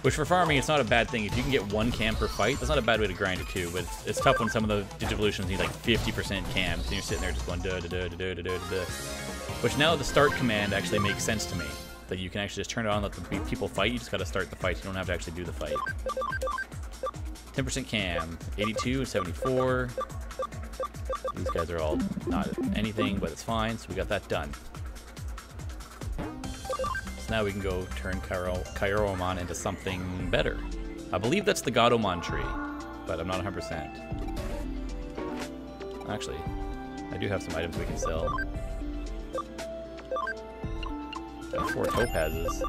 Which for farming, it's not a bad thing. If you can get 1 cam per fight, that's not a bad way to grind it too. But it's tough when some of the Digivolutions need like 50% cams, and you're sitting there just going da da da da da da da da. Which now the start command actually makes sense to me. That you can actually just turn it on, let the people fight. You just gotta start the fight. You don't have to actually do the fight. 10% cam, 82, 74. These guys are all not anything, but it's fine. So we got that done. So now we can go turn Kairomon into something better. I believe that's the Godomon tree, but I'm not 100%. Actually, I do have some items we can sell. Got 4 topazes.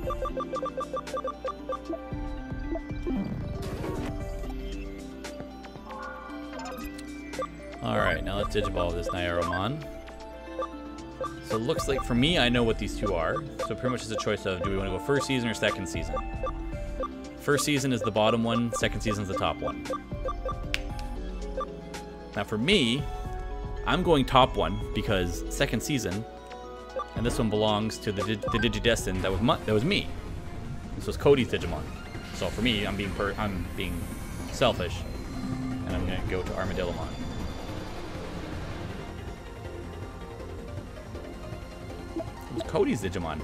Alright, now let's Digivolve this Nairomon. So it looks like, for me, I know what these two are. So pretty much it's a choice of, do we want to go first season or second season? First season is the bottom one, second season is the top one. Now for me, I'm going top one because second season, and this one belongs to the Digidestin that was me. This was Cody's Digimon. So for me, I'm being selfish, and I'm gonna go to Armadillomon. It was Cody's Digimon.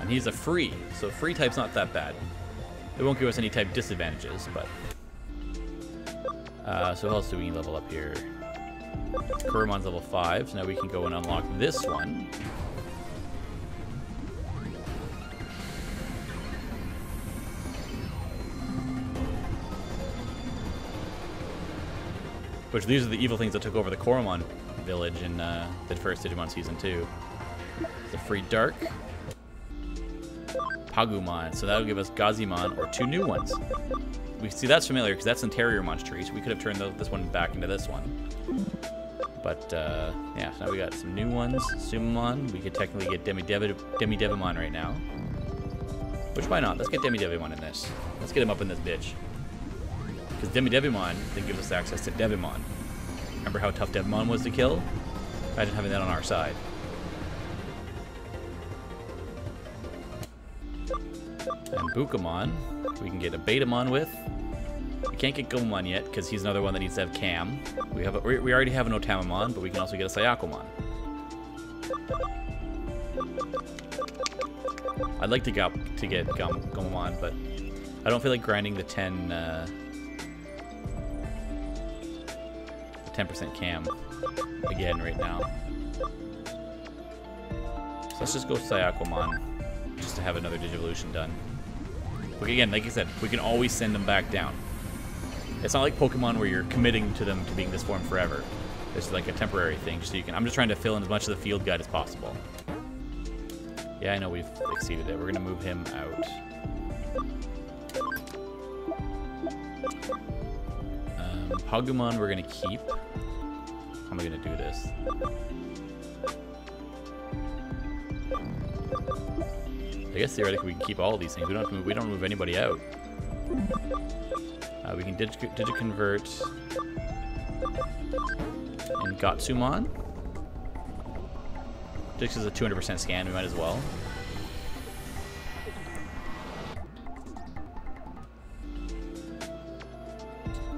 And he's a free, so free type's not that bad. It won't give us any type disadvantages, but. So what else do we level up here? Kurumon's level 5, so now we can go and unlock this one. Which these are the evil things that took over the Koromon village in the first Digimon Season 2. It's a free Dark. Pagumon, so that'll give us Gazimon or 2 new ones. We see that's familiar because that's Interiormon's tree, so we could have turned this one back into this one. But yeah, so now we got some new ones. Sumamon, we could technically get Demidevimon right now. Which why not? Let's get Demidevimon in this. Let's get him up in this bitch. Because Demidevimon then gives us access to Devimon. Remember how tough Devimon was to kill? Imagine having that on our side. And Bukamon, we can get a Betamon with. We can't get Gomamon yet because he's another one that needs to have Cam. We already have an Otamamon, but we can also get a Sayakomon. I'd like to get Gomamon, but I don't feel like grinding the 10% Cam again right now. So let's just go Sayakomon just to have another Digivolution done. But again, like I said, we can always send them back down. It's not like Pokemon where you're committing to them to being this form forever. It's like a temporary thing, just so you can. I'm just trying to fill in as much of the field guide as possible. Yeah, I know we've exceeded it. We're gonna move him out. Pagumon we're gonna keep. How am I gonna do this? I guess theoretically we can keep all of these things. We don't move anybody out. We can Digiconvert in Gatsumon. Just as a 200% scan, we might as well.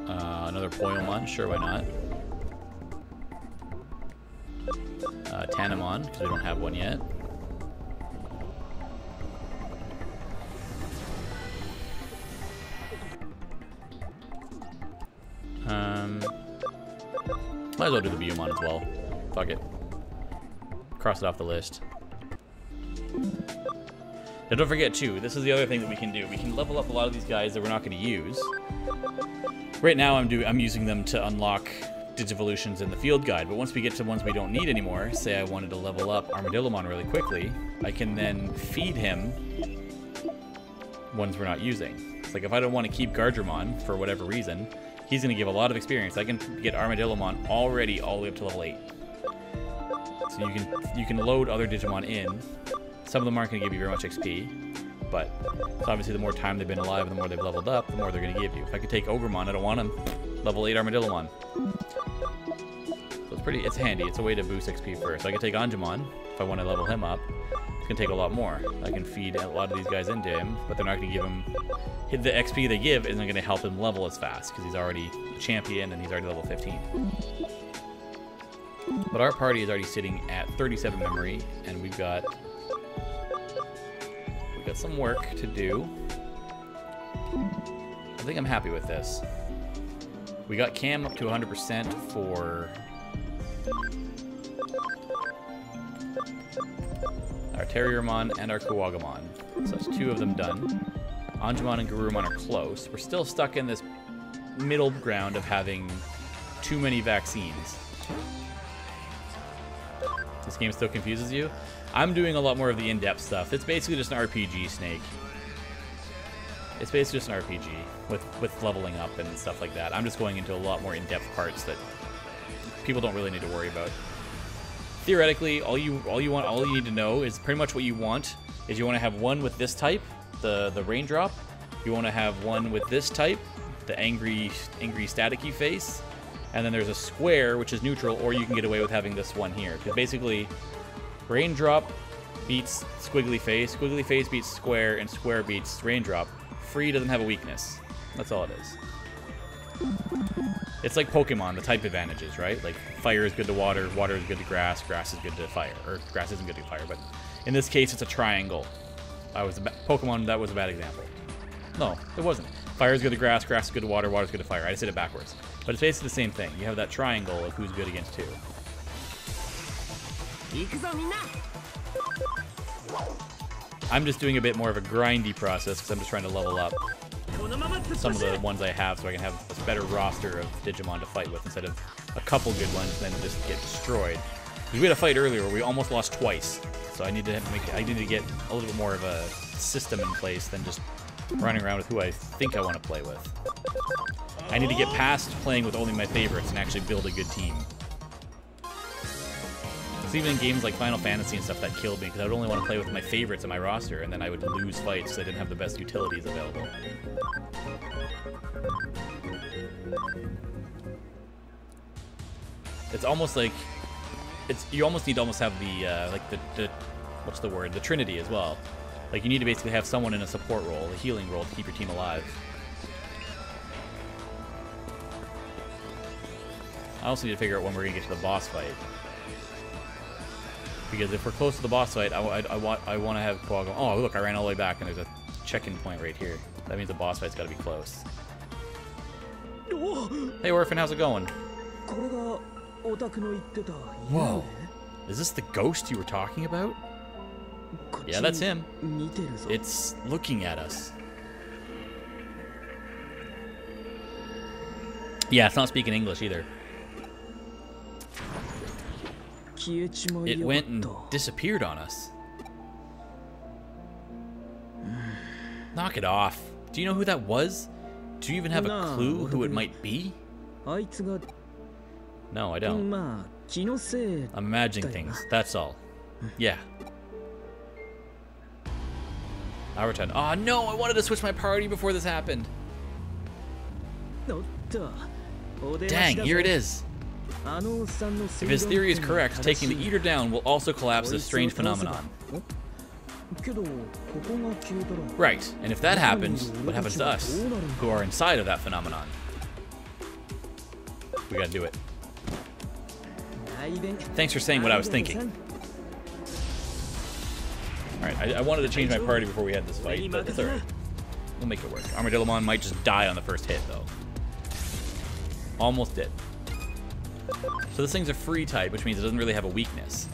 Another Poyomon, sure, why not? Tanamon, because we don't have one yet. Might as well do the Biyomon as well. Fuck it. Cross it off the list. Now don't forget too, this is the other thing that we can do. We can level up a lot of these guys that we're not going to use. Right now I'm using them to unlock Digivolutions in the field guide, but once we get to ones we don't need anymore, say I wanted to level up Armadillomon really quickly, I can then feed him ones we're not using. It's like if I don't want to keep Gardramon for whatever reason, he's going to give a lot of experience. I can get Armadillomon already all the way up to level 8. So you can load other Digimon in. Some of them aren't going to give you very much XP, but so obviously the more time they've been alive and the more they've leveled up, the more they're going to give you. If I could take Ogremon, I don't want him. Level 8 Armadillomon. So it's handy. It's a way to boost XP first. So I can take Anjumon if I want to level him up. It's gonna take a lot more. I can feed a lot of these guys into him, but they're not gonna give him the XP they give isn't gonna help him level as fast because he's already a champion and he's already level 15. But our party is already sitting at 37 memory, and we've got some work to do. I think I'm happy with this. We got Cam up to 100% for our Terriermon and our Kuwagamon. So that's 2 of them done. Anjumon and Garurumon are close. We're still stuck in this middle ground of having too many vaccines. This game still confuses you? I'm doing a lot more of the in-depth stuff. It's basically just an RPG, Snake. It's basically just an RPG with leveling up and stuff like that. I'm just going into a lot more in-depth parts that people don't really need to worry about. Theoretically, all you need to know is pretty much what you want is you want to have one with this type, the raindrop. You want to have one with this type, the angry staticky face. And then there's a square, which is neutral, or you can get away with having this one here. Because basically, raindrop beats squiggly face beats square, and square beats raindrop. Free doesn't have a weakness. That's all it is. It's like Pokemon, the type advantages, right? Like, fire is good to water, water is good to grass, grass is good to fire. Or, grass isn't good to fire, but in this case, it's a triangle. Pokemon, that was a bad example. No, it wasn't. Fire is good to grass, grass is good to water, water is good to fire. I just did it backwards. But it's basically the same thing. You have that triangle of who's good against who. I'm just doing a bit more of a grindy process because I'm just trying to level up some of the ones I have so I can have a better roster of Digimon to fight with instead of a couple good ones and then just get destroyed. Because we had a fight earlier where we almost lost twice. So I need to get a little bit more of a system in place than just running around with who I think I want to play with. I need to get past playing with only my favorites and actually build a good team. It's even in games like Final Fantasy and stuff that killed me because I would only want to play with my favorites in my roster and then I would lose fights because I didn't have the best utilities available. It's almost like you almost need to have the what's the word? The Trinity as well. Like you need to basically have someone in a support role, a healing role to keep your team alive. I also need to figure out when we're gonna get to the boss fight. Because if we're close to the boss fight, I want to have Kuwagamon. Oh, look, I ran all the way back, and there's a check-in point right here. That means the boss fight's got to be close. Hey, Orphan, how's it going? Whoa. Is this the ghost you were talking about? Yeah, that's him. It's looking at us. Yeah, it's not speaking English either. It went and disappeared on us. Knock it off. Do you know who that was? Do you even have a clue who it might be? No, I don't. I'm imagining things, that's all. Yeah. Our turn. Oh no, I wanted to switch my party before this happened. Dang, here it is. If his theory is correct, taking the Eater down will also collapse this strange phenomenon. Right, and if that happens, what happens to us, who are inside of that phenomenon? We gotta do it. Thanks for saying what I was thinking. Alright, I wanted to change my party before we had this fight, but it's alright. We'll make it work. Armadillomon might just die on the first hit, though. Almost did. So this thing's a free type, which means it doesn't really have a weakness.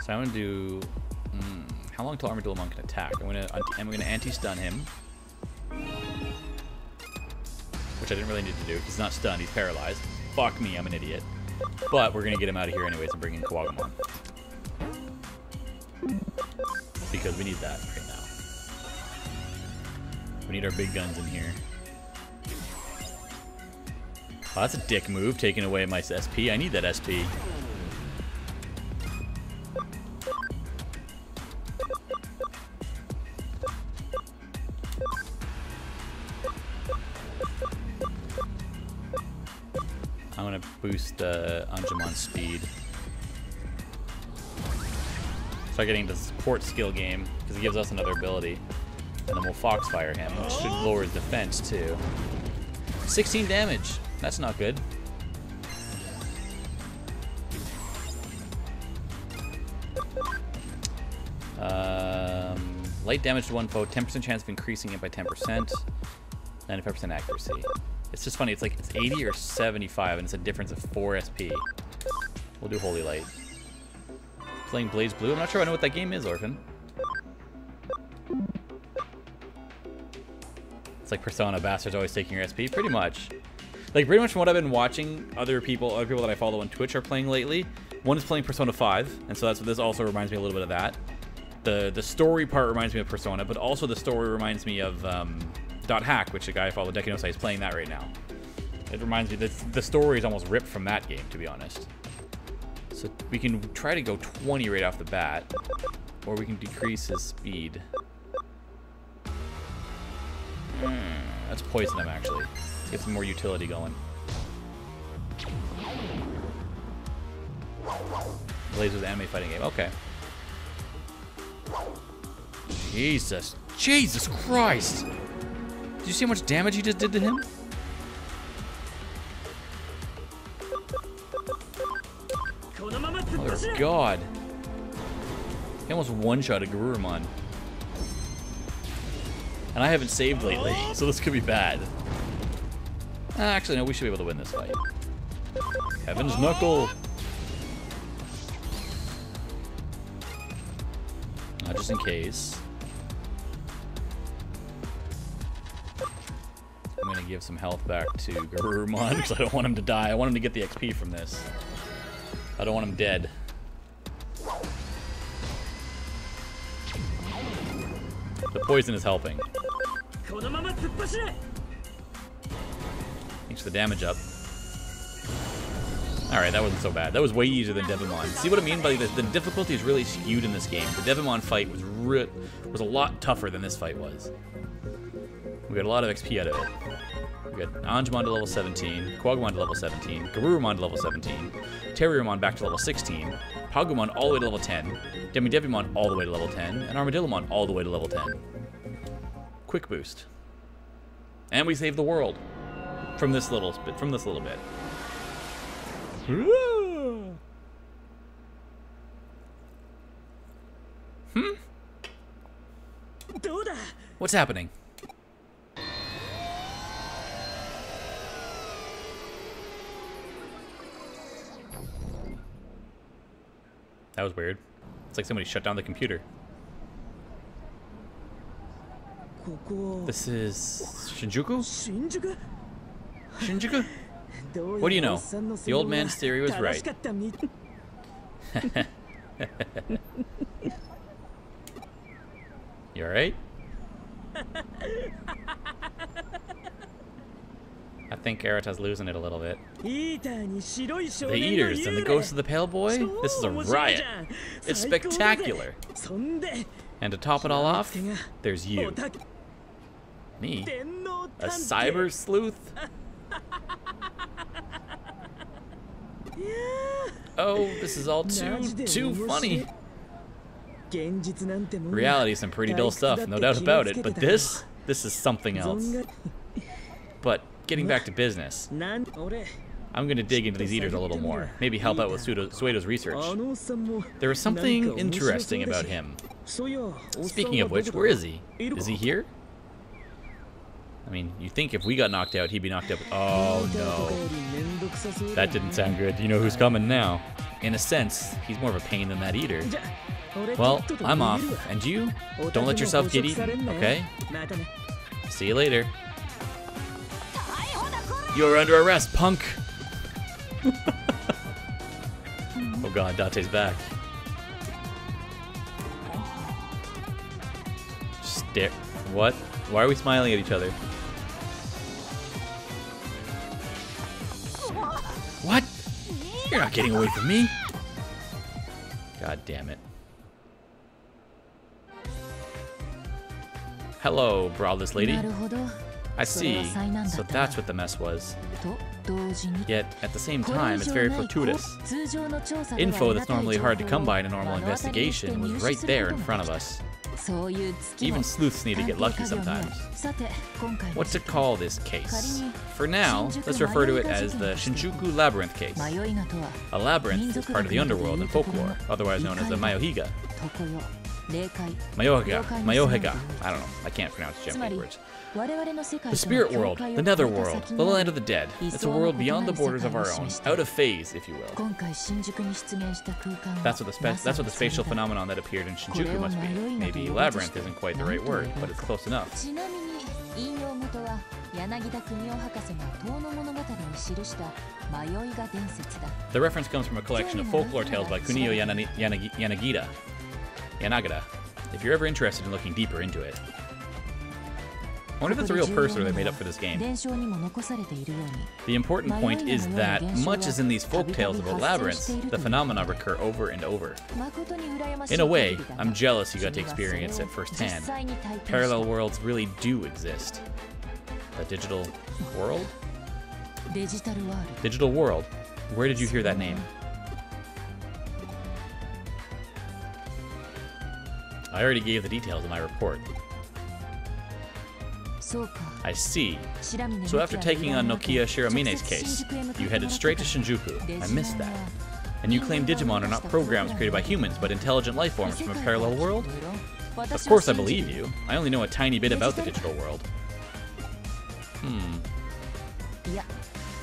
So I'm gonna do. How long till Armadillomon can attack? I'm gonna anti-stun him, which I didn't really need to do. He's not stunned. He's paralyzed. Fuck me, I'm an idiot. But we're gonna get him out of here anyways and bring in Kuwagamon because we need that right now. We need our big guns in here. Oh, that's a dick move, taking away my SP. I need that SP. I'm gonna boost Anjumon's speed. Start getting the support skill game, because it gives us another ability. And then we'll Foxfire him, which should lower his defense too. 16 damage. That's not good. Light damage to one foe, 10% chance of increasing it by 10%, 95% accuracy. It's just funny, it's like it's 80 or 75 and it's a difference of 4 SP. We'll do Holy Light. Playing Blaze Blue, I'm not sure I know what that game is, Orphan. It's like Persona, bastards always taking your SP, pretty much. Like pretty much from what I've been watching, other people that I follow on Twitch are playing lately. One is playing Persona 5, and so that's what this also reminds me a little bit of that. The story part reminds me of Persona, but also the story reminds me of .hack, which the guy I follow, Dekinosai, is playing that right now. It reminds me that the story is almost ripped from that game, to be honest. So we can try to go 20 right off the bat, or we can decrease his speed. Let's poison him, actually. Let's get some more utility going. Blaze was an anime fighting game. Okay. Jesus. Jesus Christ! Did you see how much damage he just did to him? Oh God. He almost one-shotted Garurumon. And I haven't saved lately, so this could be bad. Actually, no, we should be able to win this fight. Heaven's Knuckle! Just in case. I'm gonna give some health back to Garurumon because I don't want him to die. I want him to get the XP from this. I don't want him dead. The poison is helping. Makes the damage up. Alright, that wasn't so bad. That was way easier than Digimon. See what I mean by the difficulty is really skewed in this game. The Digimon fight was a lot tougher than this fight was. We got a lot of XP out of it. We got Anjumon to level 17, Quagumon to level 17, Garurumon to level 17, Terriermon back to level 16, Pagumon all the way to level 10, Devimon all the way to level 10, and Armadillomon all the way to level 10. Quick boost. And we saved the world from this little bit. What's happening? That was weird. It's like somebody shut down the computer. This is Shinjuku? Shinjuku? What do you know? The old man's theory was right. You alright? I think Arata's losing it a little bit. The Eaters and the Ghost of the Pale Boy? This is a riot. It's spectacular. And to top it all off, there's you. Me? A cyber sleuth? Oh, this is all too funny. Reality is some pretty dull stuff, no doubt about it, but this is something else. But getting back to business, I'm going to dig into these Eaters a little more, maybe help out with Suedo's research. There was something interesting about him. Speaking of which, where is he? Is he here? I mean, you think if we got knocked out, he'd be knocked out. Oh no. That didn't sound good. You know who's coming now. In a sense, he's more of a pain than that Eater. Well, I'm off. And you? Don't let yourself get eaten, okay? See you later. You're under arrest, punk! Oh god, Date's back. Stare. What? Why are we smiling at each other? What? You're not getting away from me. God damn it. Hello, braless lady. I see. So that's what the mess was. Yet, at the same time, it's very fortuitous. Info that's normally hard to come by in a normal investigation was right there in front of us. Even sleuths need to get lucky sometimes. What to call this case? For now, let's refer to it as the Shinjuku Labyrinth case. A labyrinth is part of the underworld in folklore, otherwise known as the Mayohiga. Mayohiga. I don't know. I can't pronounce Japanese words. The spirit world, the nether world, the land of the dead. It's a world beyond the borders of our own, out of phase, if you will. That's what the spatial phenomenon that appeared in Shinjuku must be. Maybe labyrinth isn't quite the right word, but it's close enough. The reference comes from a collection of folklore tales by Kunio Yanagida, if you're ever interested in looking deeper into it. I wonder if it's a real person they made up for this game. The important point is that, much as in these folk tales about labyrinths, the phenomena recur over and over. In a way, I'm jealous you got to experience it firsthand. Parallel worlds really do exist. The digital world? Digital world. Where did you hear that name? I already gave the details in my report. I see. So after taking on Nokia Shiramine's case, you headed straight to Shinjuku. I missed that. And you claim Digimon are not programs created by humans, but intelligent life forms from a parallel world? Of course I believe you. I only know a tiny bit about the digital world.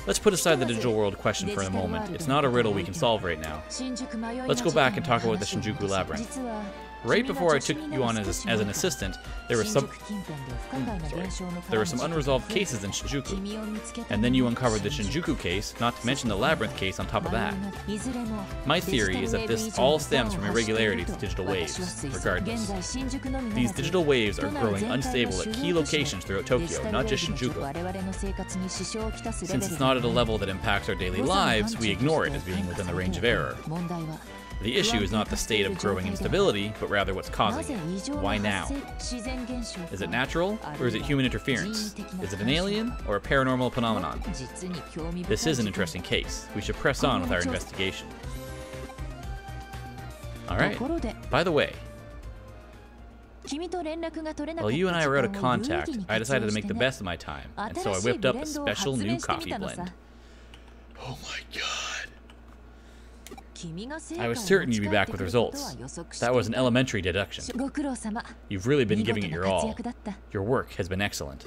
Let's put aside the digital world question for the moment. It's not a riddle we can solve right now. Let's go back and talk about the Shinjuku Labyrinth. Right before I took you on as an assistant, there were some unresolved cases in Shinjuku. And then you uncovered the Shinjuku case, not to mention the Labyrinth case on top of that. My theory is that this all stems from irregularities with digital waves. Regardless, these digital waves are growing unstable at key locations throughout Tokyo, not just Shinjuku. Since it's not at a level that impacts our daily lives, we ignore it as being within the range of error. The issue is not the state of growing instability, but rather what's causing it. Why now? Is it natural, or is it human interference? Is it an alien, or a paranormal phenomenon? This is an interesting case. We should press on with our investigation. Alright, by the way, while you and I were out of contact, I decided to make the best of my time, and so I whipped up a special new coffee blend. Oh my god. I was certain you'd be back with results. That was an elementary deduction. You've really been giving it your all. Your work has been excellent.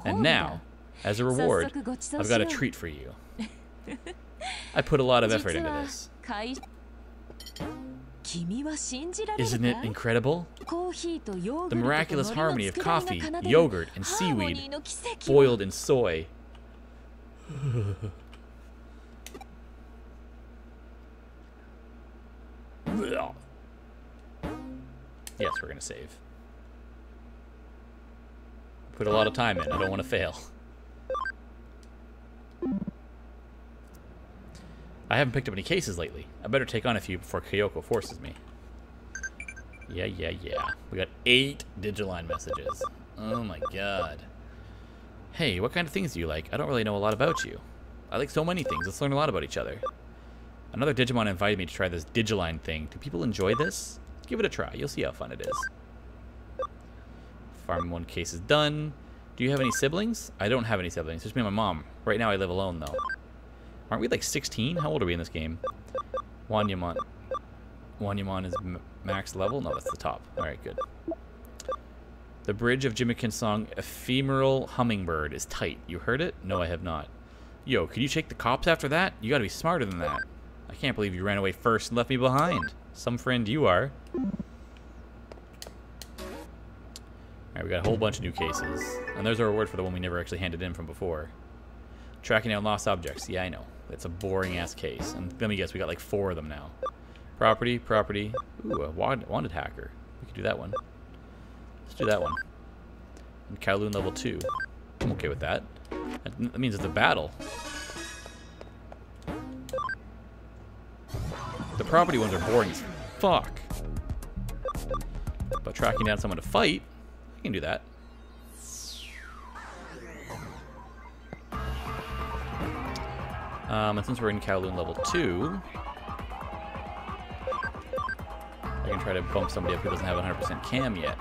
And now, as a reward, I've got a treat for you. I put a lot of effort into this. Isn't it incredible? The miraculous harmony of coffee, yogurt, and seaweed, boiled in soy. Yes, we're gonna save. Put a lot of time in. I don't want to fail. I haven't picked up any cases lately. I better take on a few before Kyoko forces me. Yeah. We got 8 Digiline messages. Oh my god. Hey, what kind of things do you like? I don't really know a lot about you. I like so many things. Let's learn a lot about each other. Another Digimon invited me to try this Digiline thing. Do people enjoy this? Give it a try. You'll see how fun it is. Farm 1 case is done. Do you have any siblings? I don't have any siblings. Just me and my mom. Right now I live alone, though. Aren't we like 16? How old are we in this game? Wanyamon. Wanyamon is max level? No, that's the top. Alright, good. The bridge of Jimikin's song, Ephemeral Hummingbird, is tight. You heard it? No, I have not. Yo, could you shake the cops after that? You gotta be smarter than that. I can't believe you ran away first and left me behind. Some friend you are. Alright, we got a whole bunch of new cases. And there's our reward for the one we never actually handed in from before. Tracking down lost objects. Yeah, I know. It's a boring-ass case. And let me guess, we got like 4 of them now. Property. Ooh, a wanted hacker. We could do that one. Let's do that one. And Kowloon level 2. I'm okay with that. That means it's a battle. The property ones are boring as fuck. But tracking down someone to fight, I can do that. And since we're in Kowloon level 2, I can try to bump somebody up who doesn't have 100% cam yet.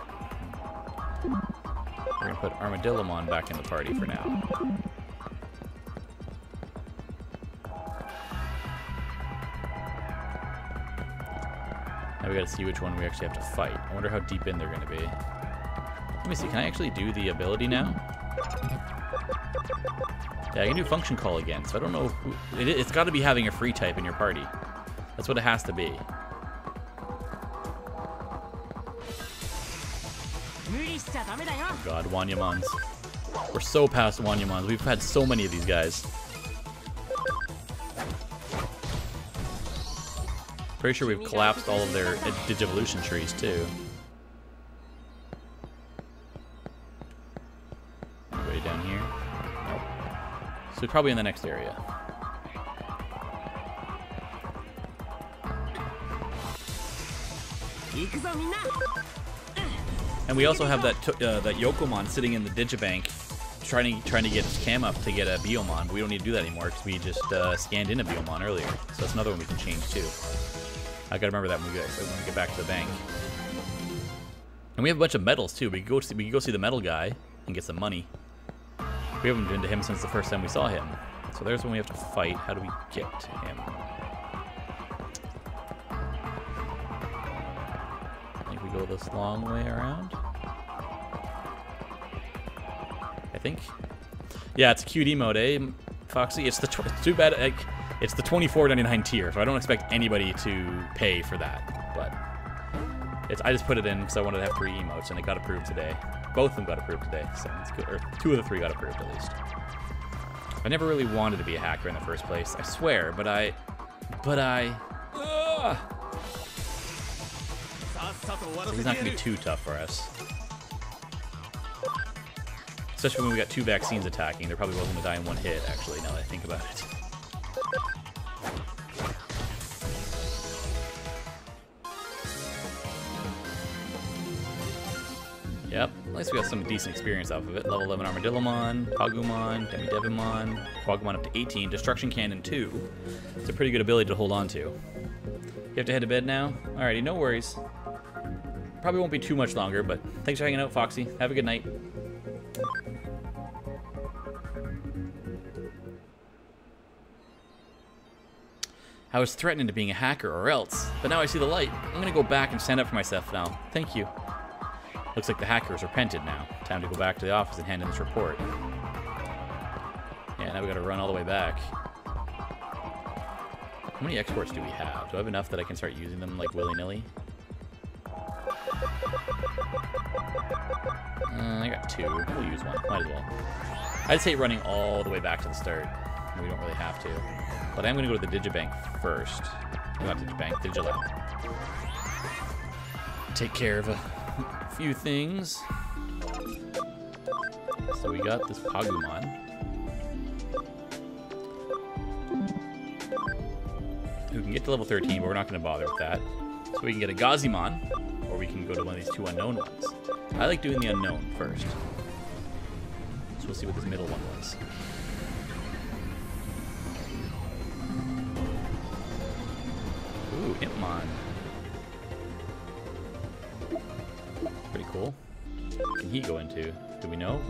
We're going to put Armadillomon back in the party for now. Now we got to see which one we actually have to fight. I wonder how deep in they're going to be. Let me see, can I actually do the ability now? Yeah, I can do function call again, so I don't know who... It's got to be having a free type in your party. That's what it has to be. Oh God, Wanyamons. We're so past Wanyamons. We've had so many of these guys. Pretty sure we've collapsed all of their Digivolution trees, too. Anybody down here? Nope. So probably in the next area. And we also have that Yokomon sitting in the Digibank trying to get his cam up to get a Biomon, but we don't need to do that anymore because we just scanned in a Biomon earlier. So that's another one we can change too. I gotta remember that when we get back to the bank. And we have a bunch of medals too. We can go see the metal guy and get some money. We haven't been to him since the first time we saw him. So there's when we have to fight. How do we get to him? I think we go this long way around. I think. Yeah, it's a cute emote, eh, Foxy? It's too bad. It's the $24.99 tier, so I don't expect anybody to pay for that. But I just put it in because I wanted to have 3 emotes, and it got approved today. Both of them got approved today, so it's good. Or 2 of the 3 got approved at least. I never really wanted to be a hacker in the first place, I swear. But I. So he's not gonna be too tough for us. Especially when we got 2 vaccines attacking. They're probably both gonna die in 1 hit, actually, now that I think about it. Yep, at least we got some decent experience off of it. Level 11 Armadillomon, Pagumon, Demi-Devimon, Quagumon up to 18, Destruction Cannon 2. It's a pretty good ability to hold on to. You have to head to bed now? Alrighty, no worries. Probably won't be too much longer, but thanks for hanging out, Foxy. Have a good night. I was threatened into being a hacker or else, but now I see the light. I'm gonna go back and stand up for myself now. Thank you. Looks like the hacker has repented now. Time to go back to the office and hand in this report. Yeah, now we gotta run all the way back. How many exports do we have? Do I have enough that I can start using them like willy-nilly? I got 2. We'll use 1. Might as well. I just hate running all the way back to the start. We don't really have to. But I'm going to go to the Digibank first. Not Digibank, Digilab. Take care of a few things. So we got this Pagumon. Who can get to level 13, but we're not going to bother with that. So we can get a Gazimon, or we can go to one of these 2 unknown ones. I like doing the unknown first. So we'll see what this middle one was. Ooh, Impmon. Pretty cool. What can he go into? Do we know?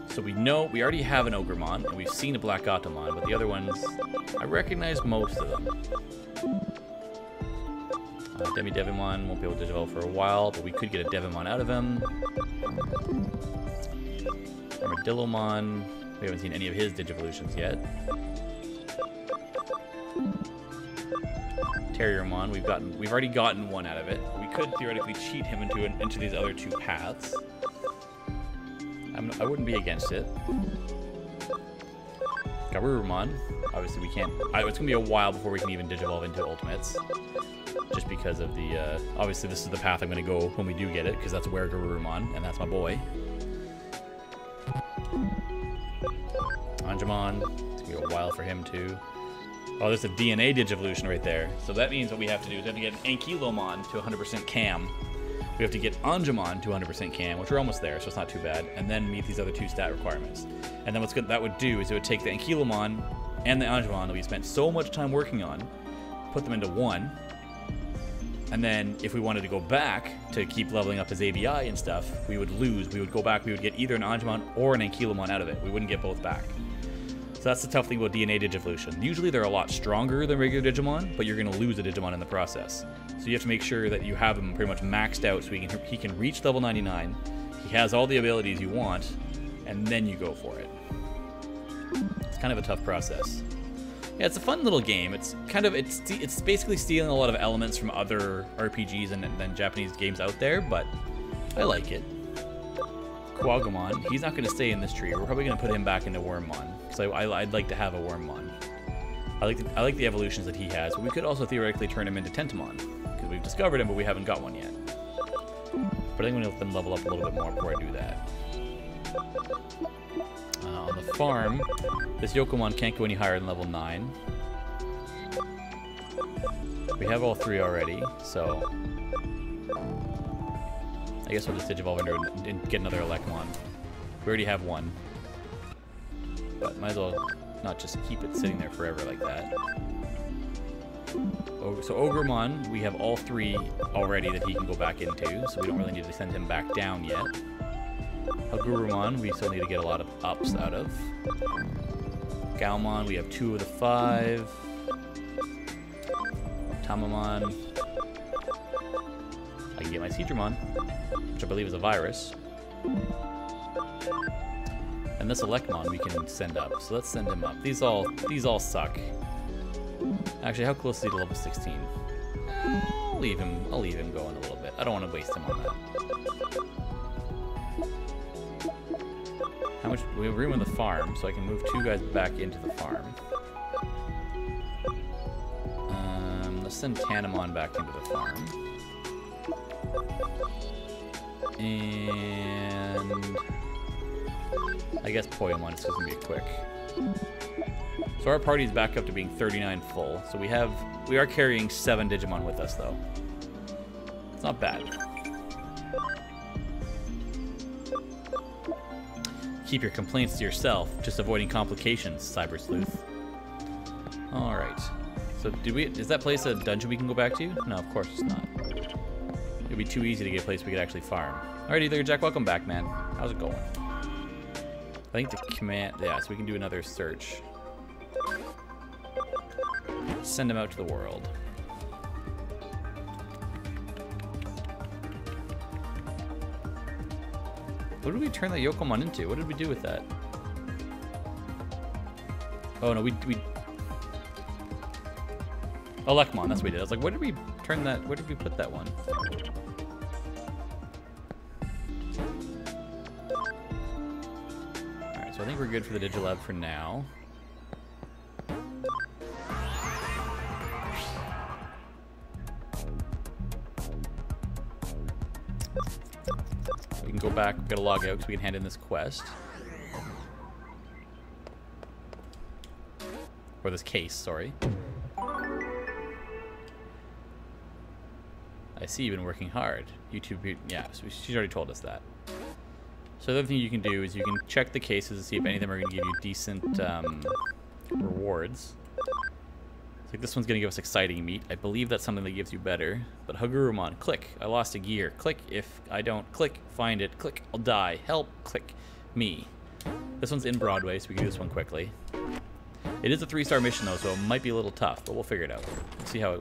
So we know we already have an Ogremon, and we've seen a Black Automon, but the other ones, I recognize most of them. Demi-Devimon won't be able to develop for a while, but we could get a Devimon out of him. Armadillomon, we haven't seen any of his Digivolutions yet. Terriermon, we've already gotten 1 out of it. We could theoretically cheat him into these other 2 paths. I wouldn't be against it. Garurumon, obviously we can't. It's gonna be a while before we can even Digivolve into Ultimates, just because of the. Obviously, this is the path I'm gonna go when we do get it, because that's where Garurumon, and that's my boy. Angemon, it's gonna be a while for him too. Oh, there's a DNA Digivolution right there. So that means what we have to do is we have to get an Ankylomon to 100% cam. We have to get Angemon to 100% cam, which we're almost there, so it's not too bad, and then meet these other 2 stat requirements. And then that would do is it would take the Ankylomon and the Angemon that we spent so much time working on, put them into one, and then if we wanted to go back to keep leveling up his ABI and stuff, we would lose. We would go back, we would get either an Angemon or an Ankylomon out of it. We wouldn't get both back. So that's the tough thing about DNA Digivolution. Usually they're a lot stronger than regular Digimon, but you're going to lose a Digimon in the process. So you have to make sure that you have him pretty much maxed out so he can reach level 99, he has all the abilities you want, and then you go for it. It's kind of a tough process. Yeah, it's a fun little game. It's basically stealing a lot of elements from other RPGs and Japanese games out there, but I like it. Kuwagamon, he's not going to stay in this tree. We're probably going to put him back into Wormmon, because I'd like to have a Wormmon. I like the evolutions that he has, but we could also theoretically turn him into Tentomon, because we've discovered him, but we haven't got one yet. But I think I'm going to let them level up a little bit more before I do that. On the farm, this Yokomon can't go any higher than level 9. We have all 3 already, so I guess we'll just Digivolve into and get another Elecmon. We already have one, but might as well not just keep it sitting there forever like that. So Ogremon, we have all 3 already that he can go back into, so we don't really need to send him back down yet. Hagurumon, we still need to get a lot of ups out of. Gaomon, we have 2 of the 5. Tamamon. I can get my Seadramon, which I believe is a virus. And this Elecmon we can send up, so let's send him up. These all suck. Actually, how close is he to level 16? I'll leave him going a little bit. I don't want to waste him on that. How much? We have room in the farm, so I can move 2 guys back into the farm. Let's send Tanamon back into the farm. And I guess Poyamon is just gonna be quick. So our party's back up to being 39 full. So we are carrying 7 Digimon with us though. It's not bad. Keep your complaints to yourself, just avoiding complications, Cyber Sleuth. Alright. So is that place a dungeon we can go back to? No, of course it's not. It'd be too easy to get a place we could actually farm. Alrighty there, Jack, welcome back, man. How's it going? I think the command, yeah, so we can do another search. Send him out to the world. What did we turn that Yokomon into? What did we do with that? Oh no, we Elecmon, that's what we did. I was like, where did we turn that, where did we put that one? Alright, so I think we're good for the Digilab for now. We can go back, we've got to log out because we can hand in this quest. Or this case, sorry. I see you've been working hard. YouTube, yeah, so she's already told us that. So the other thing you can do is you can check the cases to see if any of them are going to give you decent rewards. Like this one's going to give us exciting meat. I believe that's something that gives you better. But Hagurumon, click. I lost a gear. Click if I don't. Click. Find it. Click. I'll die. Help. Click. Me. This one's in Broadway, so we can do this one quickly. It is a 3-star mission though, so it might be a little tough, but we'll figure it out.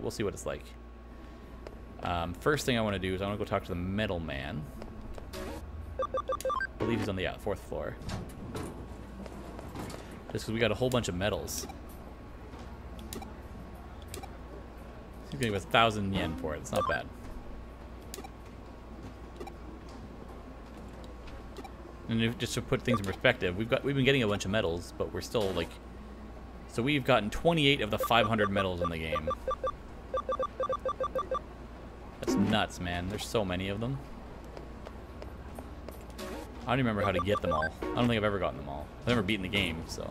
We'll see what it's like. First thing I want to do is I want to go talk to the Metal Man. I believe he's on the 4th floor. Just because we got a whole bunch of medals. He's gonna give us 1,000 yen for it. It's not bad. And just to put things in perspective, we've been getting a bunch of medals, but we're still like, so we've gotten 28 of the 500 medals in the game. That's nuts, man. There's so many of them. I don't even remember how to get them all. I don't think I've ever gotten them all. I've never beaten the game, so.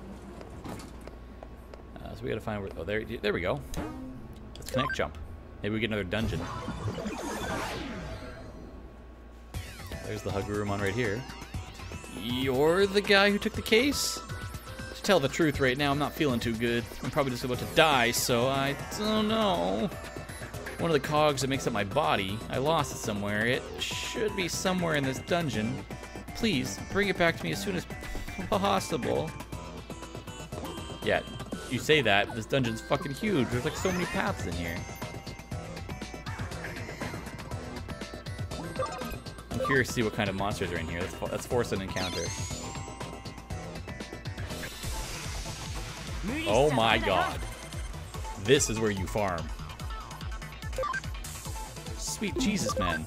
So we gotta find where. Oh, there we go. Let's connect jump. Maybe we get another dungeon. There's the Hagurumon right here. You're the guy who took the case? tell the truth right now, I'm not feeling too good. I'm probably just about to die, so I don't know. One of the cogs that makes up my body, I lost it somewhere. It should be somewhere in this dungeon. Please, bring it back to me as soon as possible. Yeah, you say that, this dungeon's fucking huge. There's like so many paths in here. I'm curious to see what kind of monsters are in here. Let's force an encounter. Oh my god. This is where you farm. Sweet Jesus, man.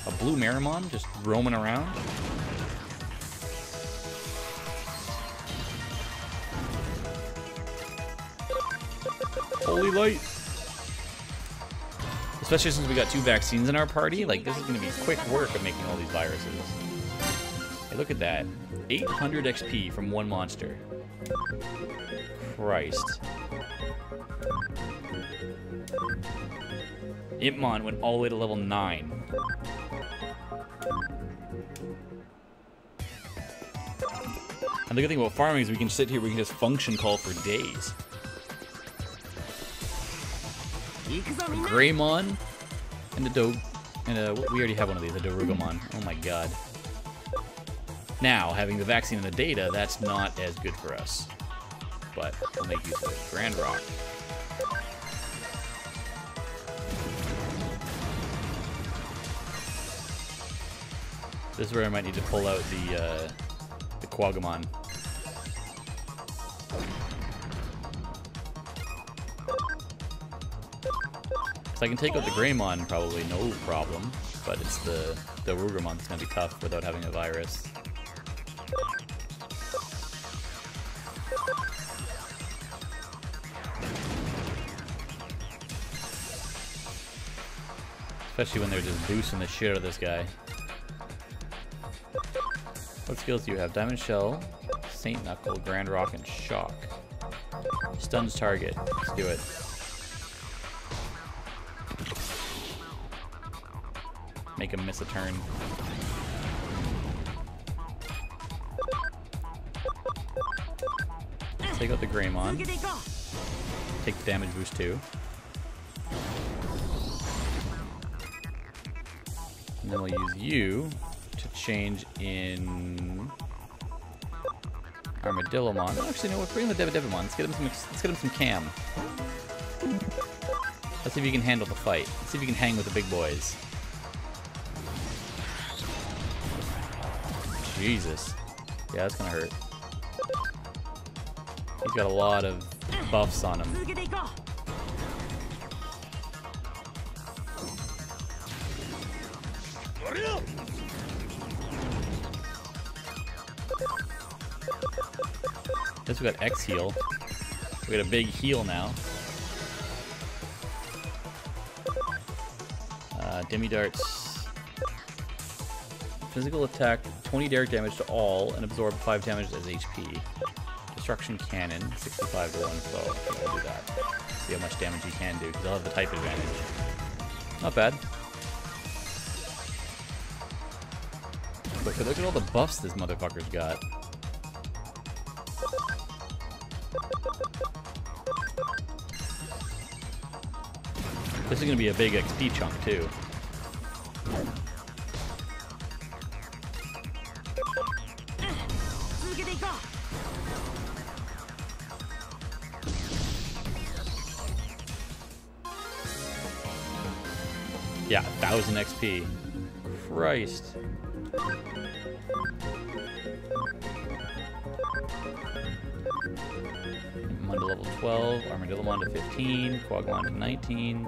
A blue Marimon just roaming around? Holy light. Especially since we got 2 vaccines in our party, like this is gonna be quick work of making all these viruses. Hey, look at that. 800 XP from one monster. Christ. Impmon went all the way to level 9. And the good thing about farming is we can sit here, we can just function call for days. Greymon and we already have one of these, a Dorugomon. Oh my god. Now, having the vaccine and the data, that's not as good for us. But we'll make use of it. Grand Rock. This is where I might need to pull out the Quagamon. So I can take out the Greymon probably no problem, but it's the Dorugomon that's gonna be tough without having a virus. Especially when they're just boosting the shit out of this guy. What skills do you have? Diamond Shell, Saint Knuckle, Grand Rock, and Shock. Stuns target. Let's do it. Make him miss a turn. Take out the Greymon. Take the damage boost too. And then we'll use you to change in Armadillomon. Actually, no, we'll bring the Devimon. Let's get him some cam. Let's see if he can handle the fight. Let's see if he can hang with the big boys. Jesus. Yeah, that's gonna hurt. He's got a lot of buffs on him. Guess we got X heal. We got a big heal now. Demi Darts. Physical attack, 20 direct damage to all, and absorb 5 damage as HP. Destruction Cannon, 65 to 112. Okay, I'll do that. See how much damage he can do, because I'll have the type advantage. Not bad. But look at all the buffs this motherfucker's got. This is going to be a big XP chunk, too. Yeah, 1,000 XP. Christ. Impmon to level 12, Armadillomon to 15, Quagamon to 19.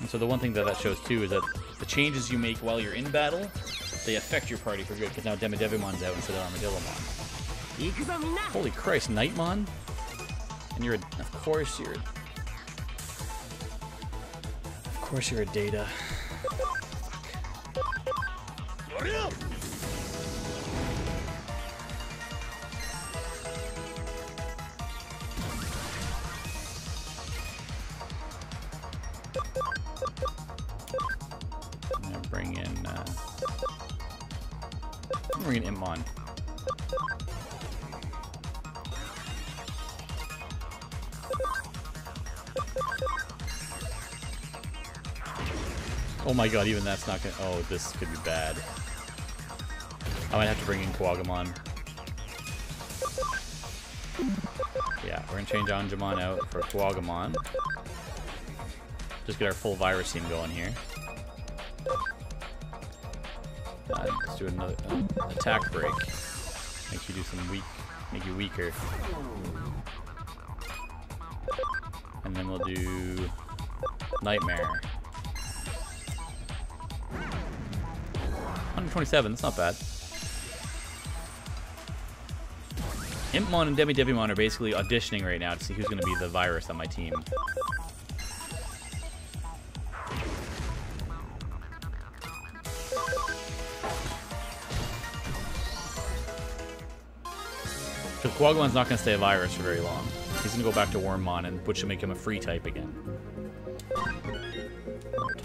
And so the one thing that shows too is that the changes you make while you're in battle, they affect your party for good, because now Devimon's out instead of Armadillomon. Holy Christ, Nightmon? And you're of course you're a Data. I'm gonna bring in Bring an Impmon. Oh my god, even that's not gonna... Oh, this could be bad. I might have to bring in Quagamon. Yeah, we're gonna change Angemon out for Quagamon. Just get our full virus team going here. Let's do another attack break. Make you do some make you weaker. And then we'll do Nightmare. 127, that's not bad. Impmon and Digimon are basically auditioning right now to see who's going to be the virus on my team. Because Quagamon's not going to stay a virus for very long. He's going to go back to Wormmon, which will make him a free type again.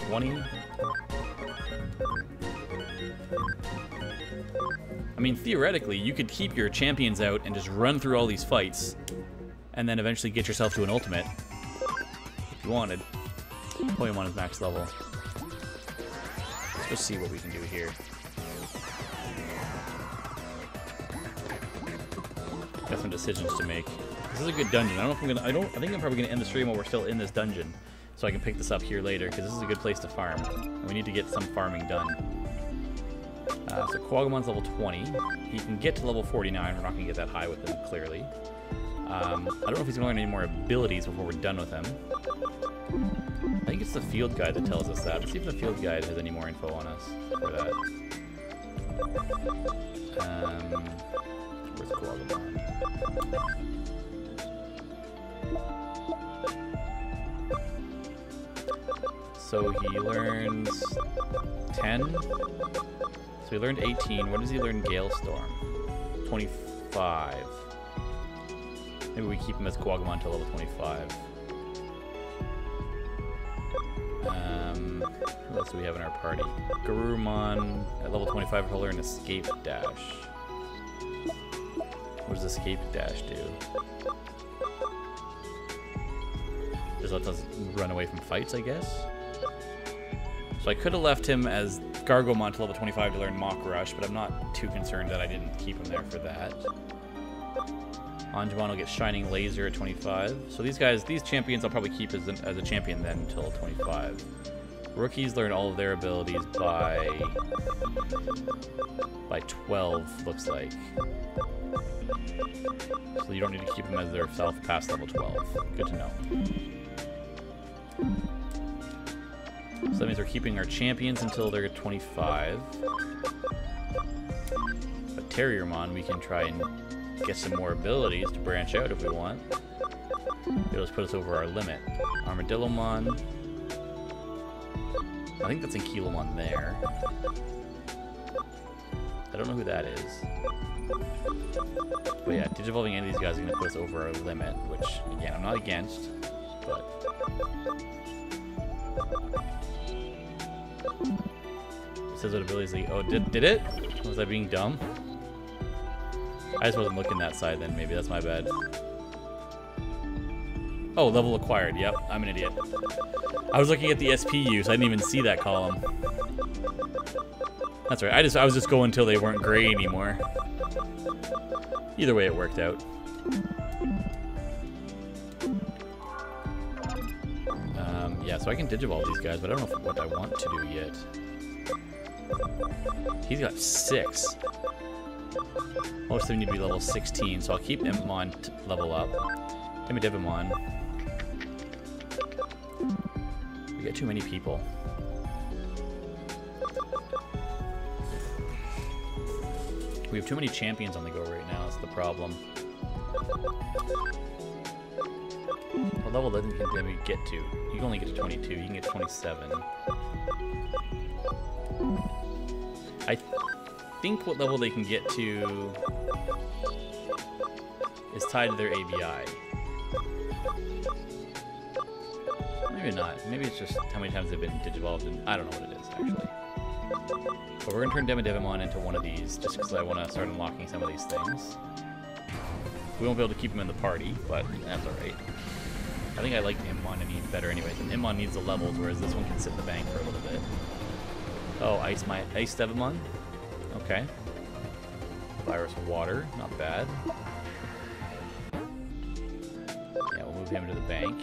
20. I mean, theoretically, you could keep your champions out and just run through all these fights, and then eventually get yourself to an ultimate, if you wanted. Poyamon is max level. Let's just see what we can do here. Got some decisions to make. This is a good dungeon. I don't know if I'm gonna. I think I'm probably gonna end the stream while we're still in this dungeon, so I can pick this up here later, because this is a good place to farm. And we need to get some farming done. So Quagamon's level 20. He can get to level 49. We're not going to get that high with him, clearly. I don't know if he's going to learn any more abilities before we're done with him. I think it's the field guide that tells us that. Let's see if the field guide has any more info on us for that. Where's Quagamon? So he learns 10. So he learned 18. What does he learn? Galestorm. 25. Maybe we keep him as Quagamon until level 25. Who else do we have in our party? Garurumon at level 25. He'll learn Escape Dash. What does Escape Dash do? Just lets us run away from fights, I guess. So I could have left him as Gargomon to level 25 to learn Mach Rush, but I'm not too concerned that I didn't keep him there for that. Angemon will get Shining Laser at 25. So these guys, these champions, I'll probably keep as a champion then until 25. Rookies learn all of their abilities by 12, looks like. So you don't need to keep them as their self past level 12. Good to know. So that means we're keeping our champions until they're at 25. But Terriermon, we can try and get some more abilities to branch out if we want. It'll just put us over our limit. Armadillomon. I think that's in Kilomon there. I don't know who that is. But yeah, Digivolving any of these guys are going to put us over our limit, which, again, I'm not against, but... It says what abilities they... Oh, did it? Was I being dumb? I just wasn't looking that side then, maybe. That's my bad. Oh, level acquired. Yep, I'm an idiot. I was looking at the SPU, so I didn't even see that column. That's right. I was just going until they weren't gray anymore. Either way, it worked out. Yeah, so I can Digivolve these guys, but I don't know what I want to do yet. He's got 6. Most of them need to be level 16, so I'll keep Impmon to level up. Digimon. We got too many people. We have too many champions on the go right now, that's the problem. What level doesn't he get to? You can only get to 22, you can get to 27. I think what level they can get to is tied to their ABI. Maybe not. Maybe it's just how many times they've been Digivolved, and I don't know what it is, actually. But we're going to turn Digimon into one of these, just because I want to start unlocking some of these things. We won't be able to keep him in the party, but that's alright. I think I like Immon better anyways, and Immon needs the levels, whereas this one can sit in the bank for a little bit. Oh, Ice Devimon? Okay. Virus Water, not bad. Yeah, we'll move him to the bank.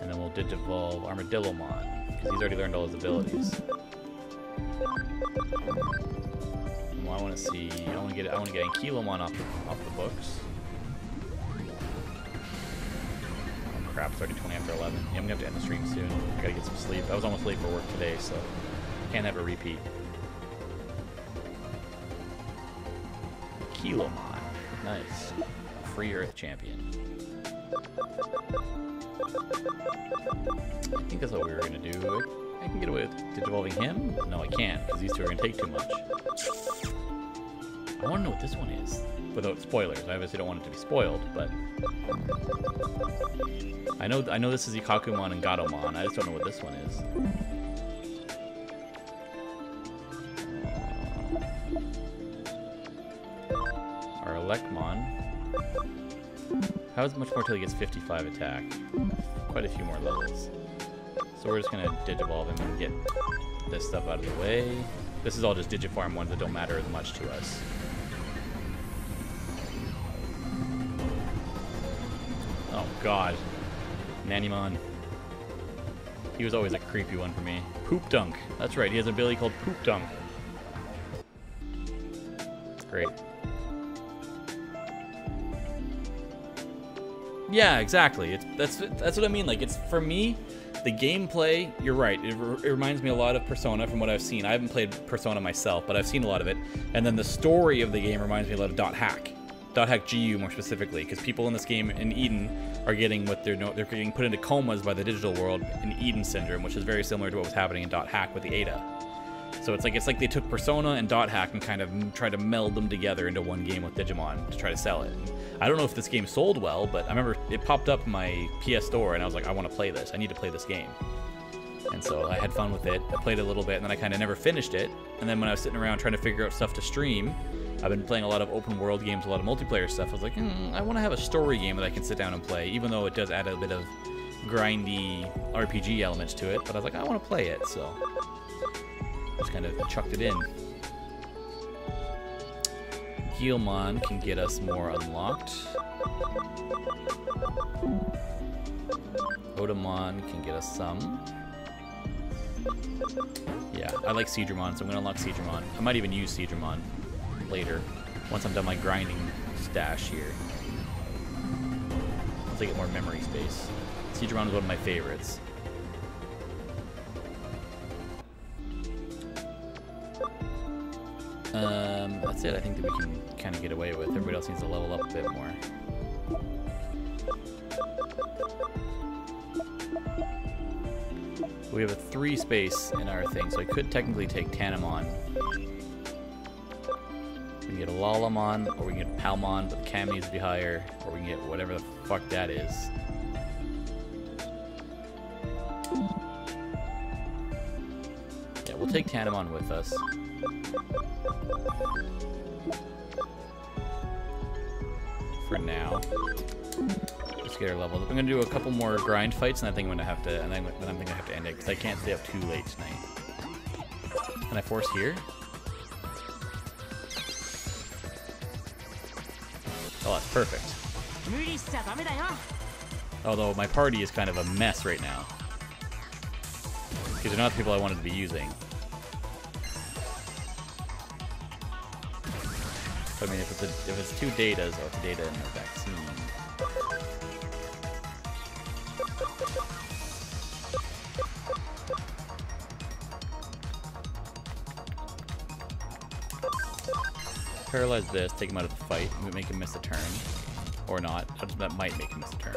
And then we'll Digivolve Armadillomon, because he's already learned all his abilities. Well, I want to see. I want to get Ankylomon off the books. Oh crap! It's already 20 after 11. Yeah, I'm gonna have to end the stream soon. I gotta get some sleep. I was almost late for work today, so can't have a repeat. Ankylomon, nice. Free Earth champion. I think that's what we were gonna do. I can get away with Digivolving him? No, I can't, because these two are gonna take too much. I want to know what this one is, without spoilers. I obviously don't want it to be spoiled, but I know this is Ikakumon and Gatomon. I just don't know what this one is. Our Elecmon. How much more till he gets 55 attack? Quite a few more levels. So we're just gonna Digivolve him and get this stuff out of the way. This is all just Digifarm ones that don't matter as much to us. Oh god. Nanimon. He was always a creepy one for me. Poop Dunk. That's right, he has an ability called Poop Dunk. Great. Yeah, exactly. That's what I mean. Like, it's, for me, the gameplay, you're right. It reminds me a lot of Persona from what I've seen. I haven't played Persona myself, but I've seen a lot of it. And then the story of the game reminds me a lot of Dot Hack. Dot Hack GU more specifically, because people in this game in Eden are getting what they're getting put into comas by the digital world in Eden syndrome, which is very similar to what was happening in Dot Hack with the Ada. So it's like they took Persona and Dot Hack and kind of tried to meld them together into one game with Digimon to try to sell it. I don't know if this game sold well, but I remember it popped up in my PS Store and I was like, I want to play this. I need to play this game. And so I had fun with it. I played it a little bit and then I kind of never finished it. And then when I was sitting around trying to figure out stuff to stream, I've been playing a lot of open world games, a lot of multiplayer stuff. I was like, I want to have a story game that I can sit down and play, even though it does add a bit of grindy RPG elements to it. But I was like, I want to play it, so just kind of chucked it in. Guilmon can get us more unlocked. Odamon can get us some. Yeah, I like Seedramon, so I'm going to unlock Seedramon. I might even use Seedramon later, once I'm done my grinding stash here. Once I get more memory space. Seedramon is one of my favorites. That's it. I think that we can kind of get away with. Everybody else needs to level up a bit more. We have a 3 space in our thing, so I could technically take Tanamon. We can get a Lalamon, or we can get Palmon, but the Cam needs to be higher, or we can get whatever the fuck that is. Yeah, we'll take Tanamon with us. For now. Just get our levels up. I'm gonna do a couple more grind fights, and I think I'm gonna have to, and then I'm gonna have to end it because I can't stay up too late tonight. Can I force here? Oh, that's perfect. Although my party is kind of a mess right now because they're not the people I wanted to be using. I mean, if it's 2 datas, or it's a data and a vaccine. Paralyze this, take him out of the fight, make him miss a turn. Or not. That might make him miss a turn.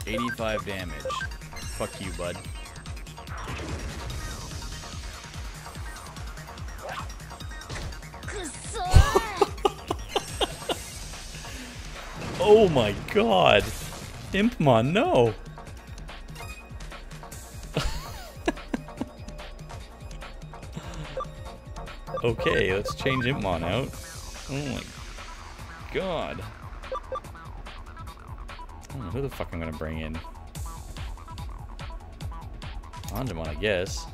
85 damage. Fuck you, bud. Oh my god. Impmon, no. Okay, let's change Impmon out. Oh my god. I don't know who the fuck I'm gonna bring in. Angemon, I guess.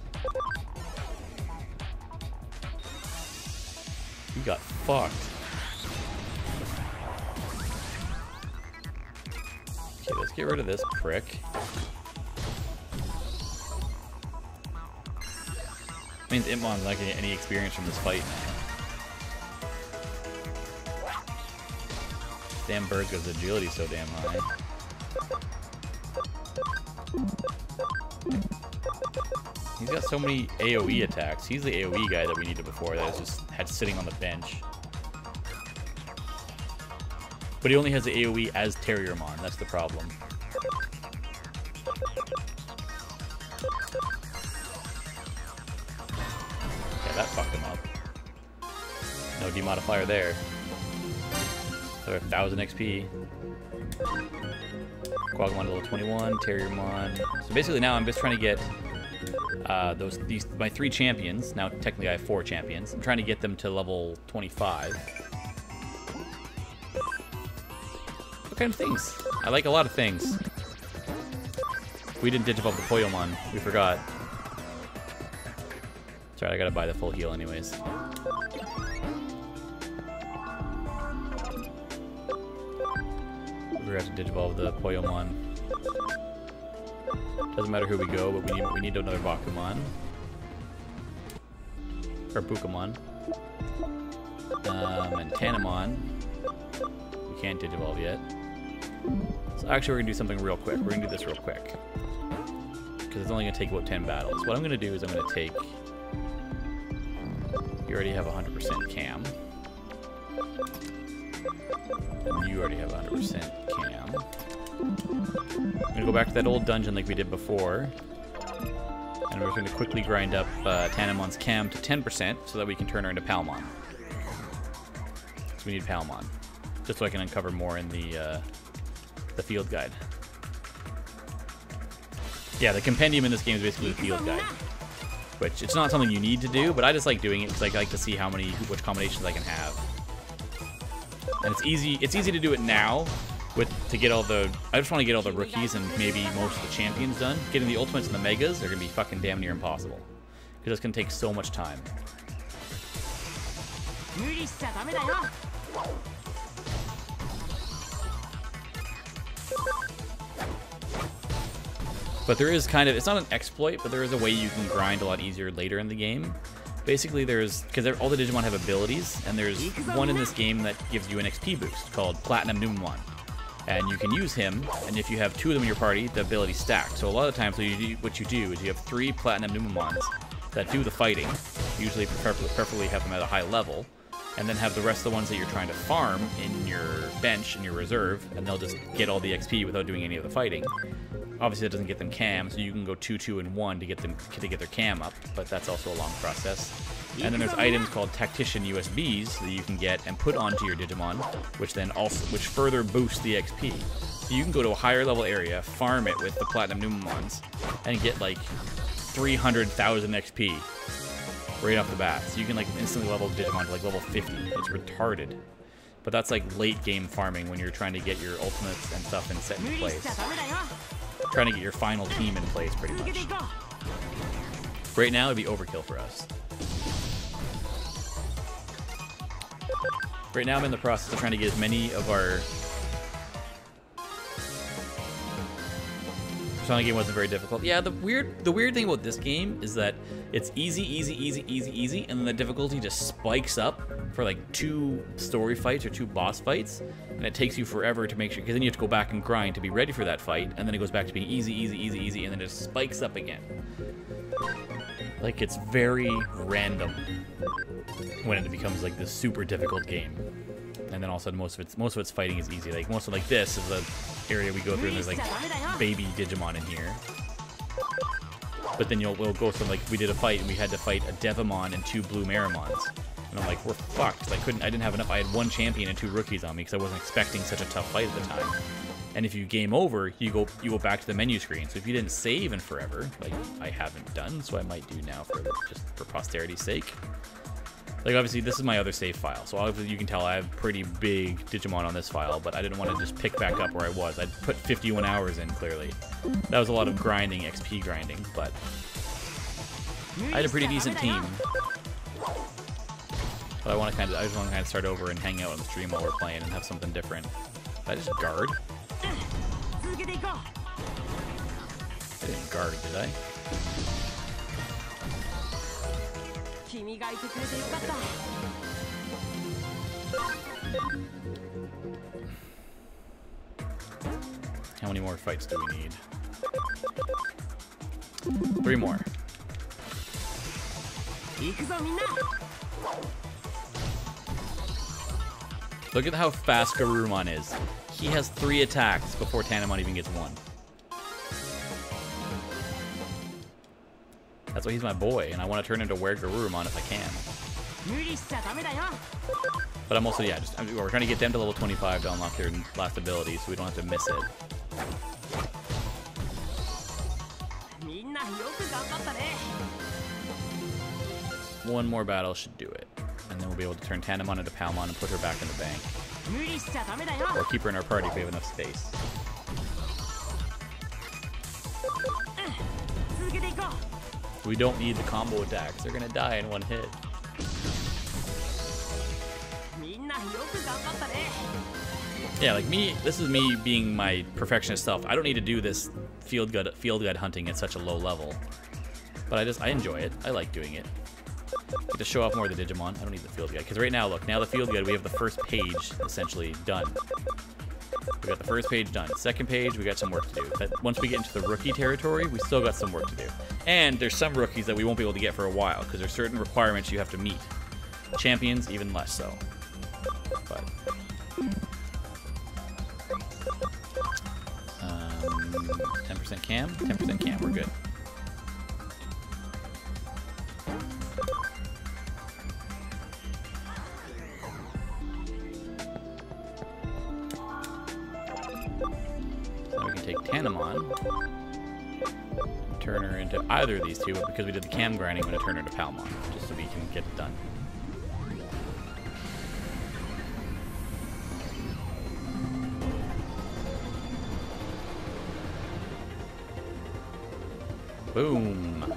You got fucked. Okay, let's get rid of this prick. Means Impmon's not getting any experience from this fight now. Damn bird goes agility so damn high. He's got so many AoE attacks. He's the AoE guy that we needed before that was just had sitting on the bench. But he only has the AoE as Terriermon, that's the problem. Yeah, that fucked him up. No demodifier there. So 1000 XP. Quagmon to level 21, Terriermon. So basically now I'm just trying to get my 3 champions. Now technically I have 4 champions. I'm trying to get them to level 25. What kind of things? I like a lot of things. We didn't digivolve the Poyomon. We forgot. Sorry, I gotta buy the full heal anyways. We're gonna have to digivolve the Poyomon. Doesn't matter who we go, but we need another Bakumon. Or Bukamon. And Tanamon. We can't digivolve yet. So actually we're gonna do something real quick. We're gonna do this real quick. Because it's only gonna take about 10 battles. What I'm gonna do is I'm gonna take... You already have 100% cam. And you already have 100% cam. I'm gonna go back to that old dungeon like we did before. And we're gonna quickly grind up Tanamon's cam to 10% so that we can turn her into Palmon. So we need Palmon. Just so I can uncover more in the field guide. Yeah, the compendium in this game is basically the field guide. Which, it's not something you need to do, but I just like doing it because I like to see which combinations I can have. And it's easy to do it now to get all the... I just want to get all the rookies and maybe most of the champions done. Getting the ultimates and the megas are going to be fucking damn near impossible. Because it's going to take so much time. But there is kind of... It's not an exploit, but there is a way you can grind a lot easier later in the game. Basically, there's... Because all the Digimon have abilities, and there's one in this game that gives you an XP boost called Platinum Numemon. And you can use him, and if you have 2 of them in your party, the ability stacks. So a lot of times what you do is you have 3 Platinum Numemons that do the fighting. Usually preferably have them at a high level. And then have the rest of the ones that you're trying to farm in your bench, in your reserve, and they'll just get all the XP without doing any of the fighting. Obviously, that doesn't get them cam, so you can go 2, 2, and 1 to get their cam up, but that's also a long process. And then there's items called Tactician USBs that you can get and put onto your Digimon, which further boosts the XP. So you can go to a higher level area, farm it with the Platinum Numemons, and get like 300,000 XP right off the bat. So you can like instantly level Digimon to like level 50. It's retarded. But that's like late game farming when you're trying to get your ultimates and stuff and set in place. Trying to get your final team in place, pretty much. Right now, it'd be overkill for us. Right now, I'm in the process of trying to get as many of our... Persona game wasn't very difficult. Yeah, the weird thing about this game is that it's easy, and then the difficulty just spikes up for like 2 story fights or 2 boss fights, and it takes you forever to make sure, because then you have to go back and grind to be ready for that fight, and then it goes back to being easy, and then it spikes up again. Like, it's very random when it becomes like this super difficult game. And then all of a sudden most of its fighting is easy. Like most of like this is the area we go through and there's like baby Digimon in here. But then we'll go from like we did a fight and we had to fight a Devamon and 2 Blue Marimons. And I'm like, we're fucked. I didn't have enough. I had 1 champion and 2 rookies on me because I wasn't expecting such a tough fight at the time. And if you game over, you go back to the menu screen. So if you didn't save in forever, like I haven't done, so I might do now just for posterity's sake. Like obviously this is my other save file, so obviously you can tell I have pretty big Digimon on this file, but I didn't want to just pick back up where I was. I'd put 51 hours in clearly. That was a lot of grinding, XP grinding, but I had a pretty decent team. But I just want to kind of start over and hang out on the stream while we're playing and have something different. Did I just guard? I didn't guard, did I? How many more fights do we need? 3 more. Look at how fast Garurumon is. He has 3 attacks before Tanamon even gets 1. That's why he's my boy, and I want to turn into Were Garurumon if I can. But I'm also, yeah, we're trying to get them to level 25 to unlock their last ability, so we don't have to miss it. One more battle should do it. And then we'll be able to turn Tanamon into Palmon and put her back in the bank. Or keep her in our party if we have enough space. We don't need the combo attacks. They're gonna die in 1 hit. Yeah, like me, this is me being my perfectionist self. I don't need to do this field guide hunting at such a low level. But I enjoy it. I like doing it. Get to show off more of the Digimon. I don't need the field guide. Because right now, look, now the field guide, we have the first page essentially done. We got the first page done. Second page, we got some work to do. But once we get into the rookie territory, we still got some work to do. And there's some rookies that we won't be able to get for a while, because there's certain requirements you have to meet. Champions, even less so. But 10% cam? 10% cam, we're good. Take Tanamon, turn her into either of these two, but because we did the cam grinding, I'm going to turn her into Palmon, just so we can get it done. Boom!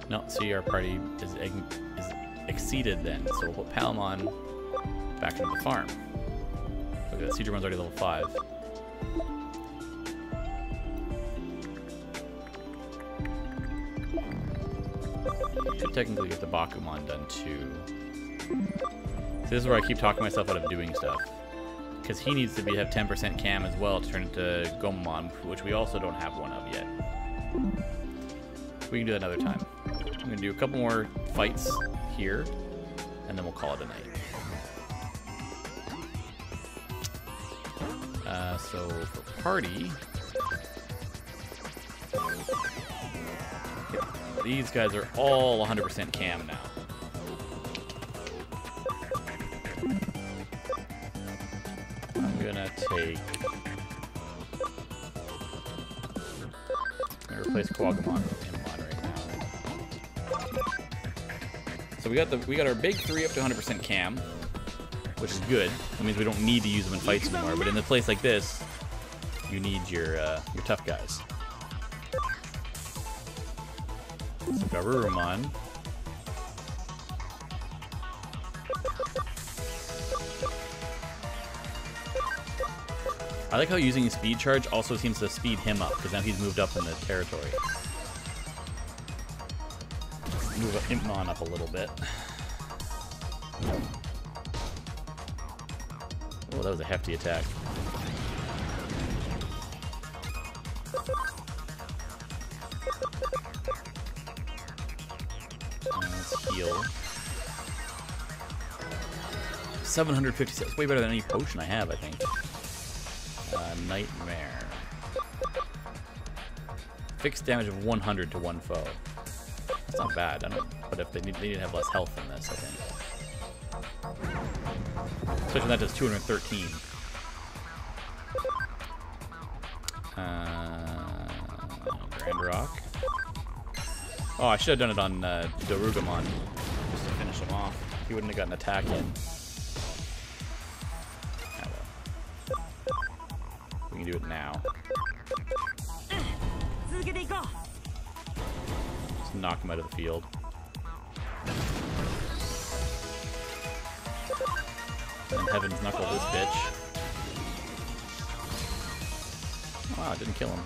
No, see, our party is exceeded then, so we'll put Palmon back into the farm. Look at that, Seadramon's already level 5. Should technically get the Bakumon done too. So this is where I keep talking myself out of doing stuff. Because he needs to have 10% cam as well to turn into Gomamon, which we also don't have one of yet. We can do that another time. I'm going to do a couple more fights here, and then we'll call it a night. So for party, these guys are all 100% cam now. I'm gonna replace Quagamon with Himamon right now. So we got our big 3 up to 100% cam, which is good. That means we don't need to use them in fights anymore. But in a place like this, you need your tough guys. So Garurumon. I like how using speed charge also seems to speed him up, because now he's moved up in the territory. Move Himamon up a little bit. Oh, that was a hefty attack. Let's heal. 756. Way better than any potion I have, I think. Nightmare. Fixed damage of 100 to one foe. It's not bad. I don't. But if they need to have less health than this, I think. Especially that does 213. Grand Rock. Oh, I should have done it on Digimon just to finish him off. He wouldn't have gotten an attack in. Oh, well. We can do it now. Just knock him out of the field. And Heaven's Knuckle this bitch. Oh, wow, it didn't kill him.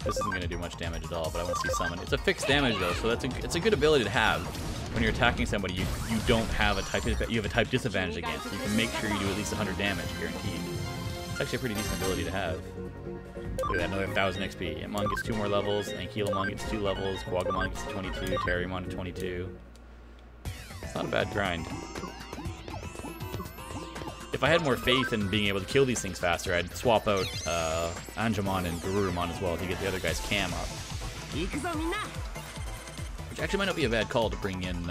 This isn't going to do much damage at all, but I want to see summon. It's a fixed damage though, so it's a good ability to have. When you're attacking somebody, you don't have a type disadvantage against. You can make sure you do at least 100 damage, guaranteed. It's actually a pretty decent ability to have. Look at that, another 1000 XP. Hitmon gets 2 more levels, Ankylomon gets 2 levels, Quagamon gets 22, Terriermon to 22. It's not a bad grind. If I had more faith in being able to kill these things faster, I'd swap out Angemon and Garurumon as well to get the other guy's cam up. Which actually might not be a bad call to bring in...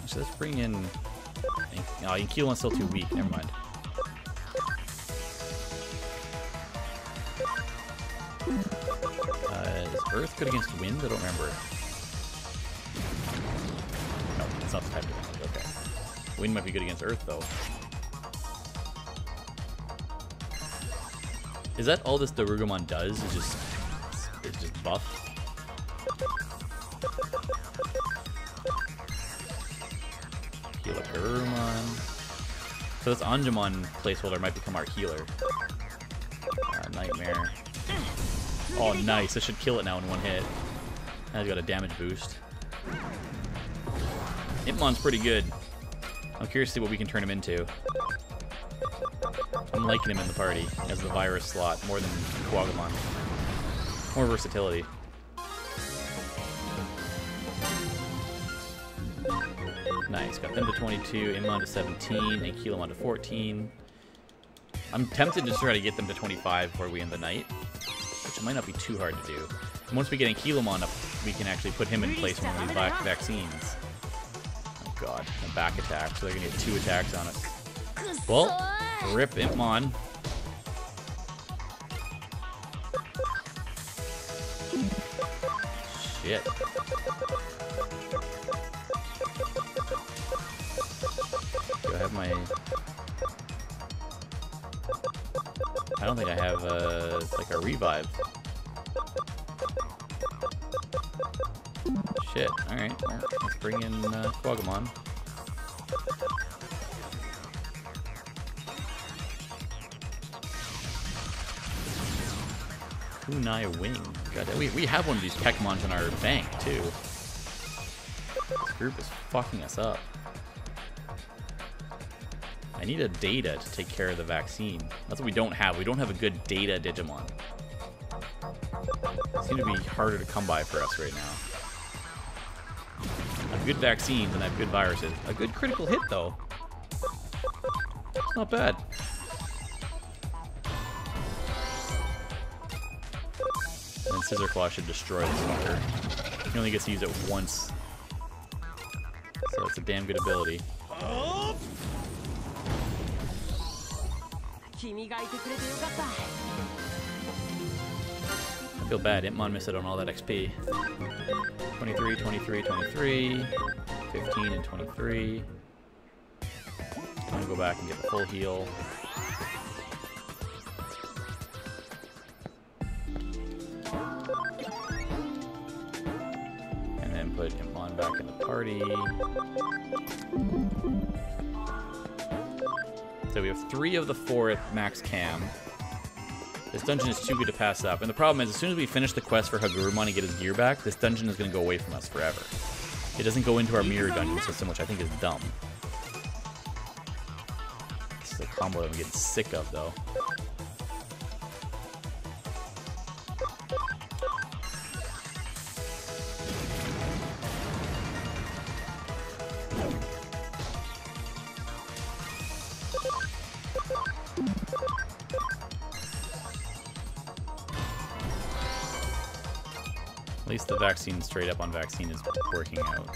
So let's bring in... Oh, Ankylomon's still too weak, never mind. Is Earth good against Wind? I don't remember. No, it's not the type of damage. Okay. Wind might be good against Earth, though. Is that all this Digimon does? It's just buff? Heal up Garurumon. So this Angemon placeholder might become our healer. Nightmare. Oh, nice. I should kill it now in one hit. Now he's got a damage boost. Hitmon's pretty good. I'm curious to see what we can turn him into. I'm liking him in the party as the virus slot more than Quagamon. More versatility. Nice. Got them to 22, Hitmon to 17, Ankylomon to 14. I'm tempted to try to get them to 25 before we end the night, which might not be too hard to do. And once we get Ankylomon up, we can actually put him in place one of these vaccines. Oh god, a back attack, so they're gonna get 2 attacks on it. Well, rip Hitmon. Shit. Do I have my... I don't think I have like a revive. Shit. Alright, well, let's bring in Quagamon. Kunai Wing. God, we have one of these Kekmons in our bank, too. This group is fucking us up. I need a data to take care of the vaccine. That's what we don't have. We don't have a good data Digimon. They seem to be harder to come by for us right now. I have good vaccines and I have good viruses. A good critical hit, though. It's not bad. And Scissor Claw should destroy this fucker. He only gets to use it once. So it's a damn good ability. I feel bad. Hitmon missed it on all that XP. 23, 23, 23. 15 and 23. I'm gonna go back and get the full heal. And then put Hitmon back in the party. So we have 3 of the 4 at max cam. This dungeon is too good to pass up. And the problem is, as soon as we finish the quest for Hagurumon and get his gear back, this dungeon is going to go away from us forever. It doesn't go into our mirror dungeon system, which I think is dumb. This is a combo that I'm getting sick of, though. At least the vaccine, straight up on vaccine, is working out.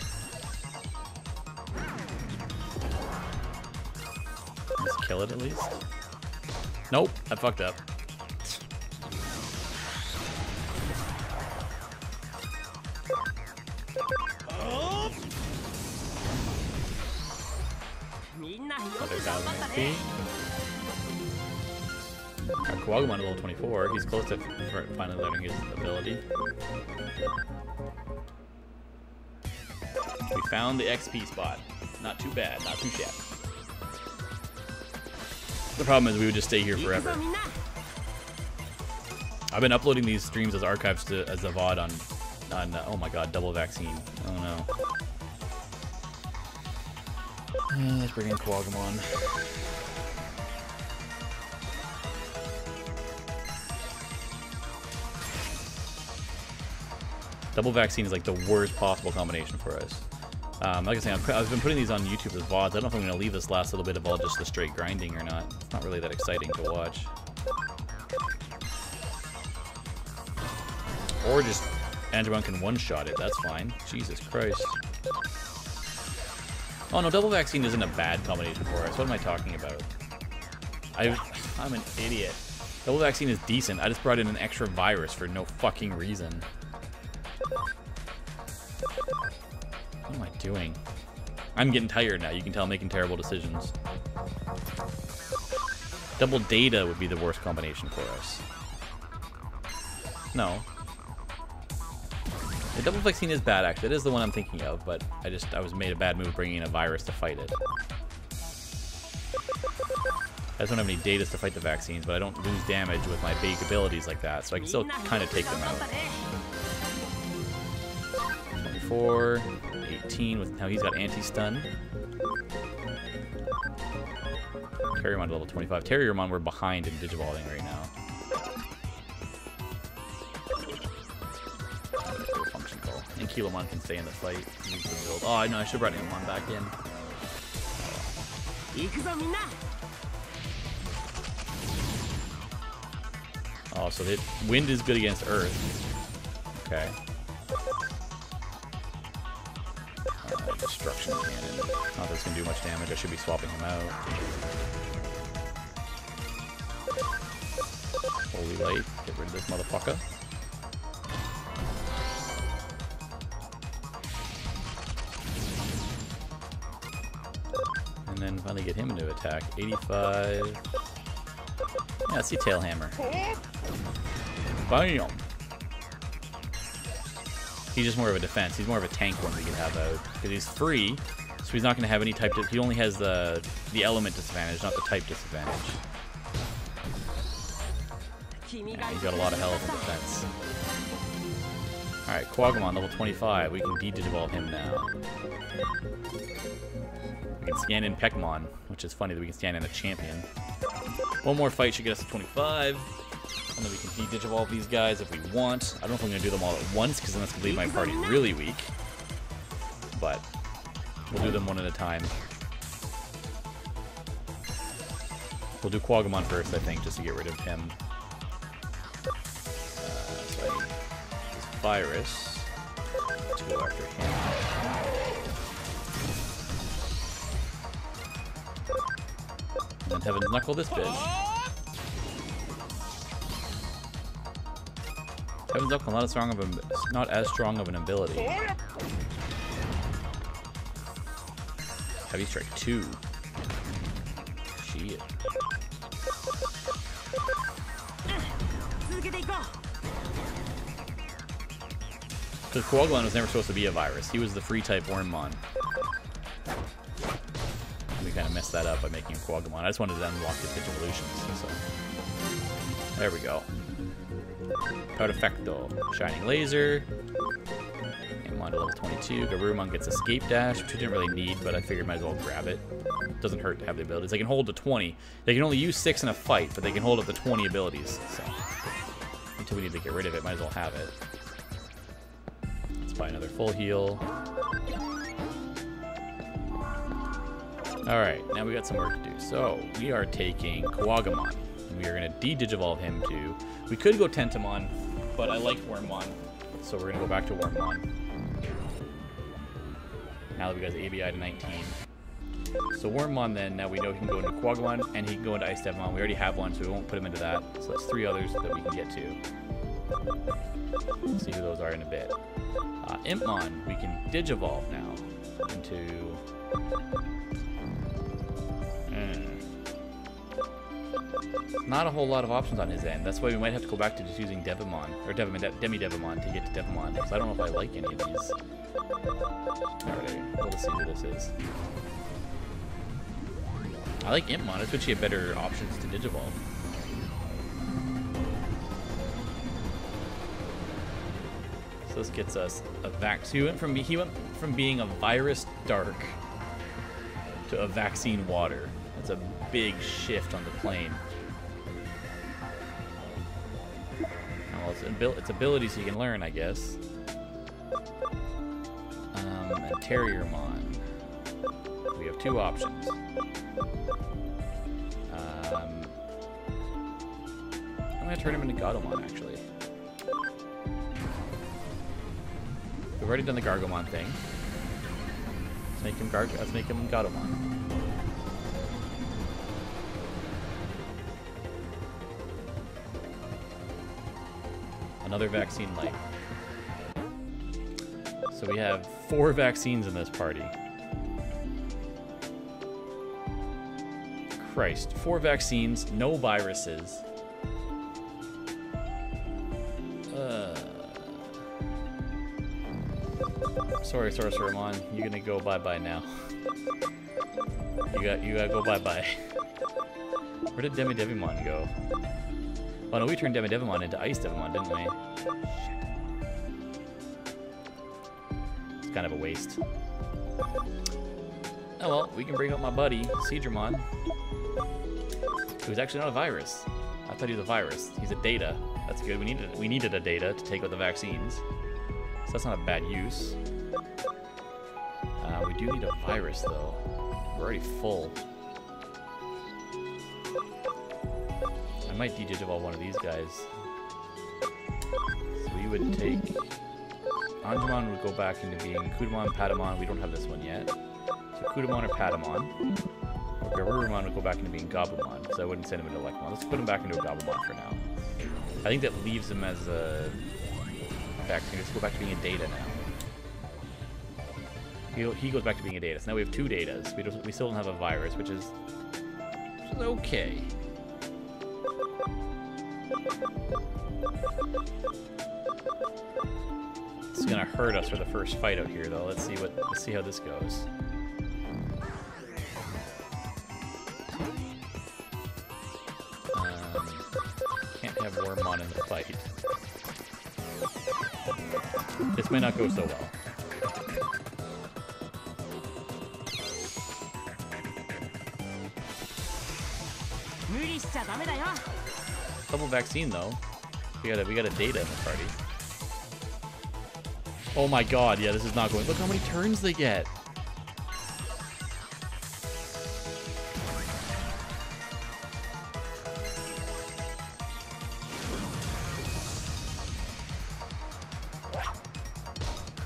Let's kill it at least. Nope, I fucked up. Another 1,000 XP. Our Kuwagamon is level 24. He's close to finally learning his ability. We found the XP spot. Not too bad, not too shabby. The problem is we would just stay here forever. I've been uploading these streams as archives as a VOD on oh my god, double vaccine. Oh no. Let's bring in Kuwagamon. Double vaccine is like the worst possible combination for us. Like I say, I've been putting these on YouTube as VODs. I don't know if I'm going to leave this last little bit of all just the straight grinding or not. It's not really that exciting to watch. Or just Digimon can one-shot it. That's fine. Jesus Christ. Oh no, double vaccine isn't a bad combination for us. What am I talking about? I'm an idiot. Double vaccine is decent. I just brought in an extra virus for no fucking reason. What am I doing? I'm getting tired now. You can tell I'm making terrible decisions. Double data would be the worst combination for us. No. The double vaccine is bad, actually. It is the one I'm thinking of, but I was made a bad move bringing in a virus to fight it. I just don't have any data to fight the vaccines, but I don't lose damage with my big abilities like that, so I can still kind of take them out. 24, 18, with now he's got anti-stun. Terriermon to level 25. Terriermon, we're behind in Digivolving right now. And Kilomon can stay in the fight. Oh, I know, I should have brought Kilomon back in. Oh, so the wind is good against earth. Okay. Destruction cannon. Not that it's going to do much damage. I should be swapping him out. Holy light. Get rid of this motherfucker. And then finally get him into attack. 85. Yeah, let's see Tail Hammer. Bam! He's just more of a defense. He's more of a tank one we can have out. Because he's free, so he's not going to have any type... He only has the element disadvantage, not the type disadvantage. Yeah, he's got a lot of health and defense. Alright, Kuwagamon, level 25. We can de-digivolve him now. We can scan in Pekmon, which is funny that we can scan in a champion. One more fight should get us to 25. And then we can de-digivolve these guys if we want. I don't know if I'm going to do them all at once, because then that's going to leave my party really weak. But we'll do them one at a time. We'll do Kuwagamon first, I think, just to get rid of him. So I need this virus to go after him. And then Heaven's Knuckle this bitch. Heaven's Knuckle, not as strong of an ability. Heavy Strike 2. Shit. Because Kuwagamon was never supposed to be a virus. He was the free type Wormmon. We kind of messed that up by making him Kuwagamon. I just wanted to unlock his Digivolutions. So. There we go. Perfecto. Shining Laser. And on to level 22. Garurumon gets Escape Dash, which we didn't really need, but I figured might as well grab it. Doesn't hurt to have the abilities. They can hold to 20. They can only use 6 in a fight, but they can hold up to 20 abilities. So until we need to get rid of it, might as well have it. Let's buy another full heal. Alright, now we got some work to do. So we are taking Kuwagamon. And we are going to de-digivolve him to... We could go Tentamon, but I like Wormmon. so we're gonna go back to Wormmon. Now that we got his ABI to 19. So Wormmon then, now we know he can go into Quagamon and he can go into Ice Devimon. We already have one, so we won't put him into that. So that's 3 others that we can get to. We'll see who those are in a bit. Impmon, we can Digivolve now into... Not a whole lot of options on his end. That's why we might have to go back to just using Devimon, or Demi-Devimon to get to Devimon, because I don't know if I like any of these. Alright, let's see who this is. I like Impmon, especially have better options to Digivolve. So this gets us a So he went from being a Virus Dark to a Vaccine Water. That's a big shift on the plane. Well, it's abilities you can learn, I guess. And Terriermon. We have 2 options. I'm gonna turn him into Gatomon, actually. We've already done the Gargomon thing. Let's make him Gatomon. Another vaccine light. So we have 4 vaccines in this party. Christ, 4 vaccines, no viruses. Sorry, Sorcerermon, you're gonna go bye-bye now. You gotta go bye-bye. Where did Demi-Devimon go? Oh no, we turned Demi-Devimon into Ice Devimon, didn't we? Shit. It's kind of a waste. Oh well, we can bring up my buddy, Seedramon. Who's actually not a virus. I thought he was a virus. He's a data. That's good. We needed a data to take out the vaccines. So that's not a bad use. We do need a virus though. We're already full. I might Digivolve one of these guys. So we would take... Angemon would go back into being Kudamon, Patamon. We don't have this one yet. So Kudamon or Patamon. Or Garurumon would go back into being Gabumon, because I wouldn't send him into Electromon. Let's put him back into a Gabumon for now. I think that leaves him as a vaccine. Let's go back to being a data now. He goes back to being a data. So now we have 2 datas. We still don't have a virus, which is okay. It's gonna hurt us for the first fight out here, though. Let's see how this goes. Can't have Wormmon in the fight. This may not go so well. Double vaccine though. We got a data in the party. Oh my god, yeah, this is not going. Look how many turns they get.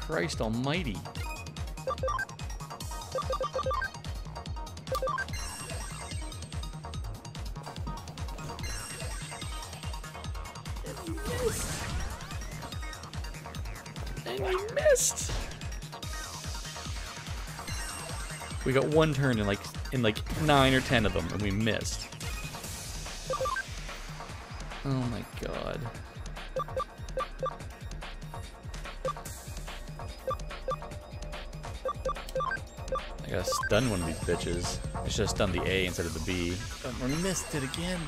Christ almighty. And we missed. We got 1 turn in like 9 or 10 of them, and we missed. Oh my god. I gotta stun one of these bitches. I should have stunned the A instead of the B. I missed it again.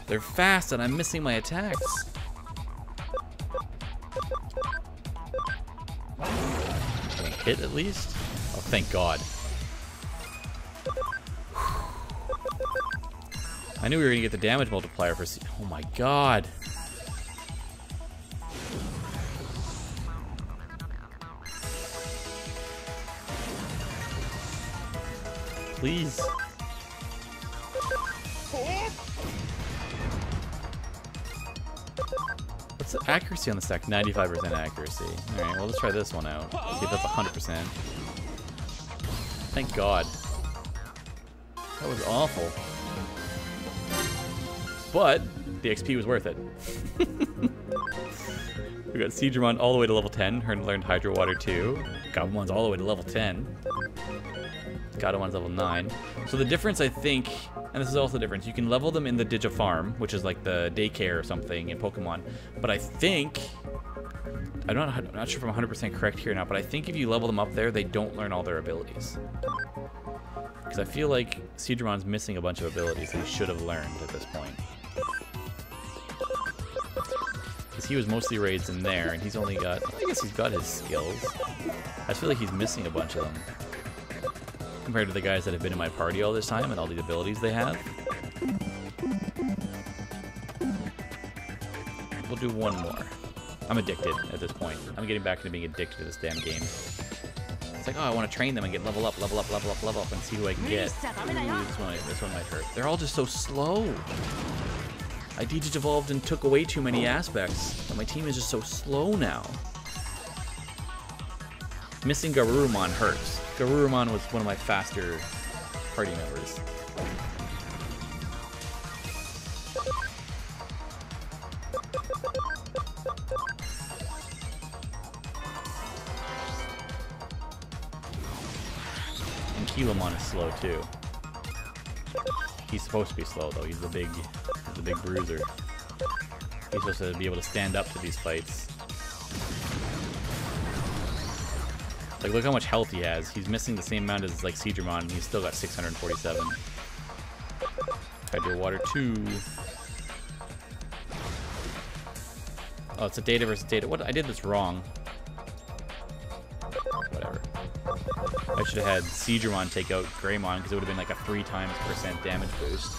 They're fast and I'm missing my attacks. Can I hit at least? Oh, thank God. I knew we were gonna get the damage multiplier for oh my God. Please. What's the accuracy on the stack? 95% accuracy. Alright, well, let's try this one out. See if that's 100%. Thank God. That was awful. But the XP was worth it. We got Digimon all the way to level 10. Learned Hydro Water 2. Gabumon's all the way to level 10. Gabumon's level 9. So the difference, I think, and this is also the difference, you can level them in the Digifarm, which is like the daycare or something in Pokemon. But I think, I'm not sure if I'm 100% correct here or not, but I think if you level them up there, they don't learn all their abilities. Because I feel like Digimon's missing a bunch of abilities that he should have learned at this point. Because he was mostly raised in there, and he's only got, I guess he's got his skills. I feel like he's missing a bunch of them. Compared to the guys that have been in my party all this time and all the abilities they have. We'll do one more. I'm addicted at this point. I'm getting back into being addicted to this damn game. It's like, oh, I want to train them and get level up, and see who I can get. Ooh, this one might hurt. They're all just so slow. I Digivolved and took away too many aspects. But my team is just so slow now. Missing Garurumon hurts. Garurumon was one of my faster party members. And Kilomon is slow too. He's supposed to be slow though. He's the big bruiser. He's supposed to be able to stand up to these fights. Like, look how much health he has. He's missing the same amount as, like, Digimon, and he's still got 647. Hydro Water 2. Oh, it's a data versus data. What? I did this wrong. Whatever. I should have had Digimon take out Greymon, because it would have been like a 3% damage boost.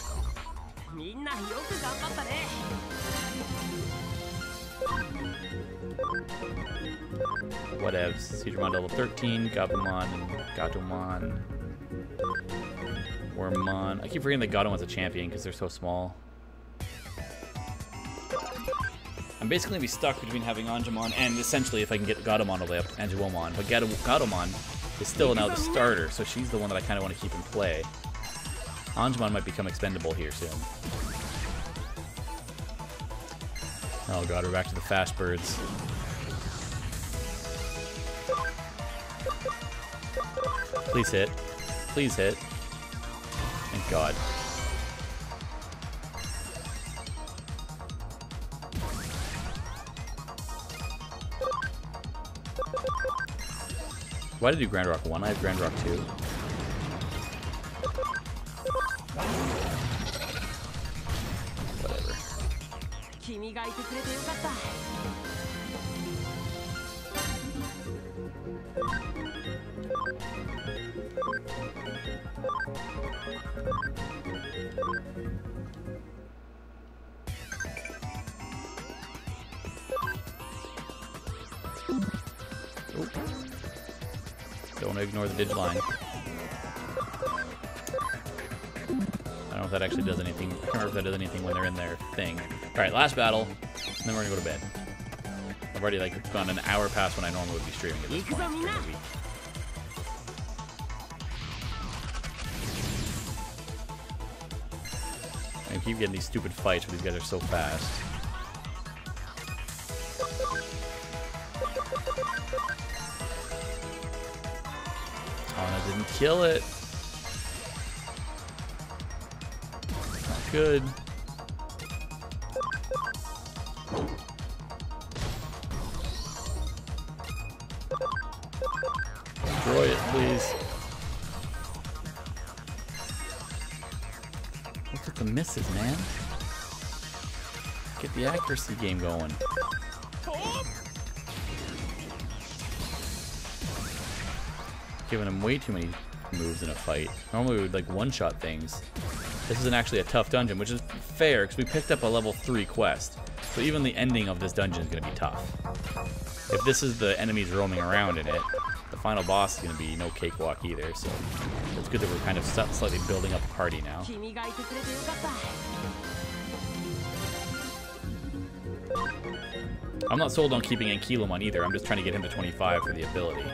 Whatevs. Digimon level 13, Gabumon, and Gatomon. Wormmon. I keep forgetting that Gatomon's a champion because they're so small. I'm basically going to be stuck between having Angemon and essentially if I can get Gatomon all the way up to Angemon. But Gatomon is still now the starter, so she's the one that I kind of want to keep in play. Angemon might become expendable here soon. Oh god, we're back to the fast birds. Please hit. Please hit. Thank God. Why did I do Grand Rock 1? I have Grand Rock 2. Whatever. Don't ignore the Digiline. I don't know if that actually does anything. I can't remember if that does anything when they're in their thing. Alright, last battle, and then we're gonna go to bed. I've already like gone an hour past when I normally would be streaming at this point during the week. I keep getting these stupid fights where these guys are so fast. Oh, that didn't kill it. Not good. Destroy it, please. Look at the misses, man. Get the accuracy game going. Giving him way too many moves in a fight. Normally we would like one-shot things. This isn't actually a tough dungeon, which is fair because we picked up a level 3 quest. So even the ending of this dungeon is going to be tough. If this is the enemies roaming around in it, the final boss is going to be no cakewalk either. So it's good that we're kind of slightly building up a party now. I'm not sold on keeping Ankylomon either. I'm just trying to get him to 25 for the ability.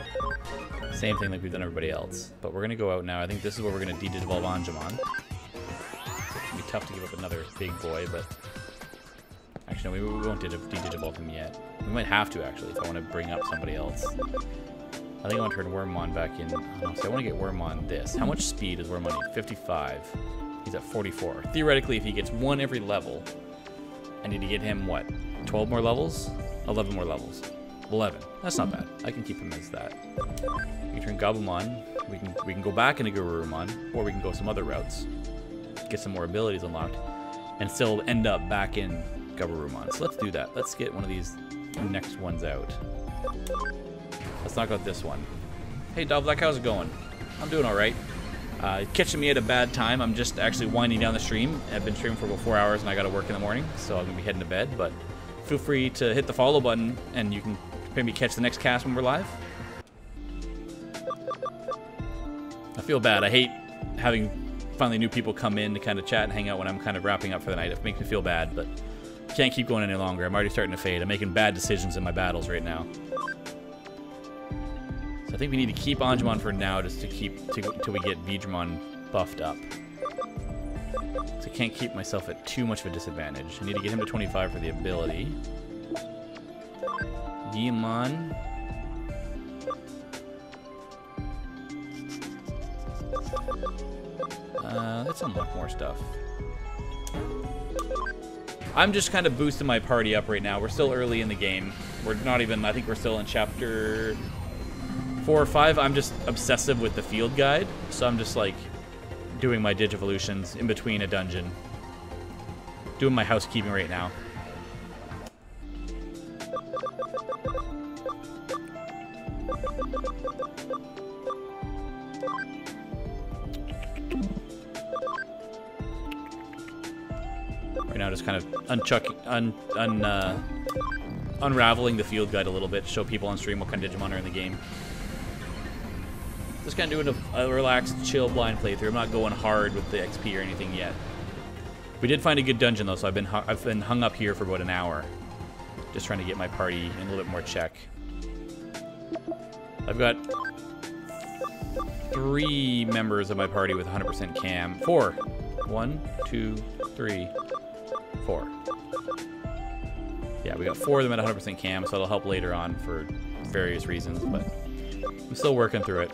Same thing like we've done everybody else. But we're going to go out now. I think this is where we're going to de-digivolve Angemon. It's going to be tough to give up another big boy, but... Actually, no, we won't de-digivolve him yet. We might have to, actually, if I want to bring up somebody else. I think I want to turn Wormmon back in. So I want to get Wormmon this. How much speed does Wormmon need? 55. He's at 44. Theoretically, if he gets one every level, I need to get him, what, 12 more levels? 11 more levels. 11. That's not bad. I can keep him as that. We can turn Gabumon. We can go back into Garurumon, or we can go some other routes. Get some more abilities unlocked, and still end up back in Garurumon. So let's do that. Let's get one of these next ones out. Let's knock out this one. Hey, Dovlek, how's it going? I'm doing alright. Catching me at a bad time. I'm just actually winding down the stream. I've been streaming for about 4 hours, and I got to work in the morning, so I'm going to be heading to bed, but feel free to hit the follow button, and you can maybe catch the next cast when we're live. I feel bad. I hate having finally new people come in to kind of chat and hang out when I'm kind of wrapping up for the night. It makes me feel bad, but I can't keep going any longer. I'm already starting to fade. I'm making bad decisions in my battles right now. So I think we need to keep Angemon for now, just to keep until we get Veedramon buffed up. So I can't keep myself at too much of a disadvantage. I need to get him to 25 for the ability. Digimon. Let's unlock more stuff. I'm just kind of boosting my party up right now. We're still early in the game. We're not even, I think we're still in chapter 4 or 5. I'm just obsessive with the field guide. So I'm just like doing my Digivolutions in between a dungeon. Doing my housekeeping right now. Right now, just kind of unraveling the field guide a little bit, show people on stream what kind of Digimon are in the game. Just kind of doing a relaxed, chill, blind playthrough. I'm not going hard with the XP or anything yet. We did find a good dungeon though, so I've been hung up here for about an hour, just trying to get my party in a little bit more check. I've got 3 members of my party with 100% cam. 4. 1, 2, 3, 4. Yeah, we got 4 of them at 100% cam, so it'll help later on for various reasons, but I'm still working through it.